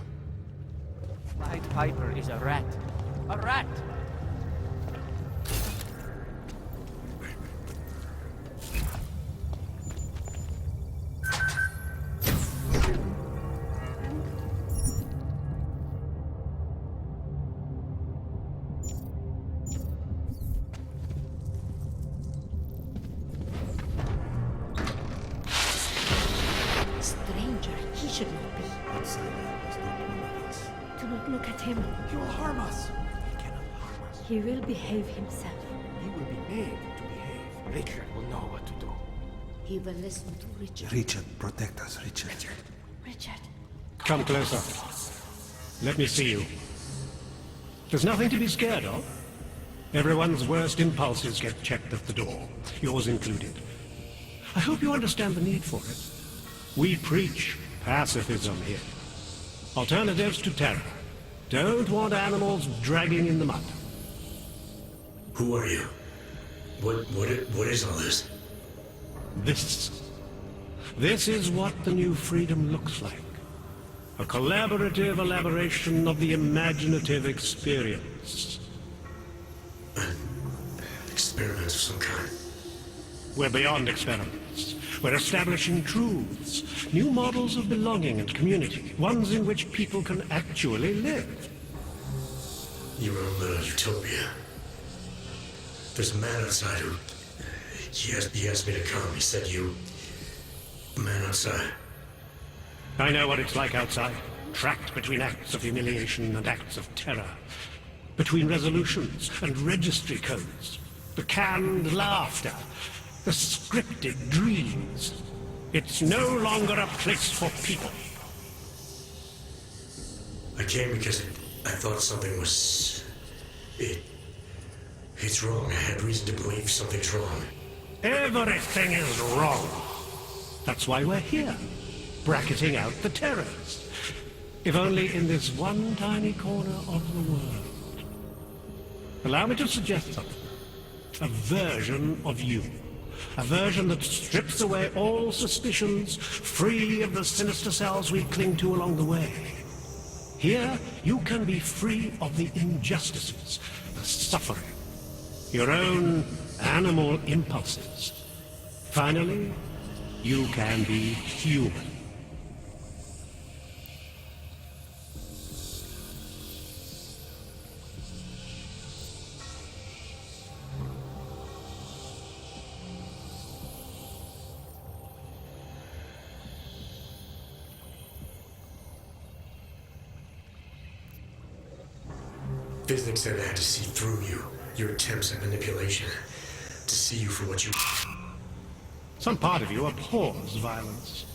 Pied Piper is a rat. A rat! Stranger, he should not be. Let's say that he's not one of us. To Do not look at him. He will harm us. He cannot harm us. He will behave himself. He will be made to behave. Richard will know what to do. He will listen to Richard. Richard, protect us, Richard. Richard. Come closer. Let me see you. There's nothing to be scared of. Everyone's worst impulses get checked at the door, yours included. I hope you understand the need for it. We preach pacifism here. Alternatives to terror. Don't want animals dragging in the mud. Who are you? What is all this? This is what the new freedom looks like. A collaborative elaboration of the imaginative experience. An experiment of some kind. We're beyond experiments. We're establishing truths, new models of belonging and community, ones in which people can actually live. You're in a little utopia. There's a man outside who... He asked me to come. He said a man outside. I know what it's like outside. Trapped between acts of humiliation and acts of terror. Between resolutions and registry codes. The canned laughter. The scripted dreams. It's no longer a place for people. I came because I thought something was... It's wrong. I had reason to believe something's wrong. Everything is wrong. That's why we're here. Bracketing out the terrors. If only in this one tiny corner of the world. Allow me to suggest something. A version of you. A version that strips away all suspicions, free of the sinister cells we cling to along the way. Here, you can be free of the injustices, the suffering, your own animal impulses. Finally, you can be human. Physics said I had to see through you, your attempts at manipulation, to see you for what you... Some part of you abhors violence.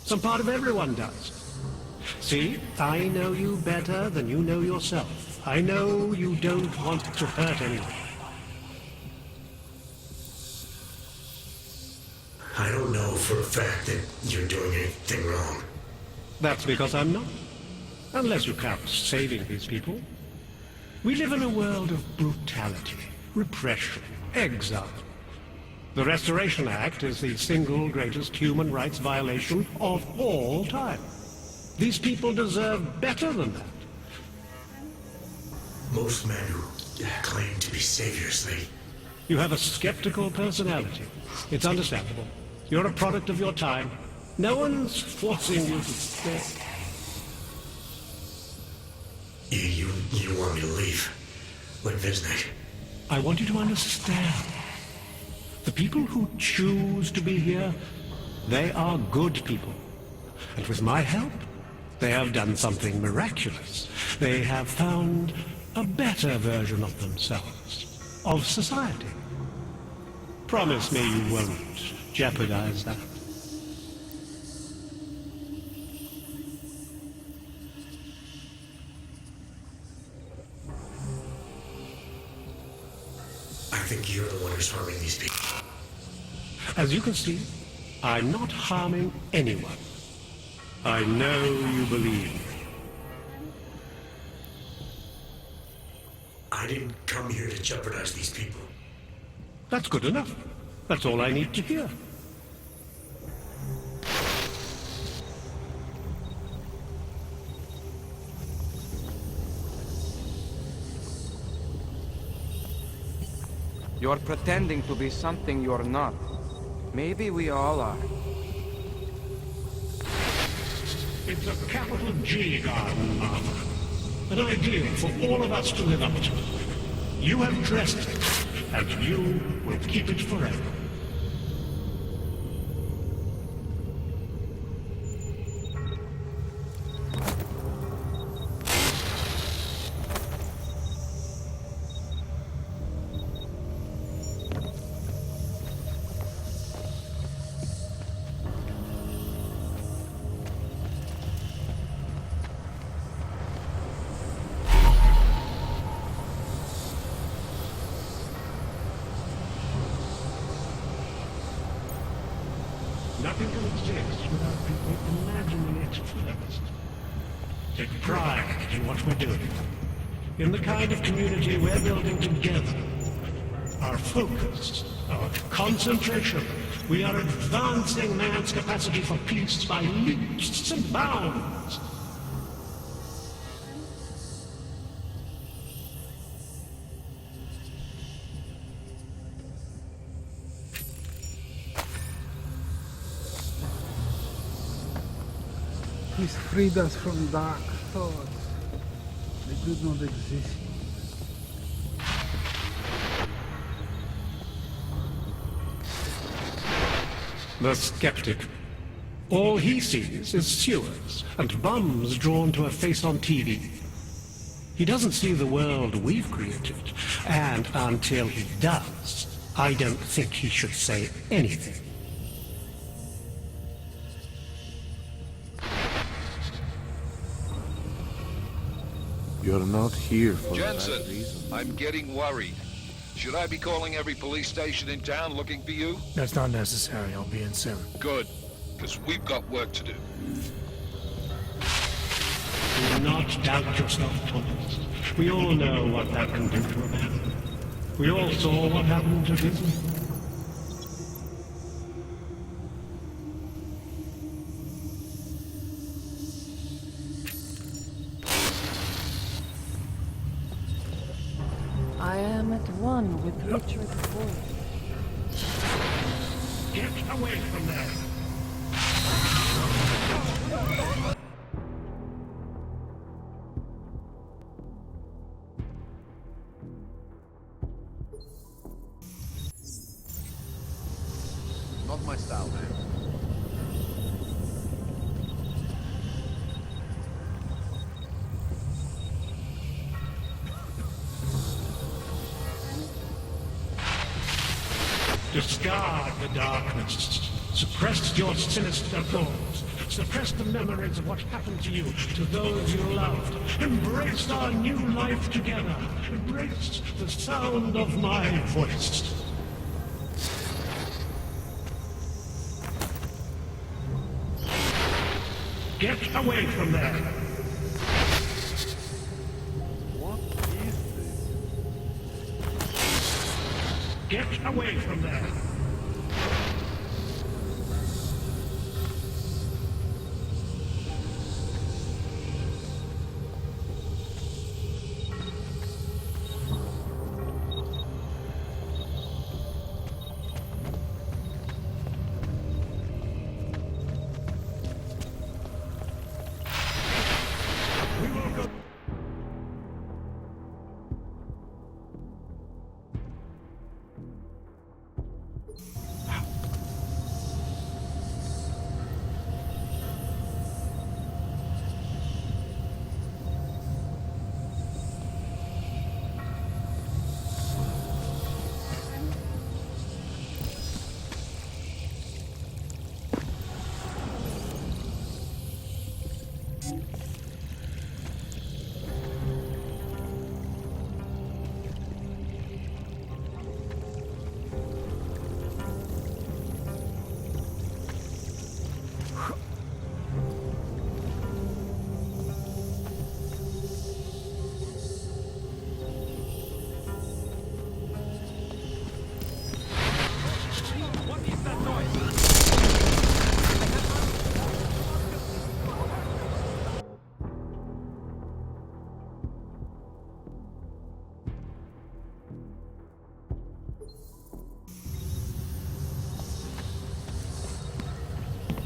Some part of everyone does. See, I know you better than you know yourself. I know you don't want to hurt anyone. I don't know for a fact that you're doing anything wrong. That's because I'm not. Unless you count saving these people. We live in a world of brutality, repression, exile. The Restoration Act is the single greatest human rights violation of all time. These people deserve better than that. Most men who claim to be saviors, You have a skeptical personality. It's understandable. You're a product of your time. No one's forcing you to stay. You want me to leave? Like Visnek? I want you to understand. The people who choose to be here, they are good people. And with my help, they have done something miraculous. They have found a better version of themselves, of society. Promise me you won't jeopardize that. I think you're the one who's harming these people. As you can see, I'm not harming anyone. I know you believe me. I didn't come here to jeopardize these people. That's good enough. That's all I need to hear. You're pretending to be something you're not. Maybe we all are. It's a capital G garden, Martha. An ideal for all of us to live up to. You have dressed it, and you will keep it forever. Nothing can exist without people imagining it first. Take pride in what we're doing, in the kind of community we're building together. Our focus, our concentration, we are advancing man's capacity for peace by leaps and bounds. He's freed us from dark thoughts. They do not exist. The skeptic. All he sees is sewers and bums drawn to a face on TV. He doesn't see the world we've created, and until he does, I don't think he should say anything. You're not here for Jensen, that reason. I'm getting worried. Should I be calling every police station in town looking for you? That's not necessary. I'll be in soon. Good, because we've got work to do. Do not doubt yourself, Thomas. We all know what that can do to a man. We all saw what happened to Disney. I am at one with Richard's voice. Get away from there! Not my style, man. Discard the darkness. Suppress your sinister thoughts. Suppress the memories of what happened to you, to those you loved. Embrace our new life together. Embrace the sound of my voice. Get away from there! What is this? Get away from there!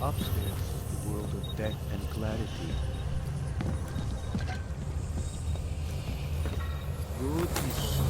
Upstairs, the world of death and clarity. Good people.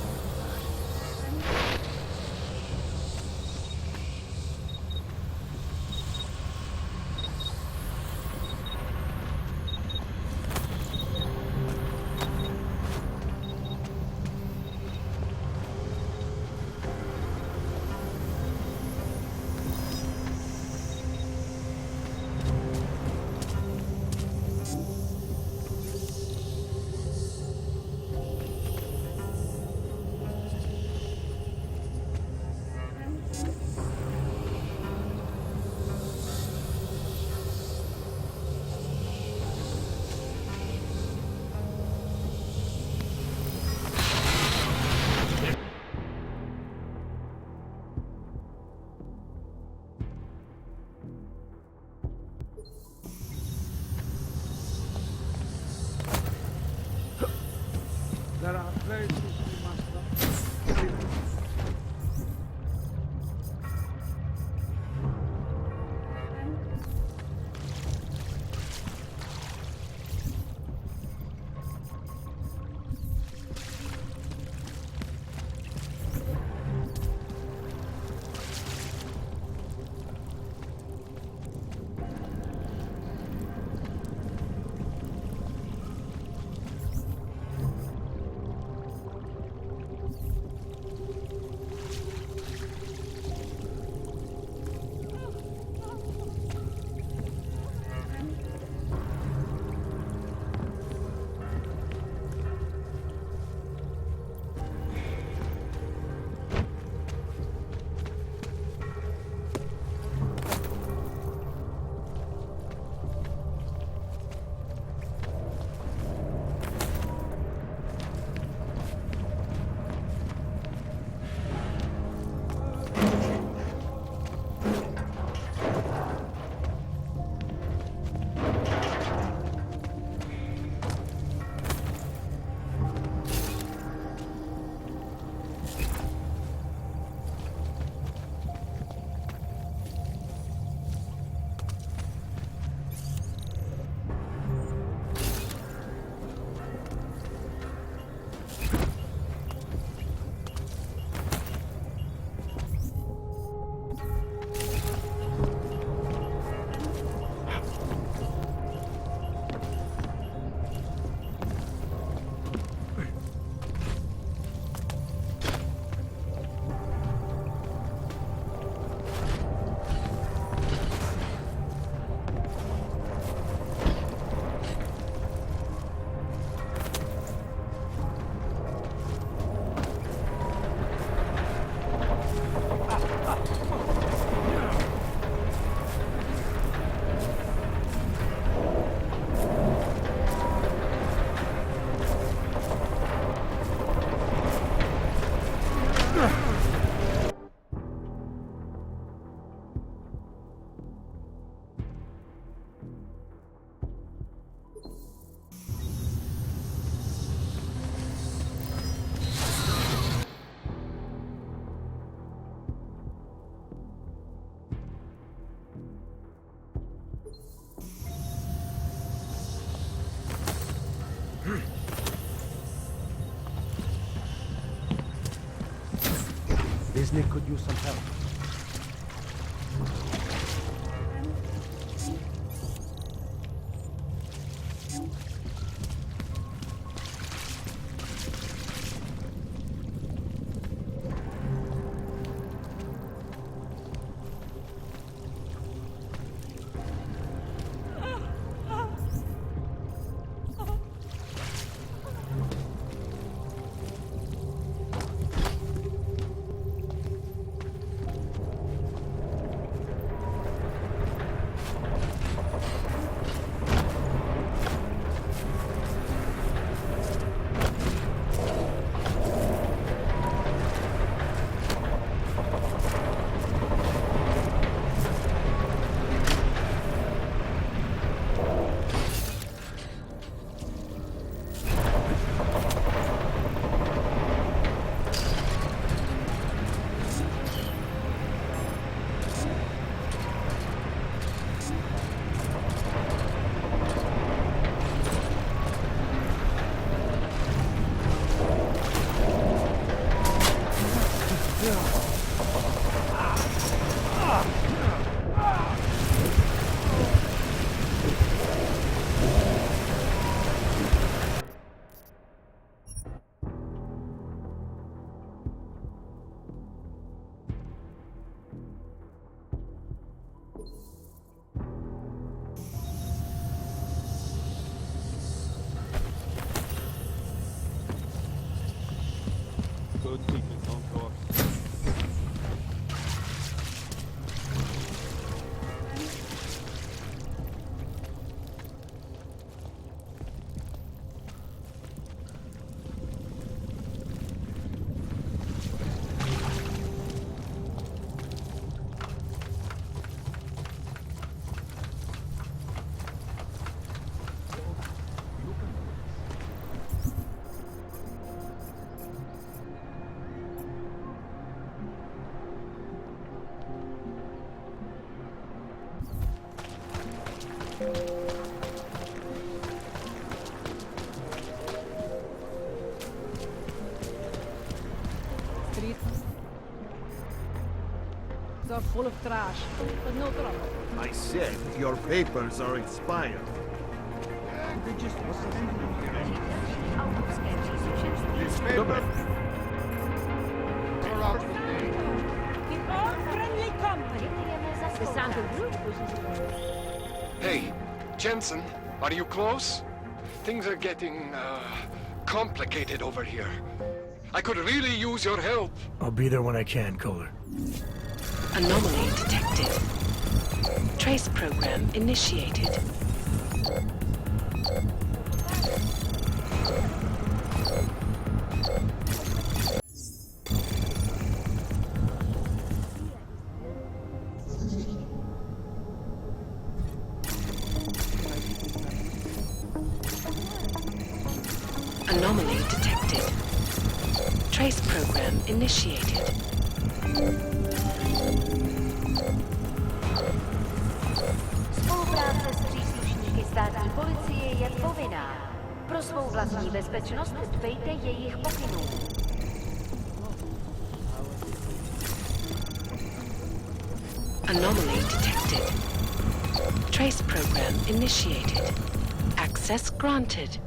Nick could use some help. Good people don't go up. Streets are full of trash, but no trouble. I said your papers are expired. They just This paper Keep all friendly company. The sound of group. Hey, Jensen, are you close? Things are getting, complicated over here. I could really use your help. I'll be there when I can, Kohler. Anomaly detected. Trace program initiated. Anomaly detected. Trace program initiated. Spolupráce s příslušníky státní policie je povinná. Pro svou vlastní bezpečnost dbejte jejich pokynů. Anomaly detected. Trace program initiated. Access granted.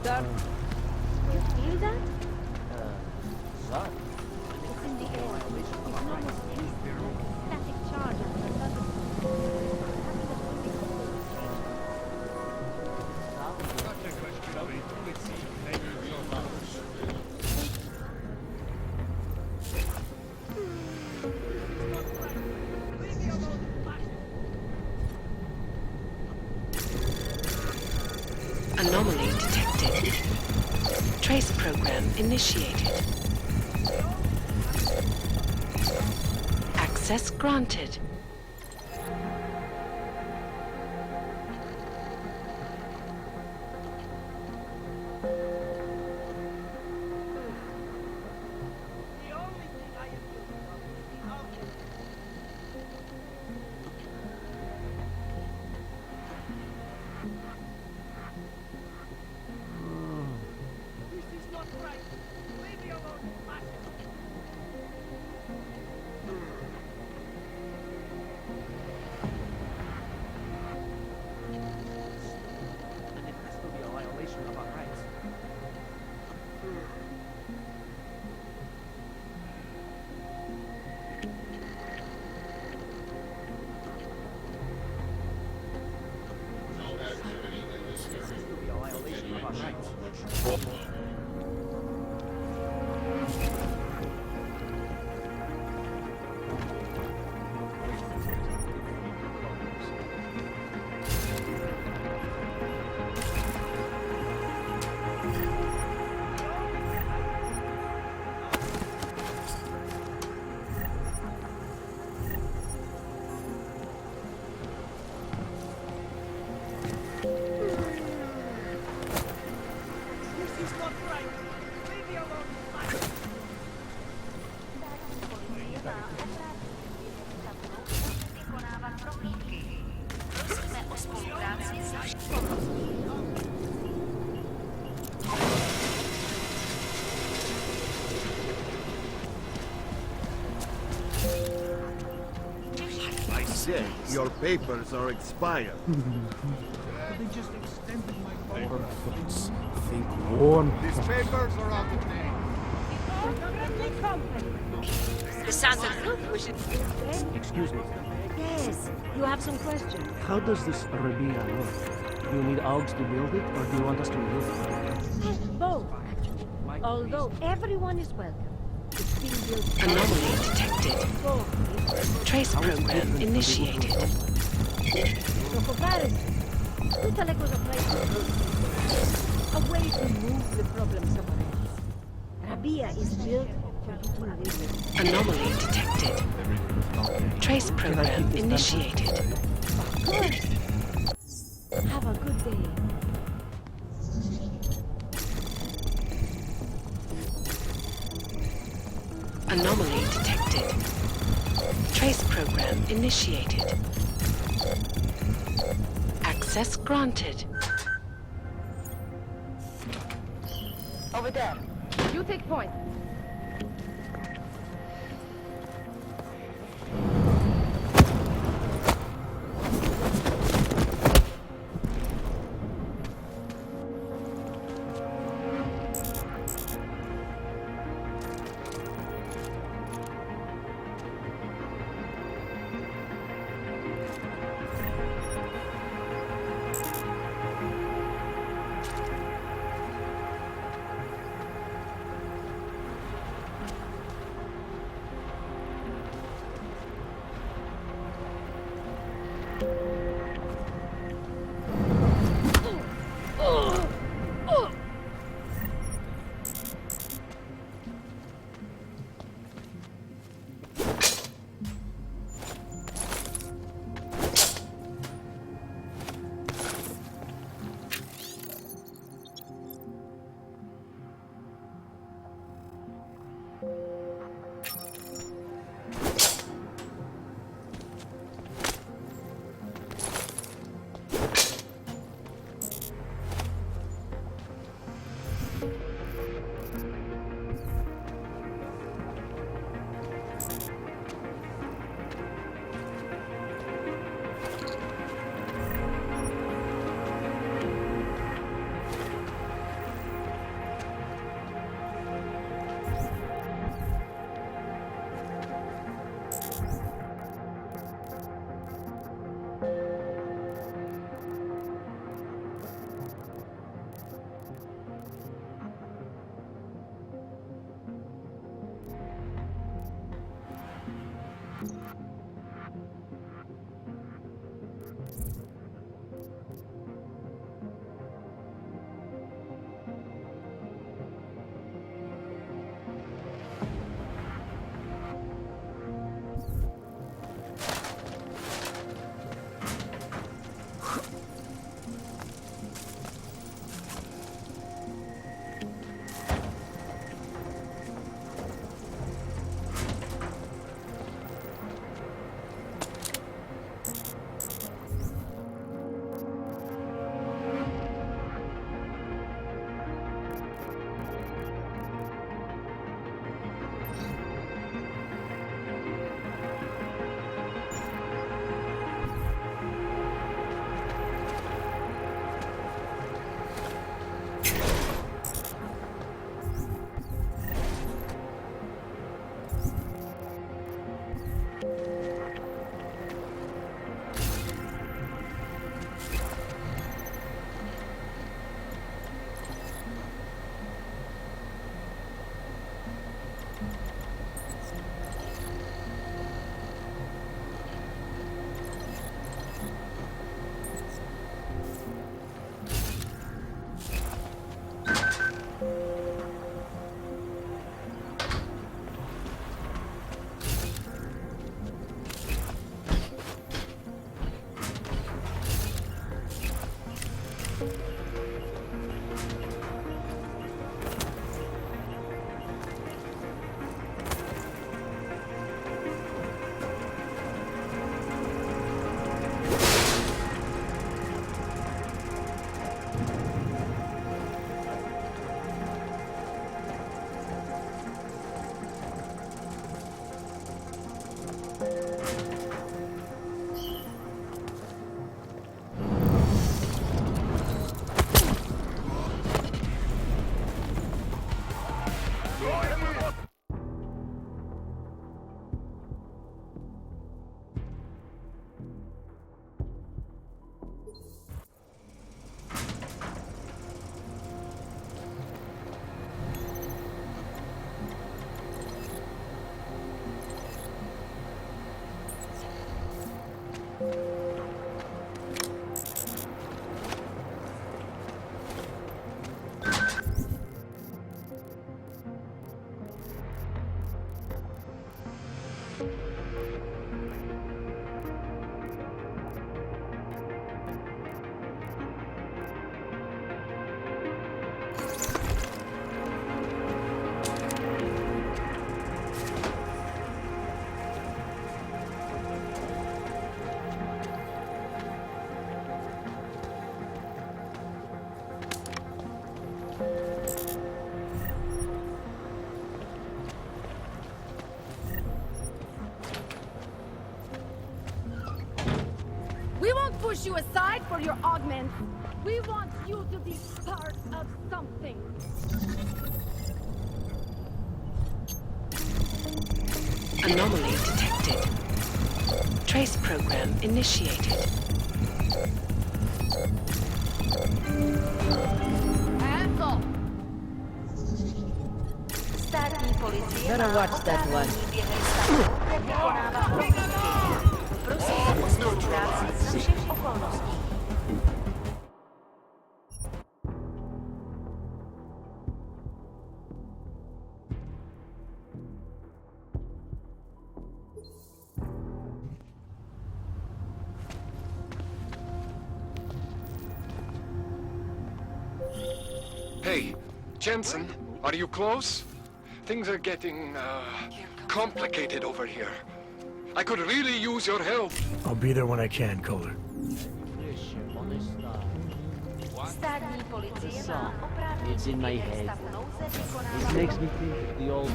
Done. You feel that? Son. It's in the air. You can almost taste it, like a static charge on the surface. Anomaly detected. Trace program initiated. Access granted. say, your papers are expired. But they just extended my Orphans, think one. These papers are out of date. The sounds of fruit we should... Excuse me. Yes, you have some questions. How does this Rabia work? Do you need Augs to build it, or do you want us to live for it? Both, actually. Although everyone is welcome. It's being built... Anomaly detected. Trace program initiated. For comparison, Utalek was a place a way to move the problem somewhere else. Rabia is built for you to live in. Anomaly detected. Trace program initiated. Of course. Have a good day. Anomaly detected. Trace program initiated. Access granted. Over there. You take point. We won't push you aside for your augments. We want you to be part of something. Anomaly detected. Trace program initiated. Hands off! Better watch that one. Hey, Jensen, are you close? Things are getting, complicated over here. I could really use your help. I'll be there when I can, Kohler. It's in my head. It makes me think of the old...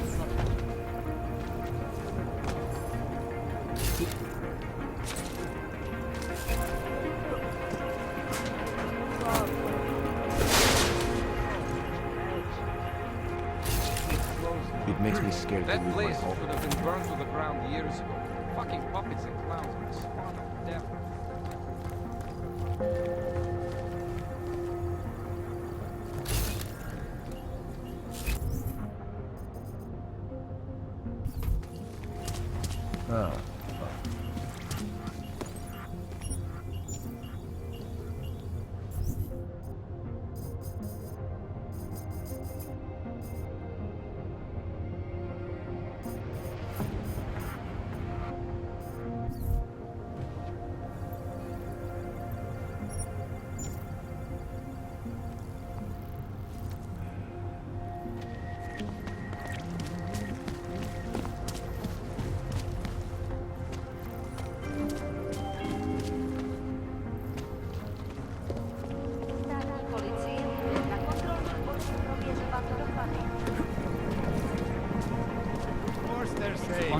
It makes me scared to That lose my place hope. should have been burned to the ground years ago. Fucking puppets and clowns are the spawn of death. Ah.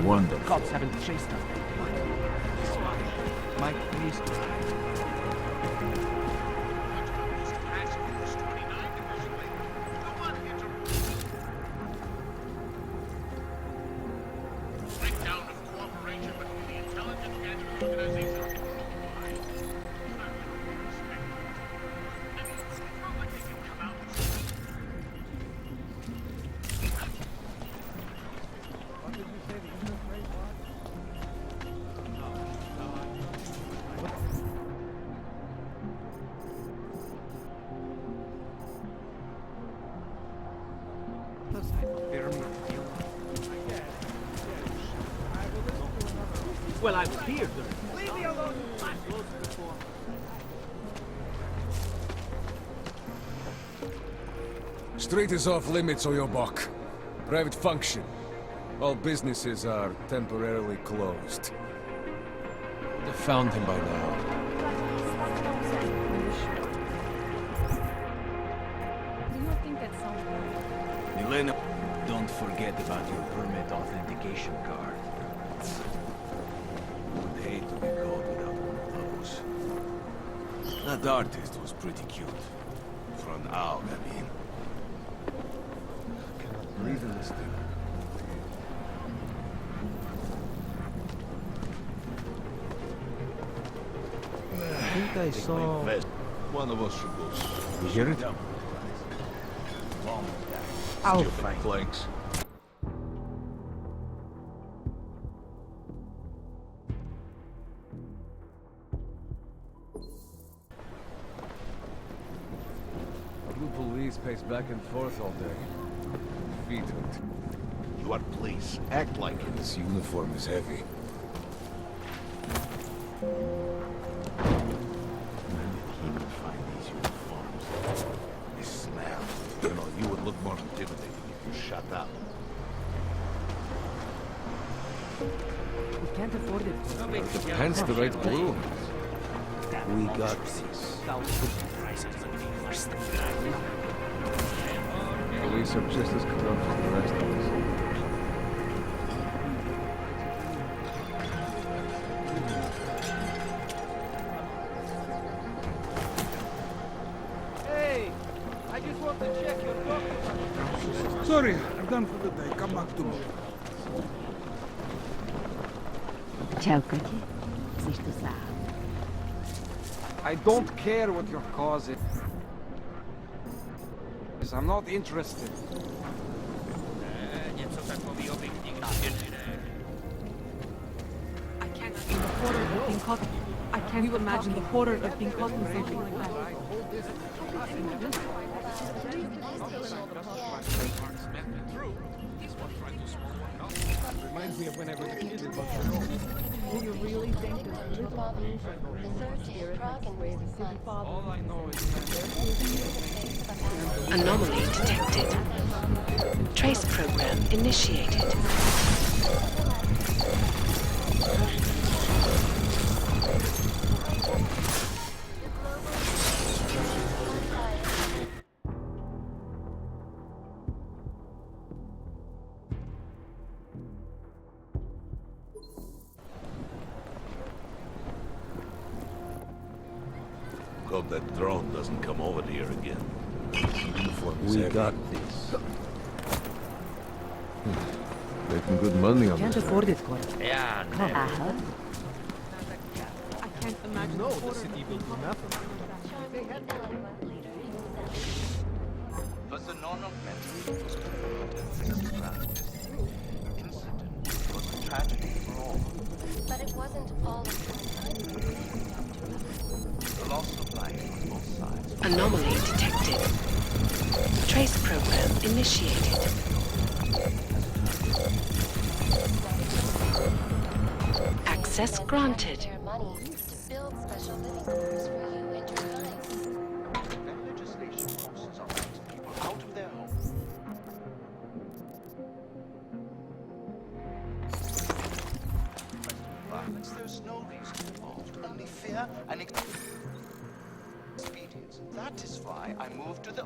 Wonderful. The cops haven't chased us. Mike, please. Breakdown of cooperation between the intelligence gathering organizations. Well, I was here. Leave me alone, Street is off limits, Oyobok. Private function. All businesses are temporarily closed. They found him by now. Do you think that sounds good? Milena, don't forget about your permit authentication card. Would hate to be caught without one of those. That artist was pretty cute. For an owl, I mean. I cannot breathe in this thing. I think I saw... One of us should go. You hear it? I'll Stupid fight. Flanks. Pace back and forth all day. Feet hurt. You are police. Act like it. This uniform is heavy. When did he even find these uniforms? They smell. You know, you would look more intimidating if you shut up. We can't afford it. The pants the right blue. We got this. Police are just as corrupt as the rest of us. Hey, I just want to check your documents. Sorry, I'm done for the day. Come back tomorrow. Ciao, Katie. Isto sabe. I don't care what your cause is. I'm not interested. I can't imagine the horror of being caught. I can't even imagine the horror of being caught in something like that. Reminds me of when I was a kid. Do you really think this little spirit way the city father? All I know is Anomaly detected. Trace program initiated. Hope that drone doesn't come over here again. We got this. Making good money on Can't this. afford it, Cora. Yeah, Come. I can't imagine the horror of being caught. Was the normal mental incident was a tragedy for all. But it wasn't all of The loss of life on both sides. Anomaly detected. Trace program initiated. Access granted. their money to build special living quarters for you and your kind. Then legislation forces our people out of their homes. Violence, there's no reason involved, only fear and expedience. That is why I moved to the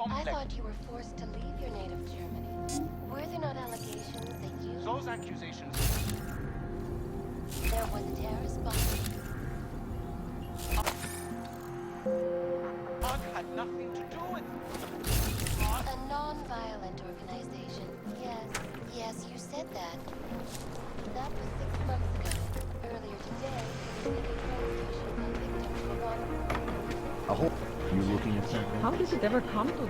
I thought you were forced to leave your native Germany. Were there not allegations that you... Those accusations... There was a terrorist bomb. Art had nothing to do with it. A non-violent organization. Yes, you said that. That was 6 months ago. Earlier today, the train station fell victim to a bomb. I hope you're looking at something. How did it ever come to this?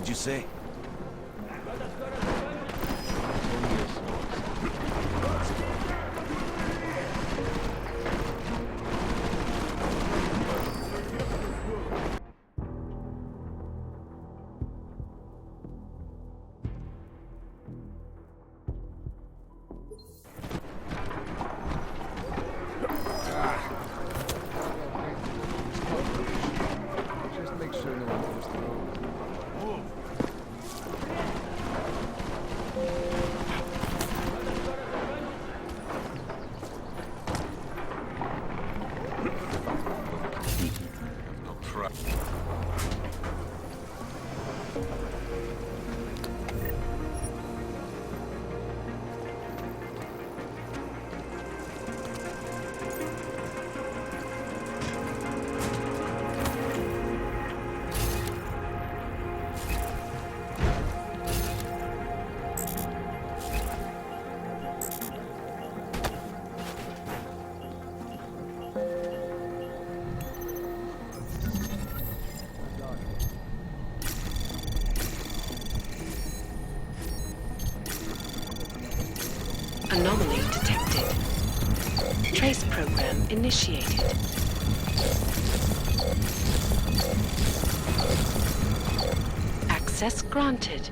did you say? Just make sure no one goes through. Move! No crap. Anomaly detected. Trace program initiated. Access granted.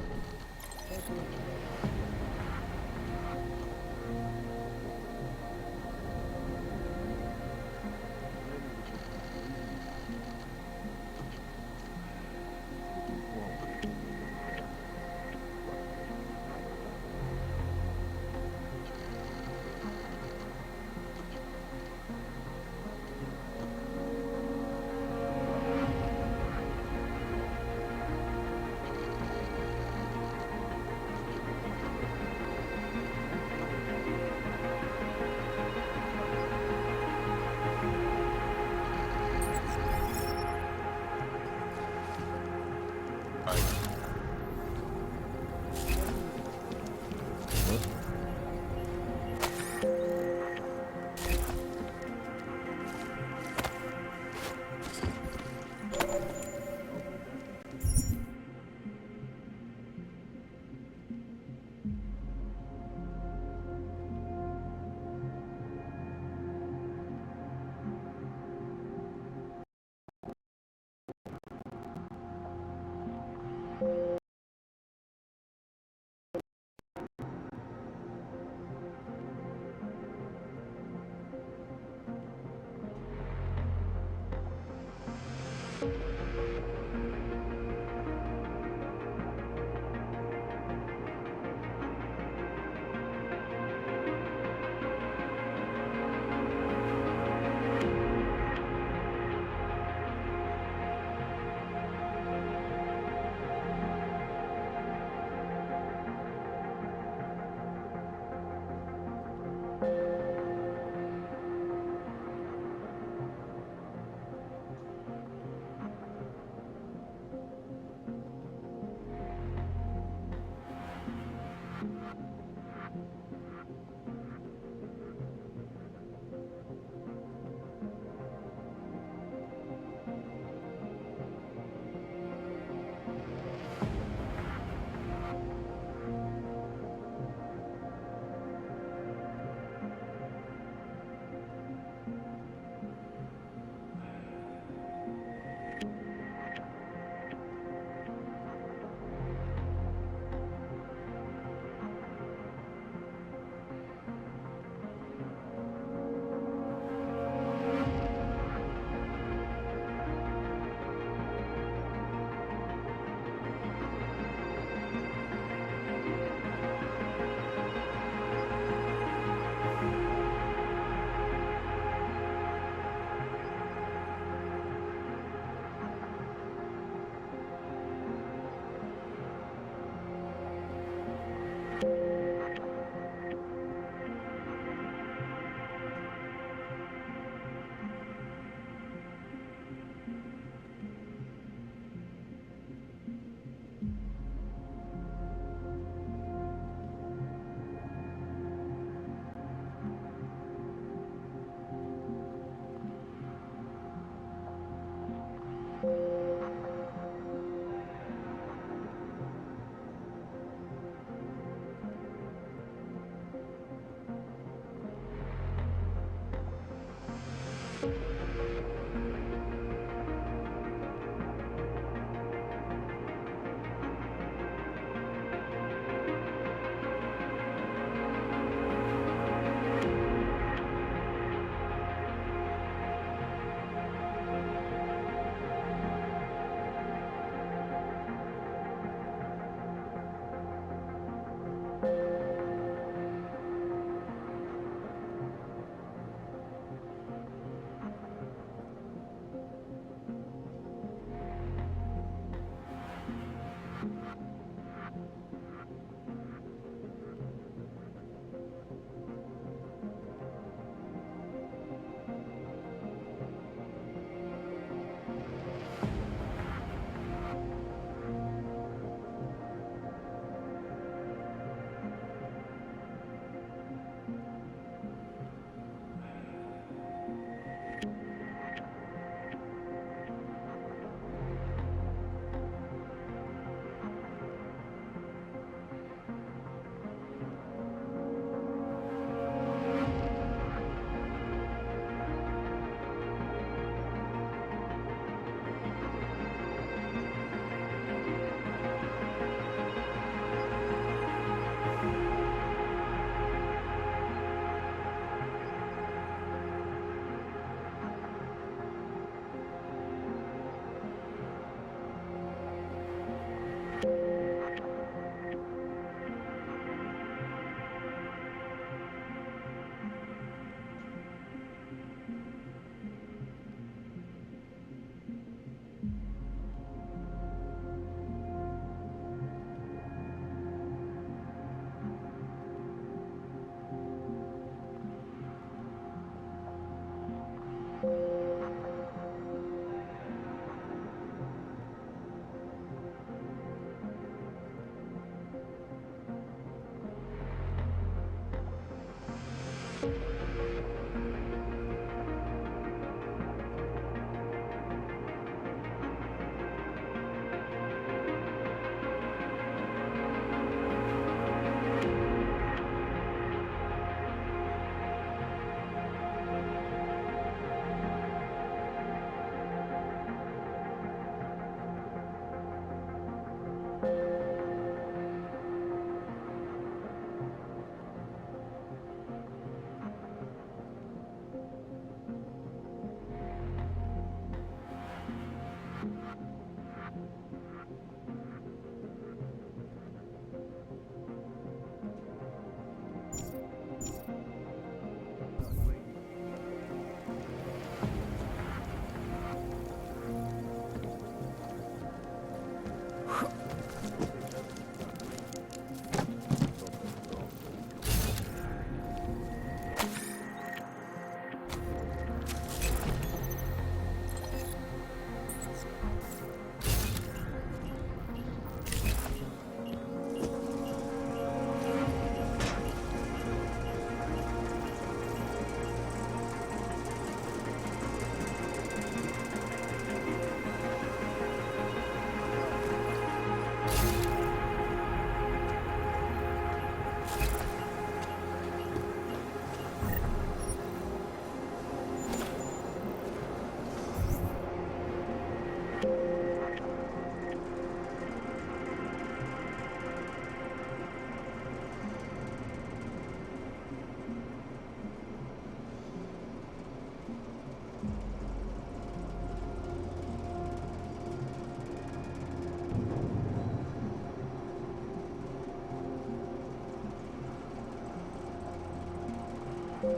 Keep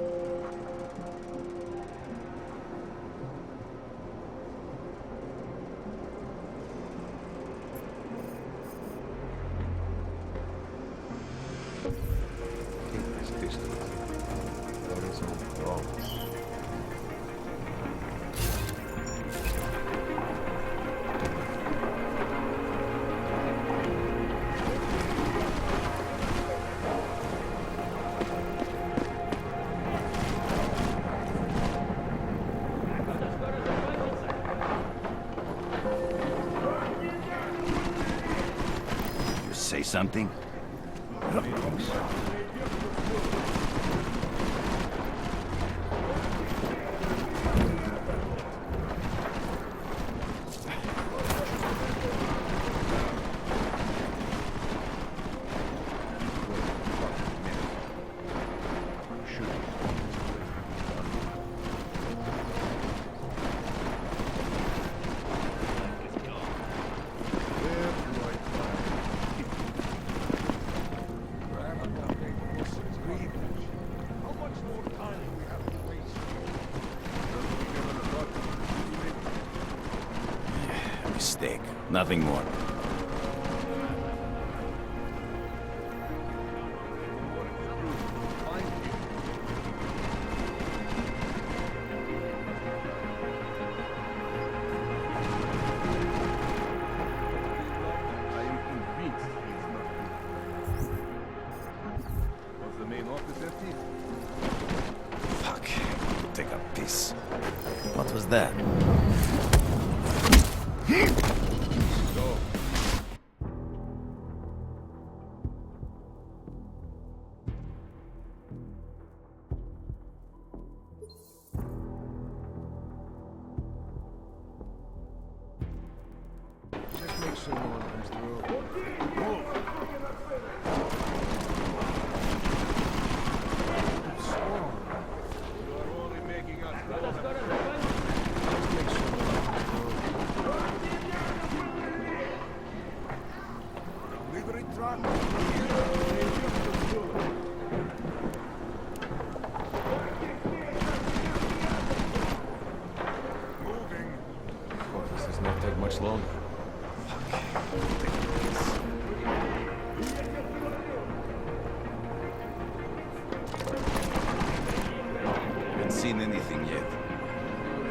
this distance. There is no problem. Say something? Mistake. Nothing more. Was the main office empty? Fuck. Take a piss. What was that? Go. Just make sure no one comes through. Move. What's wrong? You are only making us go. Just make sure no one comes through. Delivery truck. Moving. Well, this does not take much longer. Haven't seen anything yet.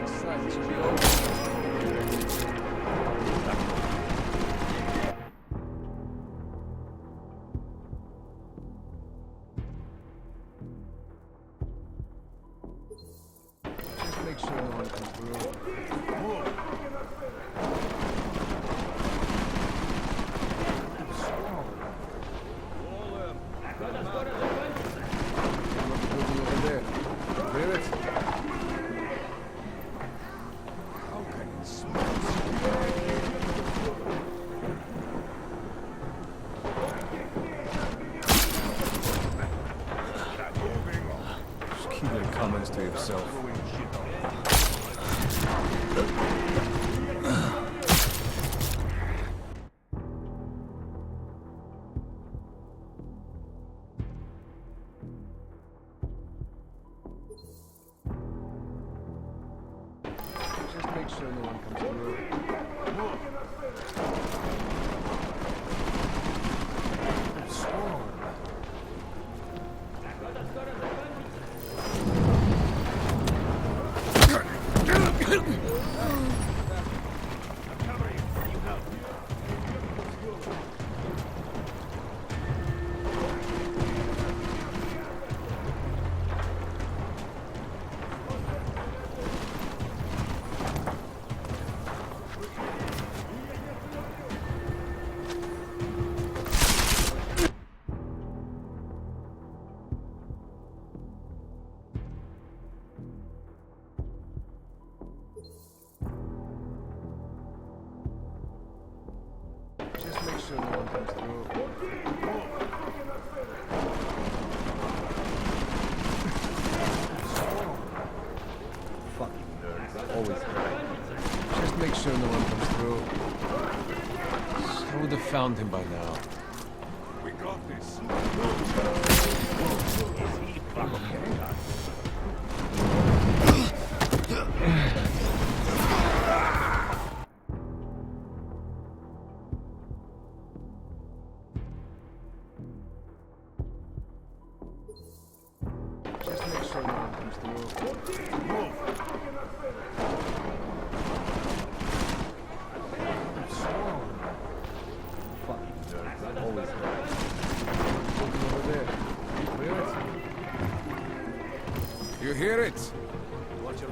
Inside, this will be over. Just make sure no one comes through. Move. What's wrong? Another building over there. Clear it. How can it smell? Just keep your comments to yourself. Just make sure no one comes through. Move. What's wrong? Just make sure no one comes through. Fucking nerds. Always right. Just make sure no one comes through. I would have found him by now. We got this. Is he fucking no one comes through. Move! Fucking dirt. Always dirt. Looking over there. You hear it? You hear it? Watch your...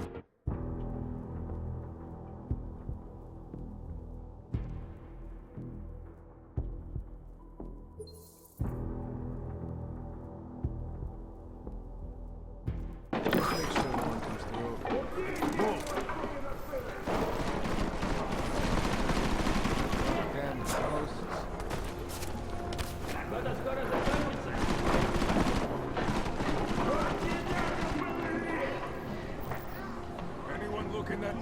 Anyone look in that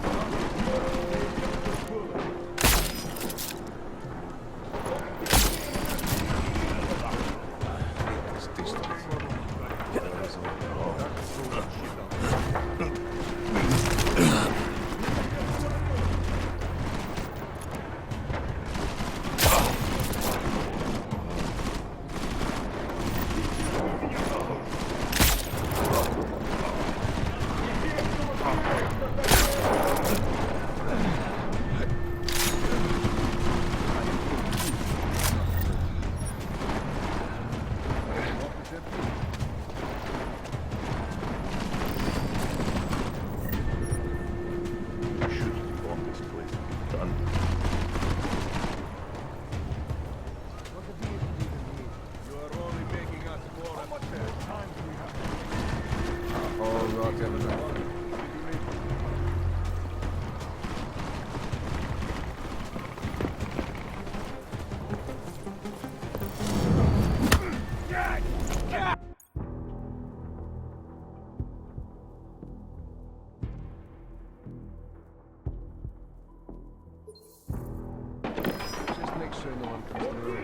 sure no one comes through.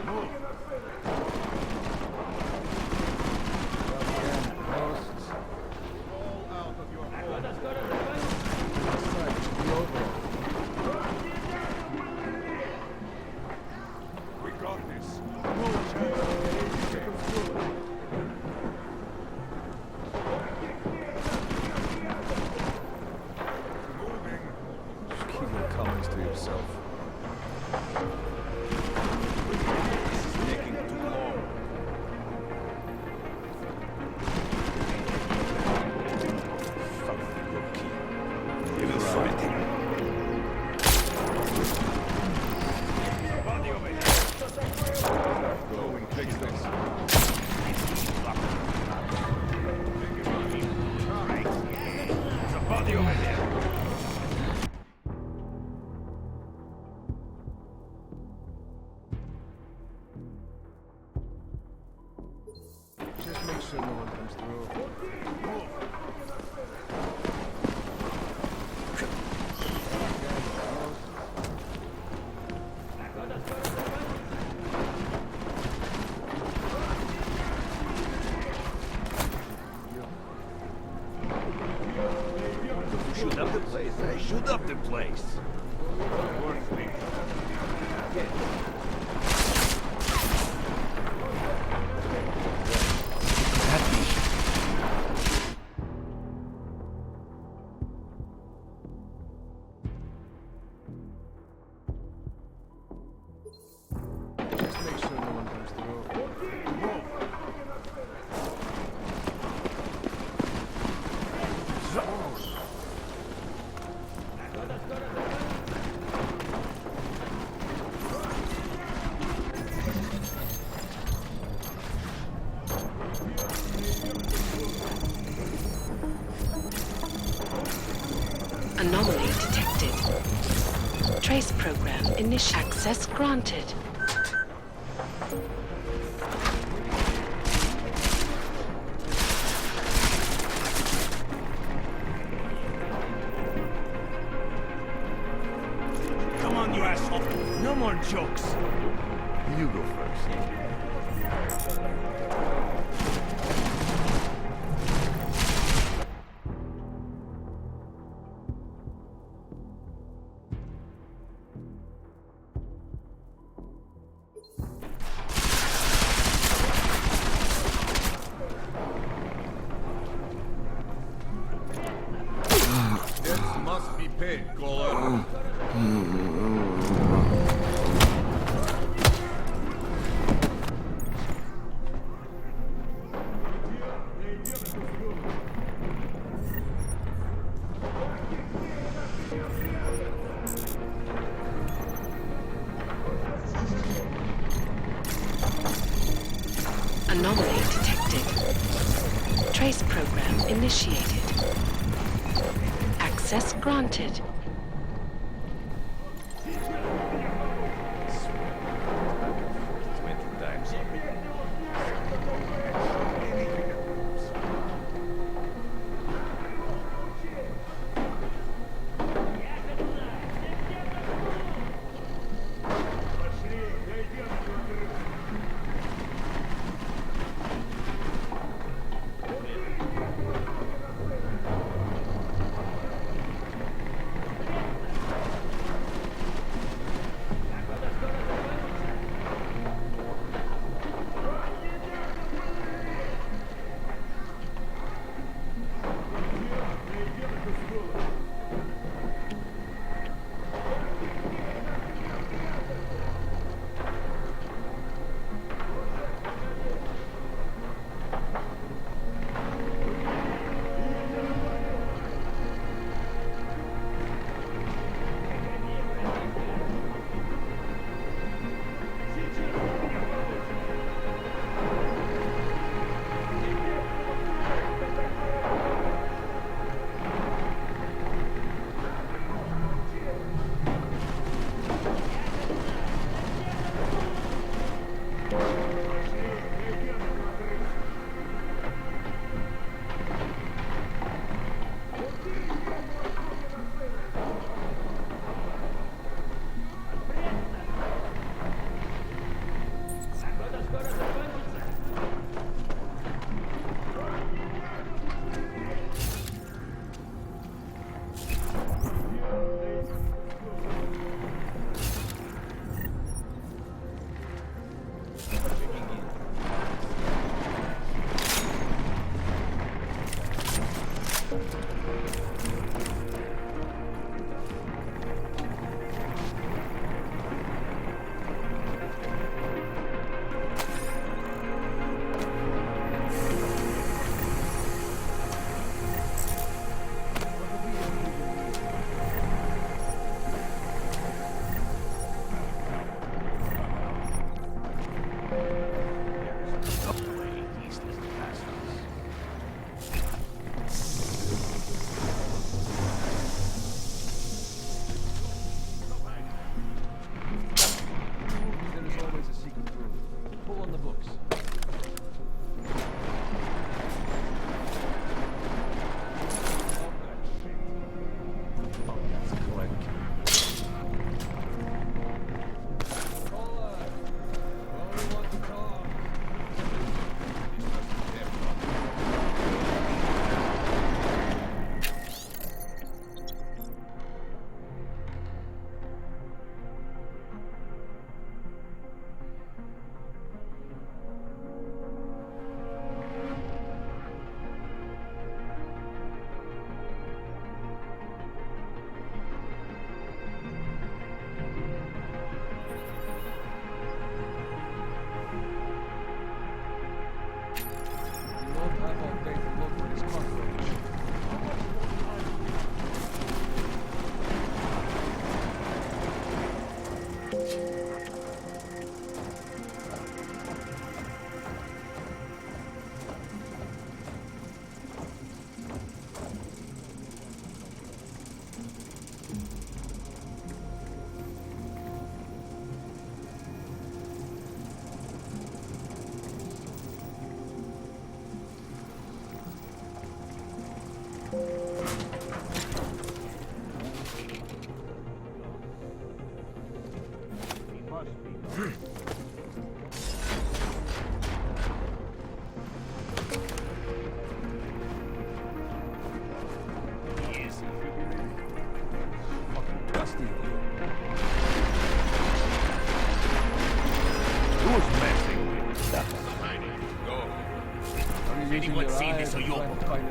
Move! Posts. Roll out of your hole. This side should be over. We got this. Move, Chance. Get them through. Moving. Just keep your comments to yourself. This is taking too long. Fucking rookie. We will find him. Body over here. Go and fix this. There's a body over here. Just make sure no one comes through. Move. Shoot up the place, eh? Shoot up the place. Worth me. Just make sure no one comes through. Move. Anomaly detected. Trace program initial access granted. Come on, you asshole. No more jokes. You go first. pig, caller. Anomaly detected. Trace program initiated. Access granted.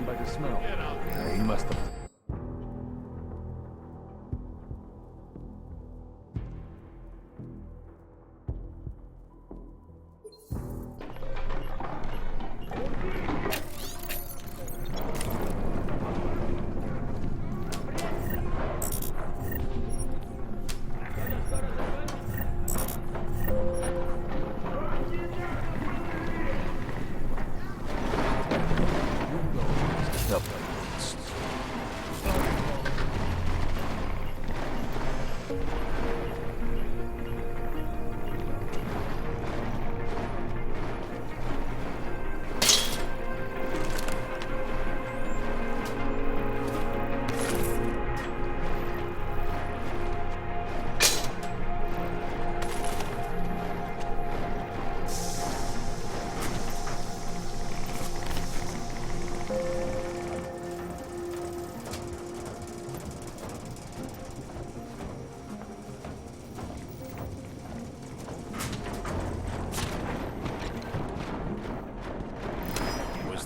By the smell. Yeah, he must have.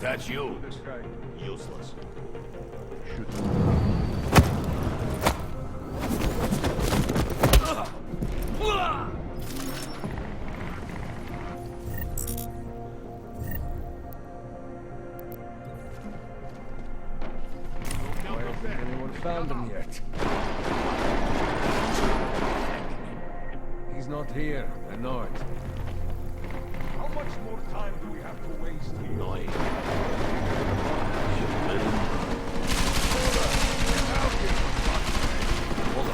That's you. Useless. Anyone found him yet? He's not here. I know it. How much more time do we have to waste here? Annoying. Hold on.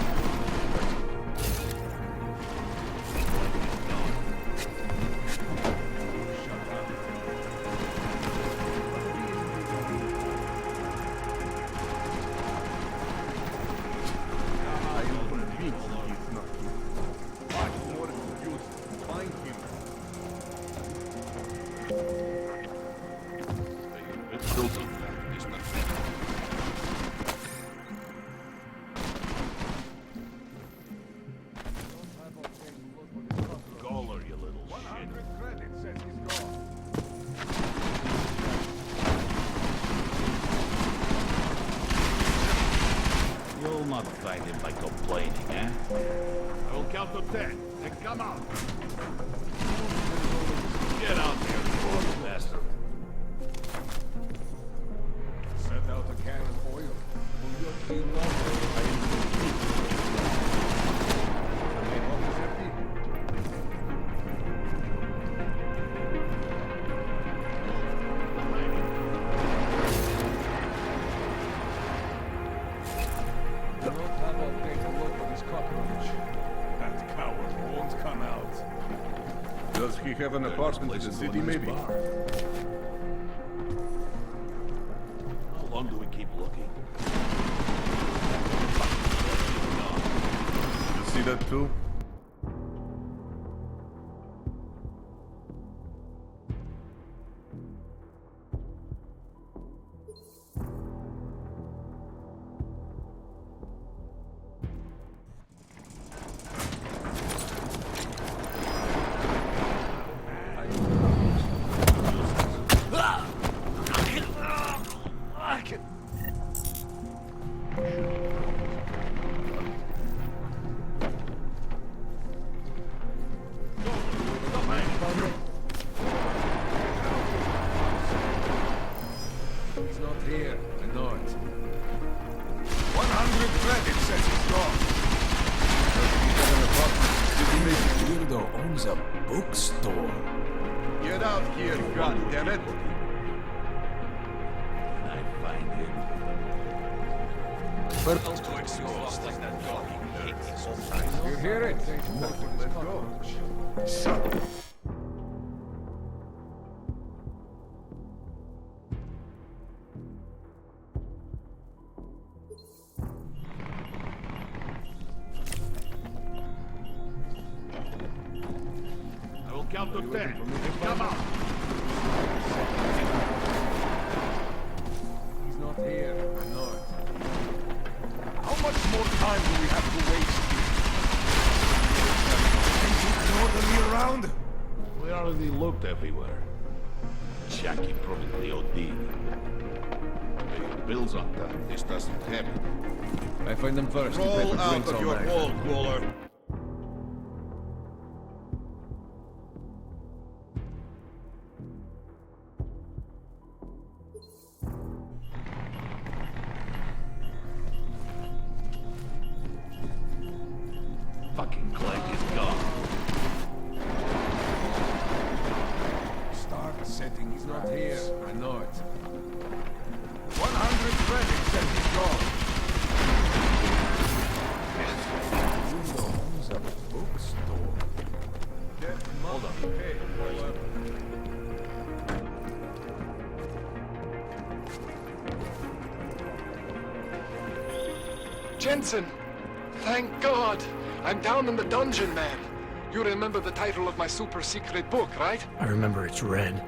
You'll not find him by complaining, eh? I will count to 10, and come out. Get out there, you bastard. Set out a can of oil. Will you be lovely? Does he have an apartment in the city, maybe? How long do we keep looking? You see that too? He's not here. I know it. 100 credits says he's gone. Weirdo owns a bookstore. Get out here, goddammit! Can I find him? But I'll go exhaust like that dog. He hates me sometimes. you hear it? Let's go. Shut. I will count to 10. Come out. He's not here. I know it. How much more time do we have to waste here? Ain't you orderly around? We already looked everywhere. Jackie probably OD'd. Hey, Bill's on time. This doesn't happen. I find them first. Roll out of your wall, crawler. Fucking Clegg is gone. Start setting He's not here. I know it. 100 credits says he's gone. Weirdo owns a bookstore. Hold on. Jensen! Thank God! I'm down in the dungeon, man. You remember the title of my super secret book, right? I remember it's red.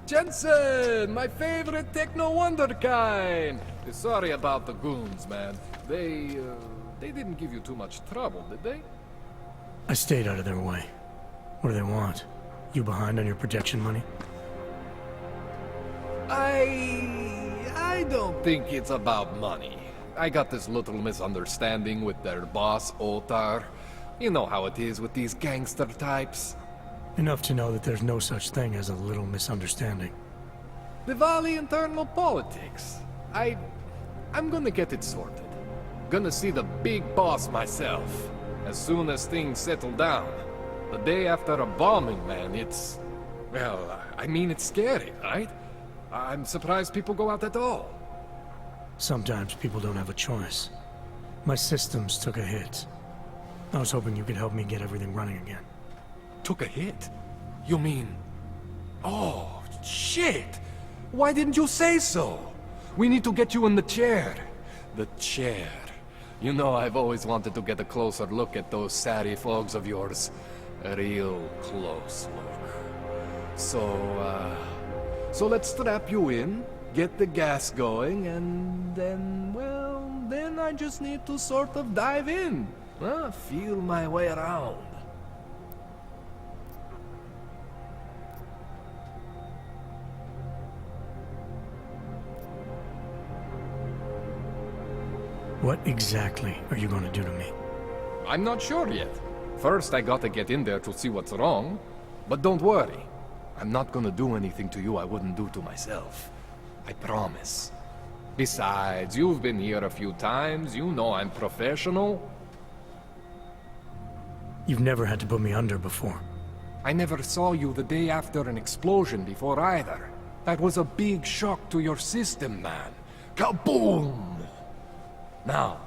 Jensen, my favorite techno wonderkind. Sorry about the goons, man. They didn't give you too much trouble, did they? I stayed out of their way. What do they want? You behind on your protection money? I don't think it's about money. I got this little misunderstanding with their boss, Otar. You know how it is with these gangster types. Enough to know that there's no such thing as a little misunderstanding. Diwali internal politics. I'm gonna get it sorted. Gonna see the big boss myself. As soon as things settle down. The day after a bombing, man, it's... Well, I mean, it's scary, right? I'm surprised people go out at all. Sometimes people don't have a choice. My systems took a hit. I was hoping you could help me get everything running again. Took a hit? You mean... Oh, shit! Why didn't you say so? We need to get you in the chair. The chair. You know, I've always wanted to get a closer look at those serif fogs of yours. A real close look. So let's strap you in, get the gas going, and then, well, then I just need to sort of dive in. Feel my way around. What exactly are you going to do to me? I'm not sure yet. First, I gotta get in there to see what's wrong. But don't worry. I'm not gonna do anything to you I wouldn't do to myself. I promise. Besides, you've been here a few times. You know I'm professional. You've never had to put me under before. I never saw you the day after an explosion before either. That was a big shock to your system, man. Kaboom! Now,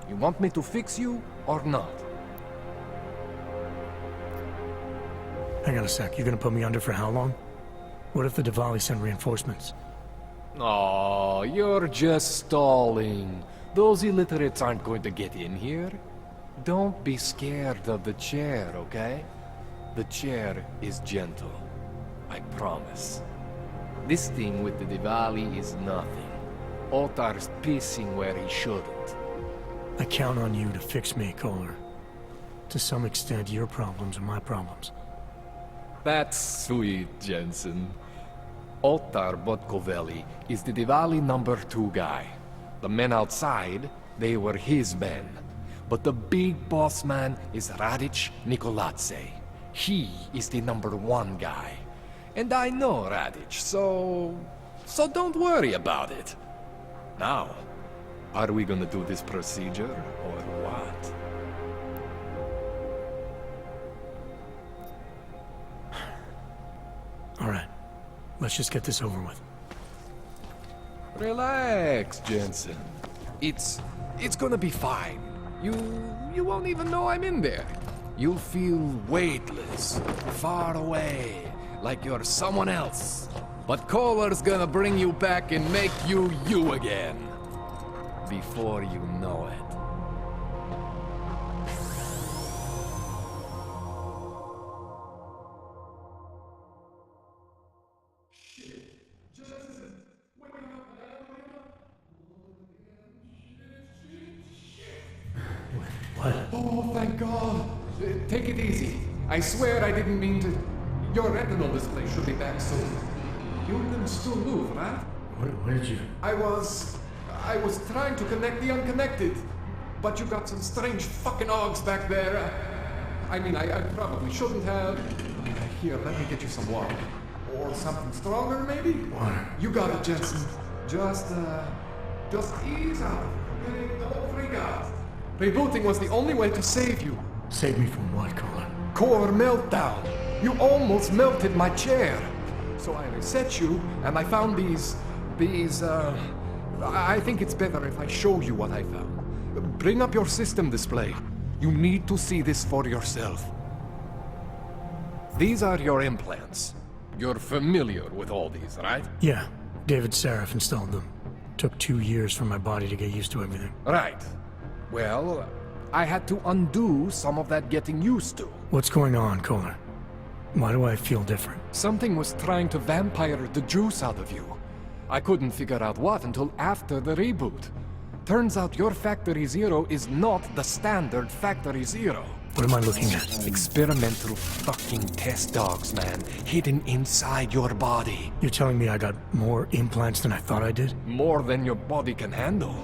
you want me to fix you or not? Hang on a sec, you're gonna put me under for how long? What if the Diwali send reinforcements? Oh, you're just stalling. Those illiterates aren't going to get in here. Don't be scared of the chair, okay? The chair is gentle. I promise. This thing with the Diwali is nothing. Otar's pissing where he shouldn't. I count on you to fix me, Kohler. To some extent, your problems are my problems. That's sweet, Jensen. Otar Botkovelli is the Diwali #2 guy. The men outside, they were his men. But the big boss man is Radic Nikoladze. He is the #1 guy. And I know Radic, so don't worry about it. Now, are we gonna do this procedure, or what? All right, let's just get this over with. Relax, Jensen. It's gonna be fine. You won't even know I'm in there. You'll feel weightless, far away, like you're someone else. But Kohler's gonna bring you back and make you you again. Before you know it. What? Oh, thank God. Take it easy. I swear I didn't mean to... Your retinal display should be back soon. You can still move, right? Where did you... I was trying to connect the unconnected. But you got some strange fucking ogs back there. I mean, I probably shouldn't have. Here, let me get you some water. Or something stronger, maybe? Water. You got it, Jensen. Just ease out. Okay? Don't freak out. Rebooting was the only way to save you. Save me from what, Kohler? Core meltdown. You almost melted my chair. So I reset you, and I found these... I think it's better if I show you what I found. Bring up your system display. You need to see this for yourself. These are your implants. You're familiar with all these, right? Yeah, David Sarif installed them. Took 2 years for my body to get used to everything. Right. Well, I had to undo some of that getting used to. What's going on, Kohler? Why do I feel different? Something was trying to vampire the juice out of you. I couldn't figure out what until after the reboot. Turns out your Factory Zero is not the standard Factory Zero. What am I looking at? Experimental fucking test dogs, man. Hidden inside your body. You're telling me I got more implants than I thought I did? More than your body can handle.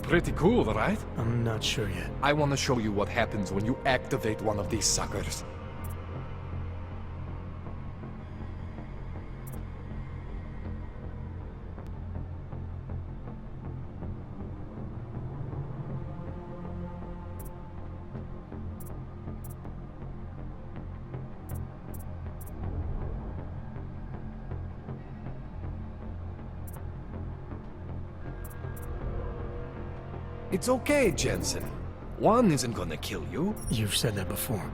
Pretty cool, right? I'm not sure yet. I want to show you what happens when you activate one of these suckers. It's okay, Jensen. One isn't gonna kill you. You've said that before.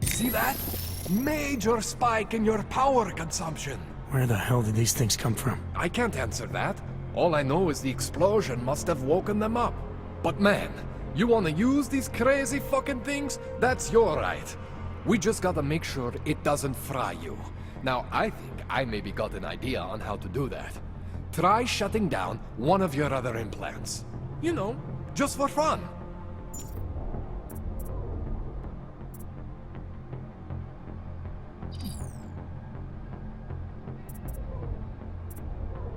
See that? Major spike in your power consumption. Where the hell did these things come from? I can't answer that. All I know is the explosion must have woken them up. But man, you wanna use these crazy fucking things? That's your right. We just gotta make sure it doesn't fry you. Now, I think I maybe got an idea on how to do that. Try shutting down one of your other implants. You know, just for fun.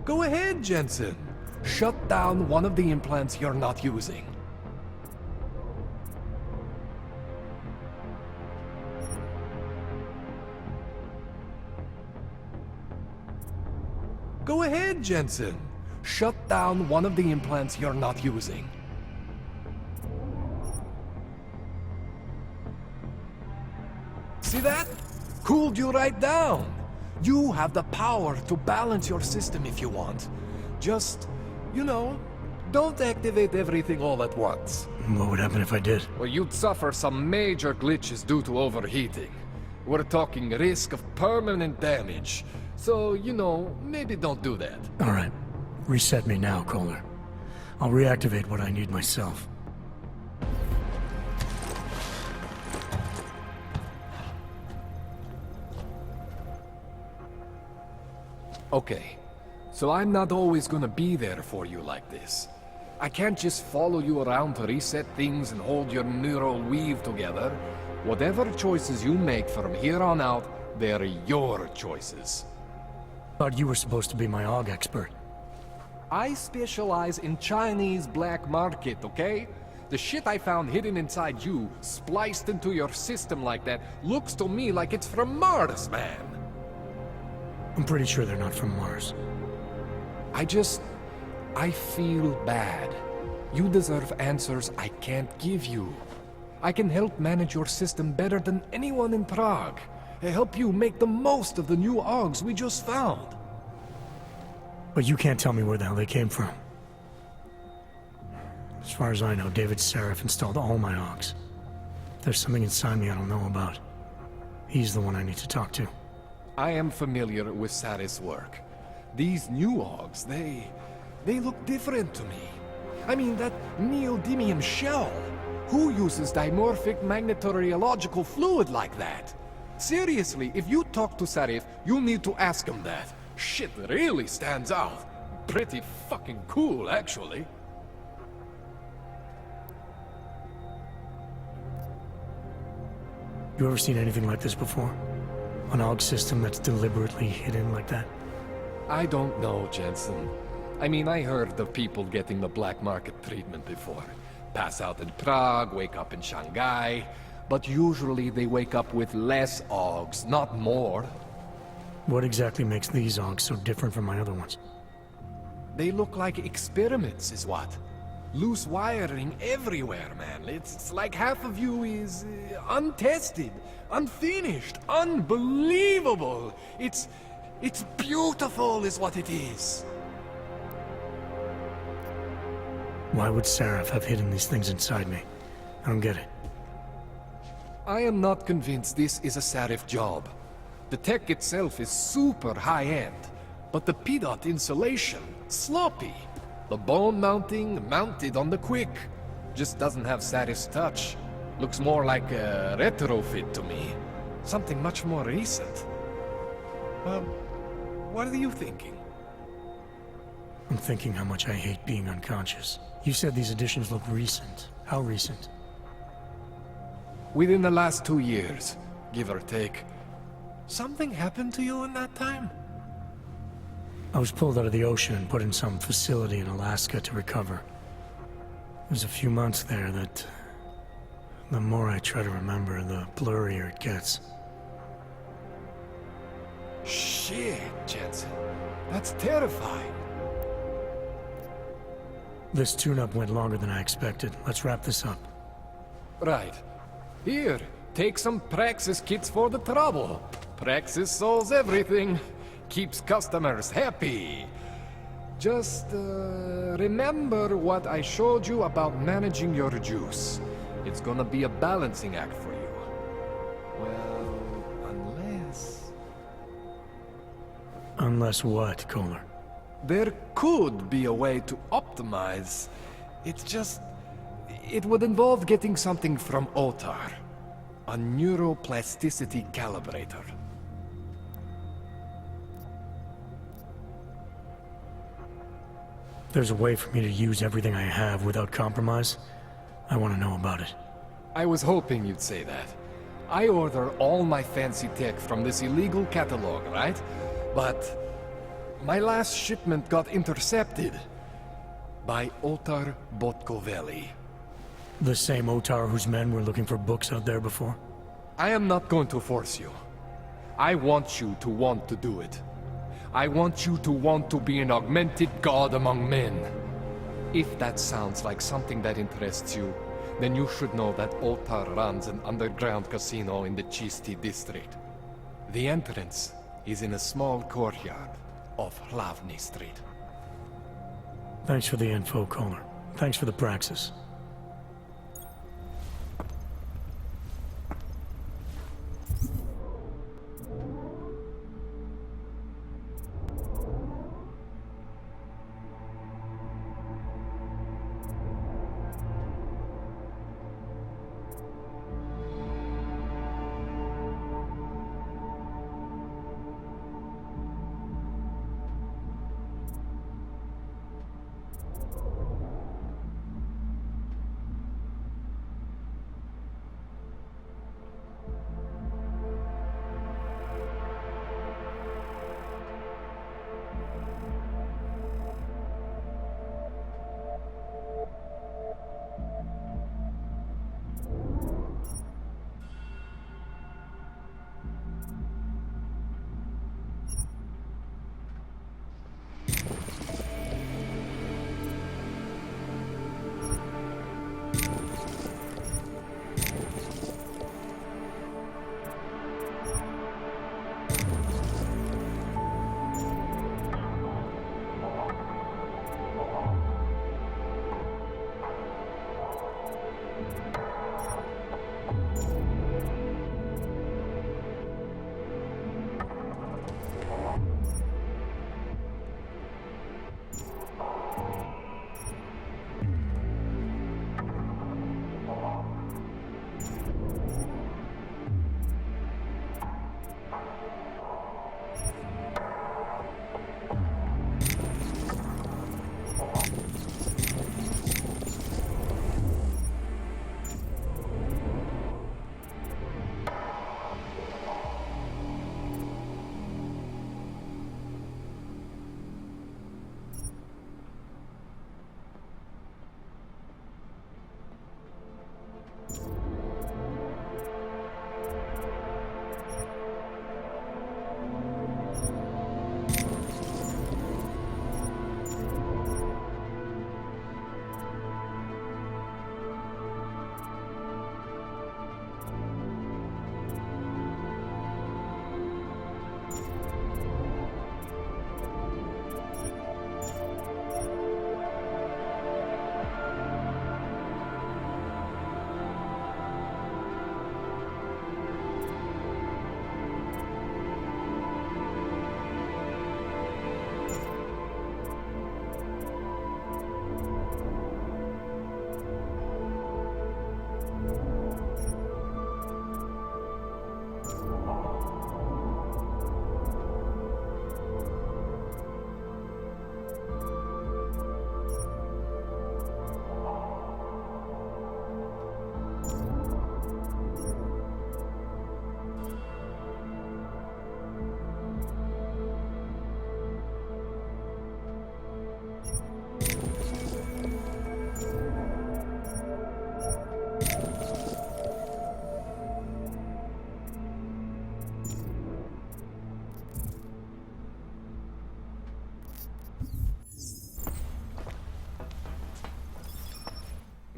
Go ahead, Jensen. Shut down one of the implants you're not using. Go ahead, Jensen. Shut down one of the implants you're not using. See that? Cooled you right down. You have the power to balance your system if you want. Just, you know, don't activate everything all at once. What would happen if I did? Well, you'd suffer some major glitches due to overheating. We're talking risk of permanent damage. So, you know, maybe don't do that. All right. Reset me now, Kohler. I'll reactivate what I need myself. Okay. So I'm not always gonna be there for you like this. I can't just follow you around to reset things and hold your neural weave together. Whatever choices you make from here on out, they're your choices. Thought you were supposed to be my AUG expert. I specialize in Chinese black market, okay? The shit I found hidden inside you, spliced into your system like that, looks to me like it's from Mars, man. I'm pretty sure they're not from Mars. I feel bad. You deserve answers I can't give you. I can help manage your system better than anyone in Prague. Help you make the most of the new AUGs we just found. But you can't tell me where the hell they came from. As far as I know, David Seraph installed all my AUGs. There's something inside me I don't know about. He's the one I need to talk to. I am familiar with Sarah's work. These new AUGs, they look different to me. I mean, that neodymium shell. Who uses dimorphic magnetorheological fluid like that? Seriously, if you talk to Sarif, you need to ask him that. Shit really stands out. Pretty fucking cool, actually. You ever seen anything like this before? An AUG system that's deliberately hidden like that? I don't know, Jensen. I mean, I heard of people getting the black market treatment before. Pass out in Prague, wake up in Shanghai. But usually they wake up with less AUGs, not more. What exactly makes these AUGs so different from my other ones? They look like experiments, is what. Loose wiring everywhere, man. It's like half of you is untested, unfinished, unbelievable. It's beautiful is what it is. Why would Seraph have hidden these things inside me? I don't get it. I am not convinced this is a Sarif job. The tech itself is super high-end, but the PDOT insulation, sloppy. The bone mounting, mounted on the quick. Just doesn't have satis touch. Looks more like a retrofit to me. Something much more recent. What are you thinking? I'm thinking how much I hate being unconscious. You said these additions look recent. How recent? Within the last 2 years, give or take. Something happened to you in that time? I was pulled out of the ocean and put in some facility in Alaska to recover. There's a few months there that... the more I try to remember, the blurrier it gets. Shit, Jensen. That's terrifying. This tune-up went longer than I expected. Let's wrap this up. Right. Here, take some Praxis kits for the trouble. Praxis solves everything. Keeps customers happy. Just, remember what I showed you about managing your juice. It's gonna be a balancing act for you. Well, unless... Unless what, Kohler? There could be a way to optimize. It's just... it would involve getting something from Otar. A neuroplasticity calibrator. There's a way for me to use everything I have without compromise? I want to know about it. I was hoping you'd say that. I order all my fancy tech from this illegal catalog, right? But my last shipment got intercepted by Otar Botkoveli. The same Otar whose men were looking for books out there before? I am not going to force you. I want you to want to do it. I want you to want to be an augmented god among men. If that sounds like something that interests you, then you should know that Otar runs an underground casino in the Chisti district. The entrance is in a small courtyard off Hlavny Street. Thanks for the info, Kohler. Thanks for the praxis.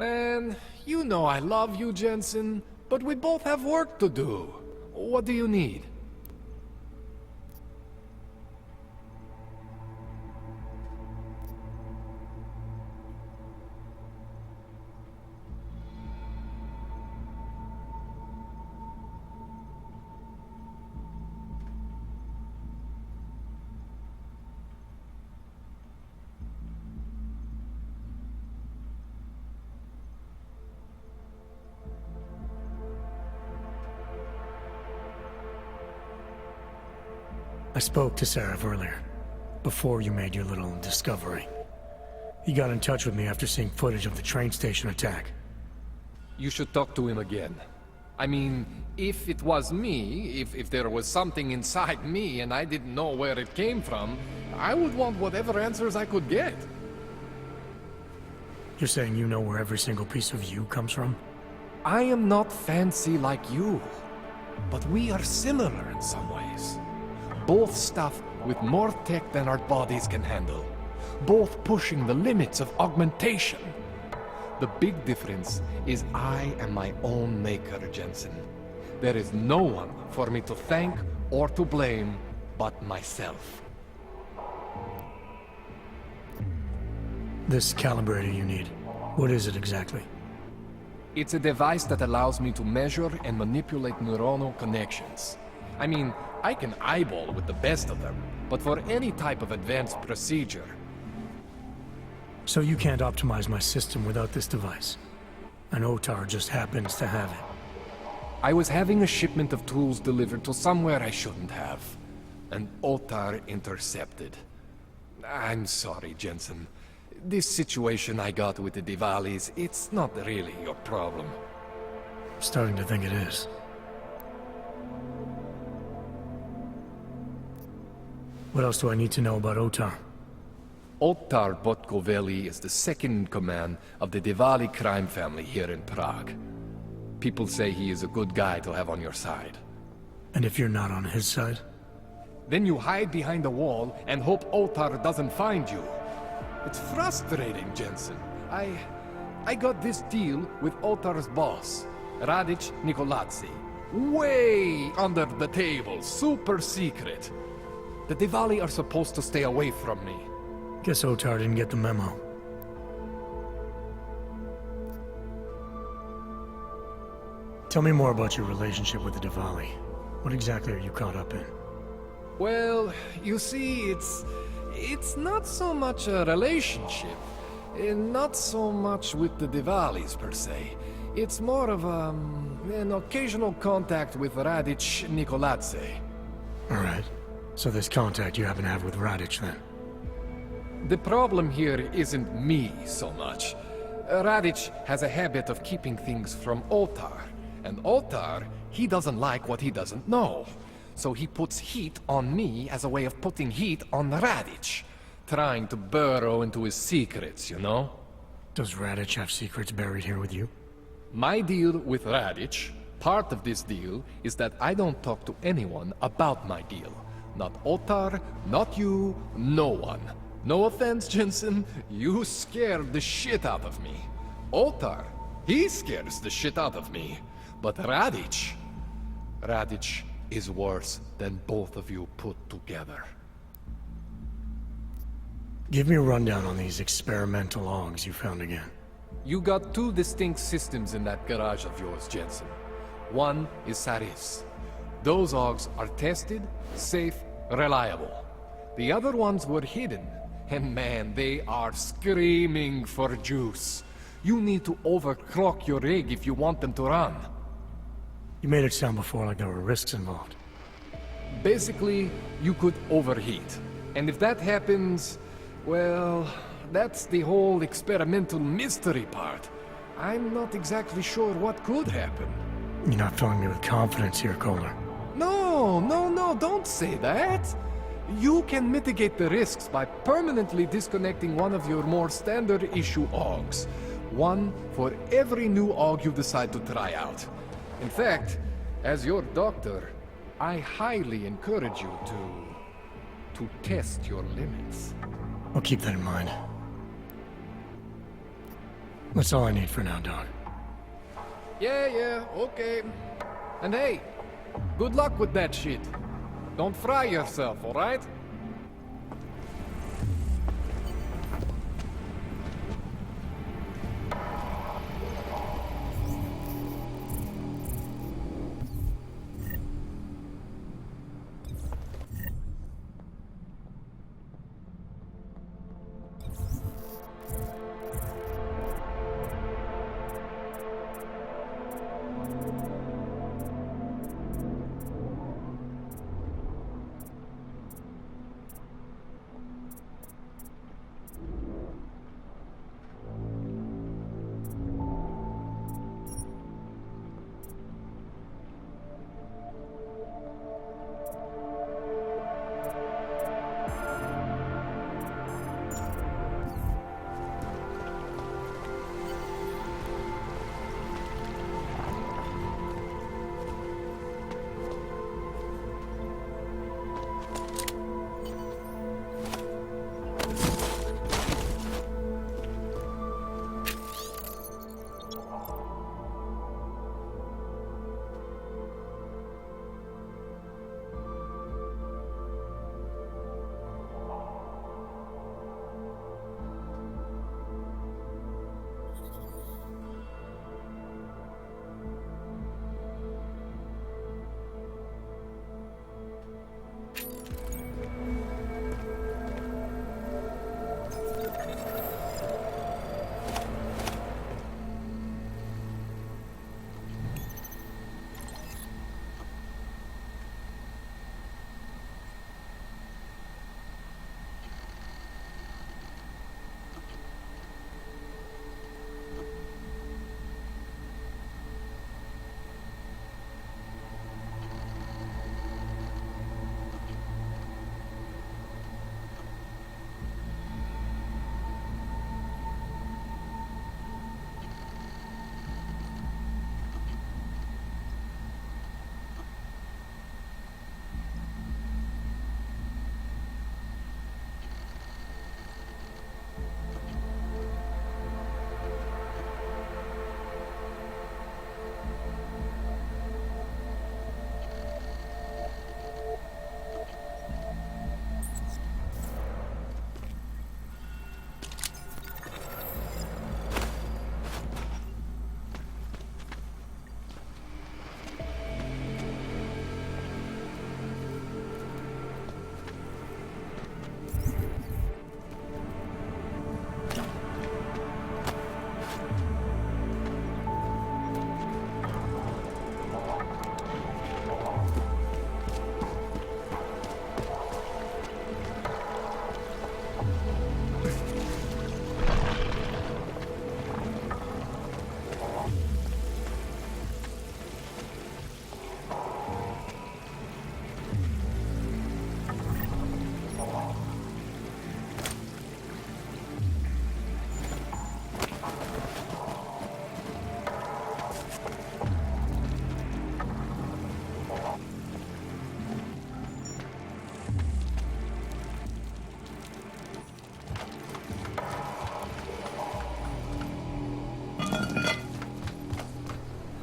Man, you know I love you, Jensen, but we both have work to do. What do you need? I spoke to Seraph earlier, before you made your little discovery. He got in touch with me after seeing footage of the train station attack. You should talk to him again. I mean, if it was me, if there was something inside me and I didn't know where it came from, I would want whatever answers I could get. You're saying you know where every single piece of you comes from? I am not fancy like you, but we are similar in some ways. Both stuff with more tech than our bodies can handle. Both pushing the limits of augmentation. The big difference is I am my own maker, Jensen. There is no one for me to thank or to blame but myself. This calibrator you need, what is it exactly? It's a device that allows me to measure and manipulate neuronal connections. I mean, I can eyeball with the best of them, but for any type of advanced procedure... So you can't optimize my system without this device? An OTAR just happens to have it. I was having a shipment of tools delivered to somewhere I shouldn't have. An OTAR intercepted. I'm sorry, Jensen. This situation I got with the Diwalis, it's not really your problem. I'm starting to think it is. What else do I need to know about OTAR? Otar Botkoveli is the second in command of the Diwali crime family here in Prague. People say he is a good guy to have on your side. And if you're not on his side? Then you hide behind a wall and hope Otar doesn't find you. It's frustrating, Jensen. I got this deal with Otar's boss, Radic Nikoladze. Way under the table, super secret. The Diwali are supposed to stay away from me. Guess Otar didn't get the memo. Tell me more about your relationship with the Diwali. What exactly are you caught up in? Well, you see, it's not so much a relationship. Not so much with the Diwalis, per se. It's more of an occasional contact with Radic Nikoladze. Alright. So this contact you happen to have with Radic, then? The problem here isn't me so much. Radic has a habit of keeping things from Otar. And Otar, he doesn't like what he doesn't know. So he puts heat on me as a way of putting heat on Radic. Trying to burrow into his secrets, you know? Does Radic have secrets buried here with you? My deal with Radic, part of this deal, is that I don't talk to anyone about my deal. Not Otar, not you, no one. No offense, Jensen, you scared the shit out of me. Otar, he scares the shit out of me. But Radic is worse than both of you put together. Give me a rundown on these experimental logs you found again. You got two distinct systems in that garage of yours, Jensen. One is Sarif's. Those logs are tested, safe, reliable. The other ones were hidden. And man, they are screaming for juice. You need to overclock your rig if you want them to run. You made it sound before like there were risks involved. Basically, you could overheat. And if that happens, well, that's the whole experimental mystery part. I'm not exactly sure what could happen. You're not filling me with confidence here, Kohler. No, don't say that. You can mitigate the risks by permanently disconnecting one of your more standard issue AUGs. One for every new AUG you decide to try out. In fact, as your doctor, I highly encourage you to test your limits. I'll keep that in mind. That's all I need for now, Doc. Yeah, okay. And hey, good luck with that shit. Don't fry yourself, alright?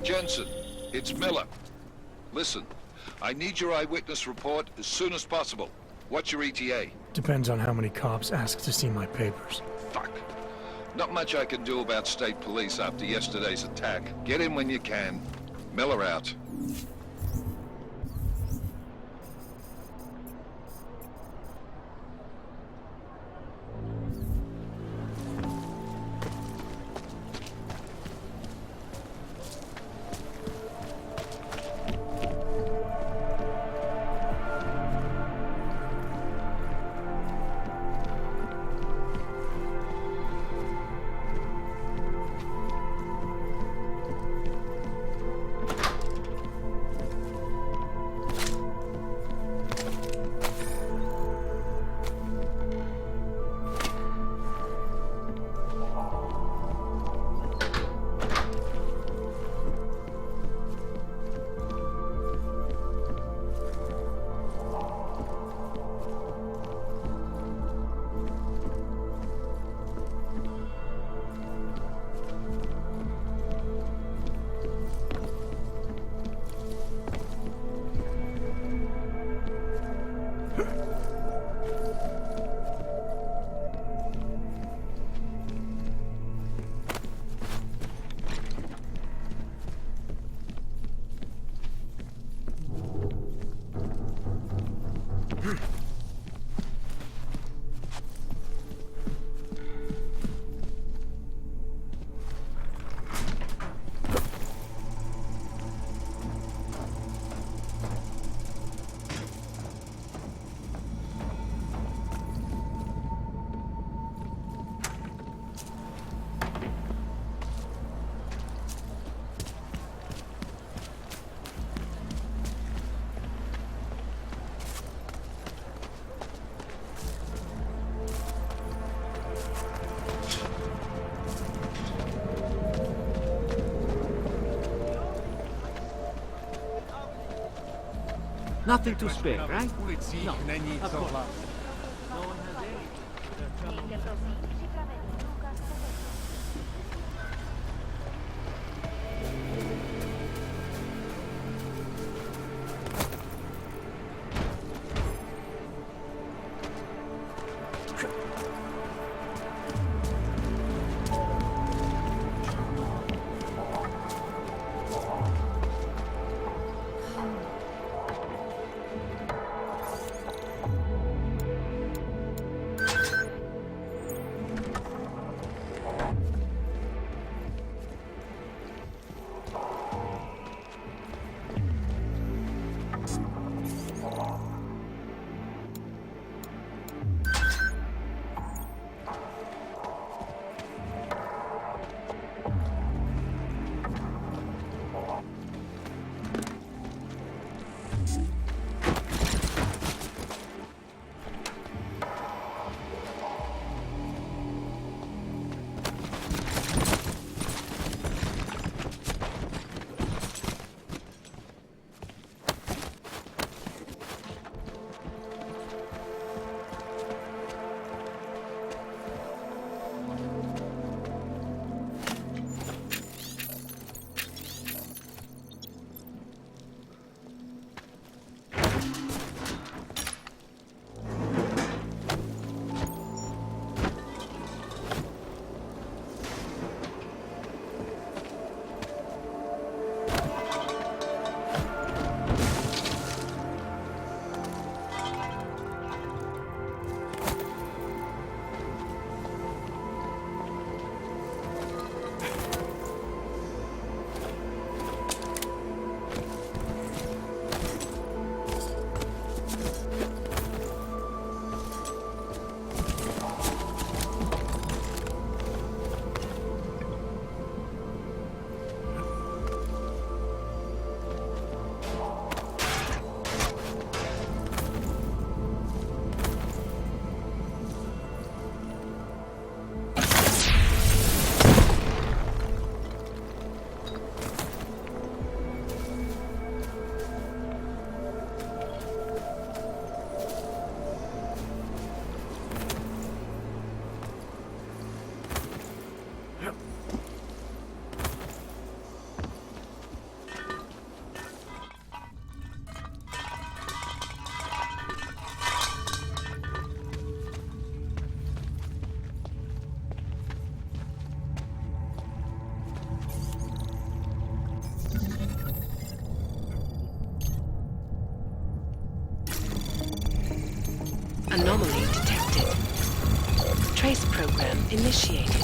Jensen, it's Miller. Listen, I need your eyewitness report as soon as possible. What's your ETA? Depends on how many cops ask to see my papers. Fuck. Not much I can do about state police after yesterday's attack. Get in when you can. Miller out. Nothing to spare, right? No, of course. Anomaly detected. Trace program initiated.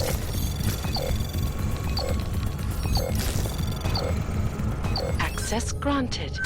Access granted.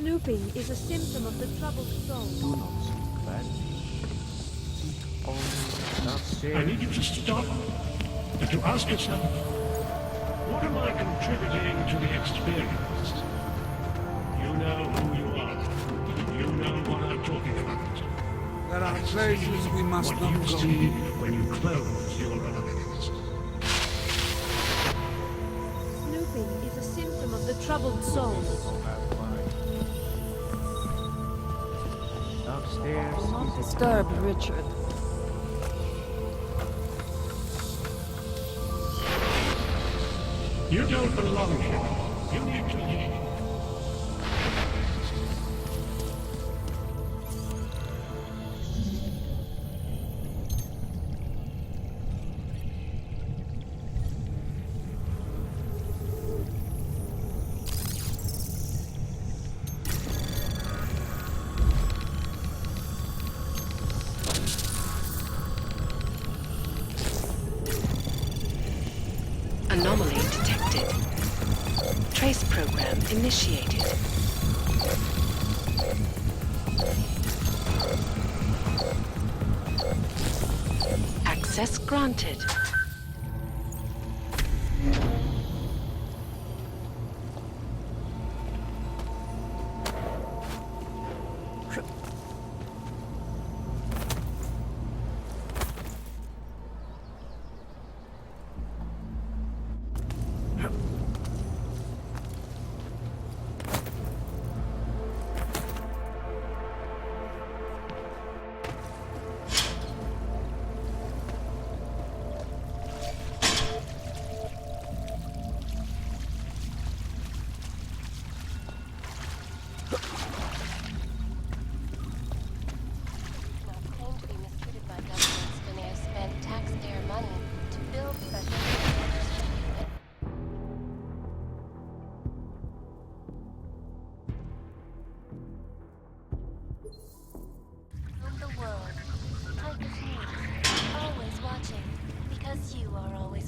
Snooping is a symptom of the troubled soul. Do not seek vanity. Seek only downstairs. I need you to stop and to ask yourself, what am I contributing to the experience? You know who you are. You know what I'm talking about. There are places we must What not you go. see when you close your eyes. Snooping is a symptom of the troubled soul. Downstairs. Do not disturb Richard. You don't belong here. You need to leave. Anomaly detected. Trace program initiated. Access granted.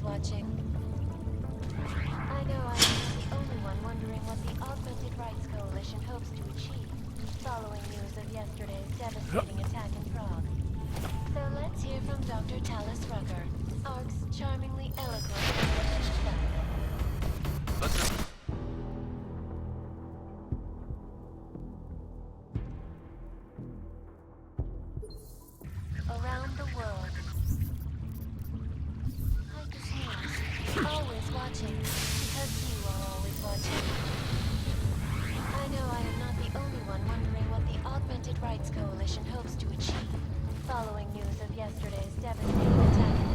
Watching. I know I'm not the only one wondering what the Augmented Rights Coalition hopes to achieve, following news of yesterday's devastating attack in Prague. So let's hear from Dr. Talis Rucker, ARC's charmingly eloquent himself. Around the world. Always watching, because you are always watching. I know I am not the only one wondering what the Augmented Rights Coalition hopes to achieve, following news of yesterday's devastating attack in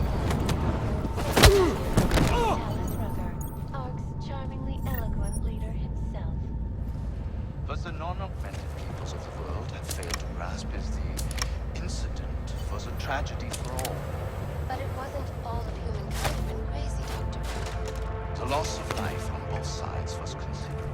Prague. Talis Rucker, ARC's charmingly eloquent leader himself. What the non-augmented peoples of the world have failed to grasp is the incident was a tragedy for all. But it wasn't all of humankind who went crazy, Doctor. The loss of life on both sides was considerable.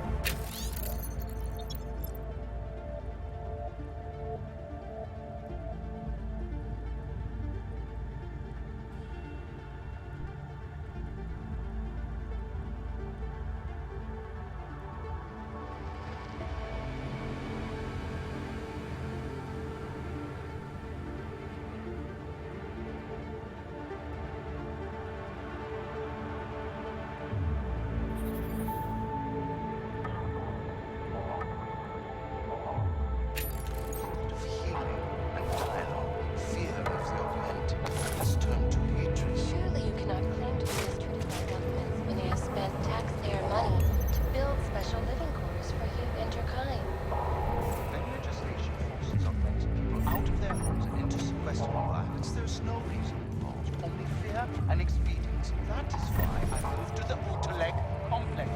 And expedience. That is why I moved to the Uteleg complex.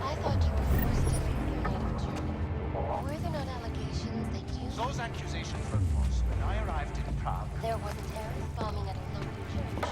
I thought you were forced to leave your native Germany. Were there not allegations that you... Those accusations were false. When I arrived in Prague... There was a terrorist bombing at a local church.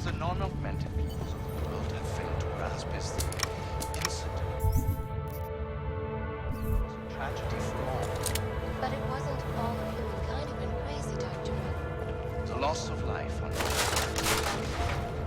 the non-augmented peoples of the world had failed to grasp is the incident was a tragedy for all. But it wasn't all of humankind who went crazy, Dr. Who. The loss of life on Earth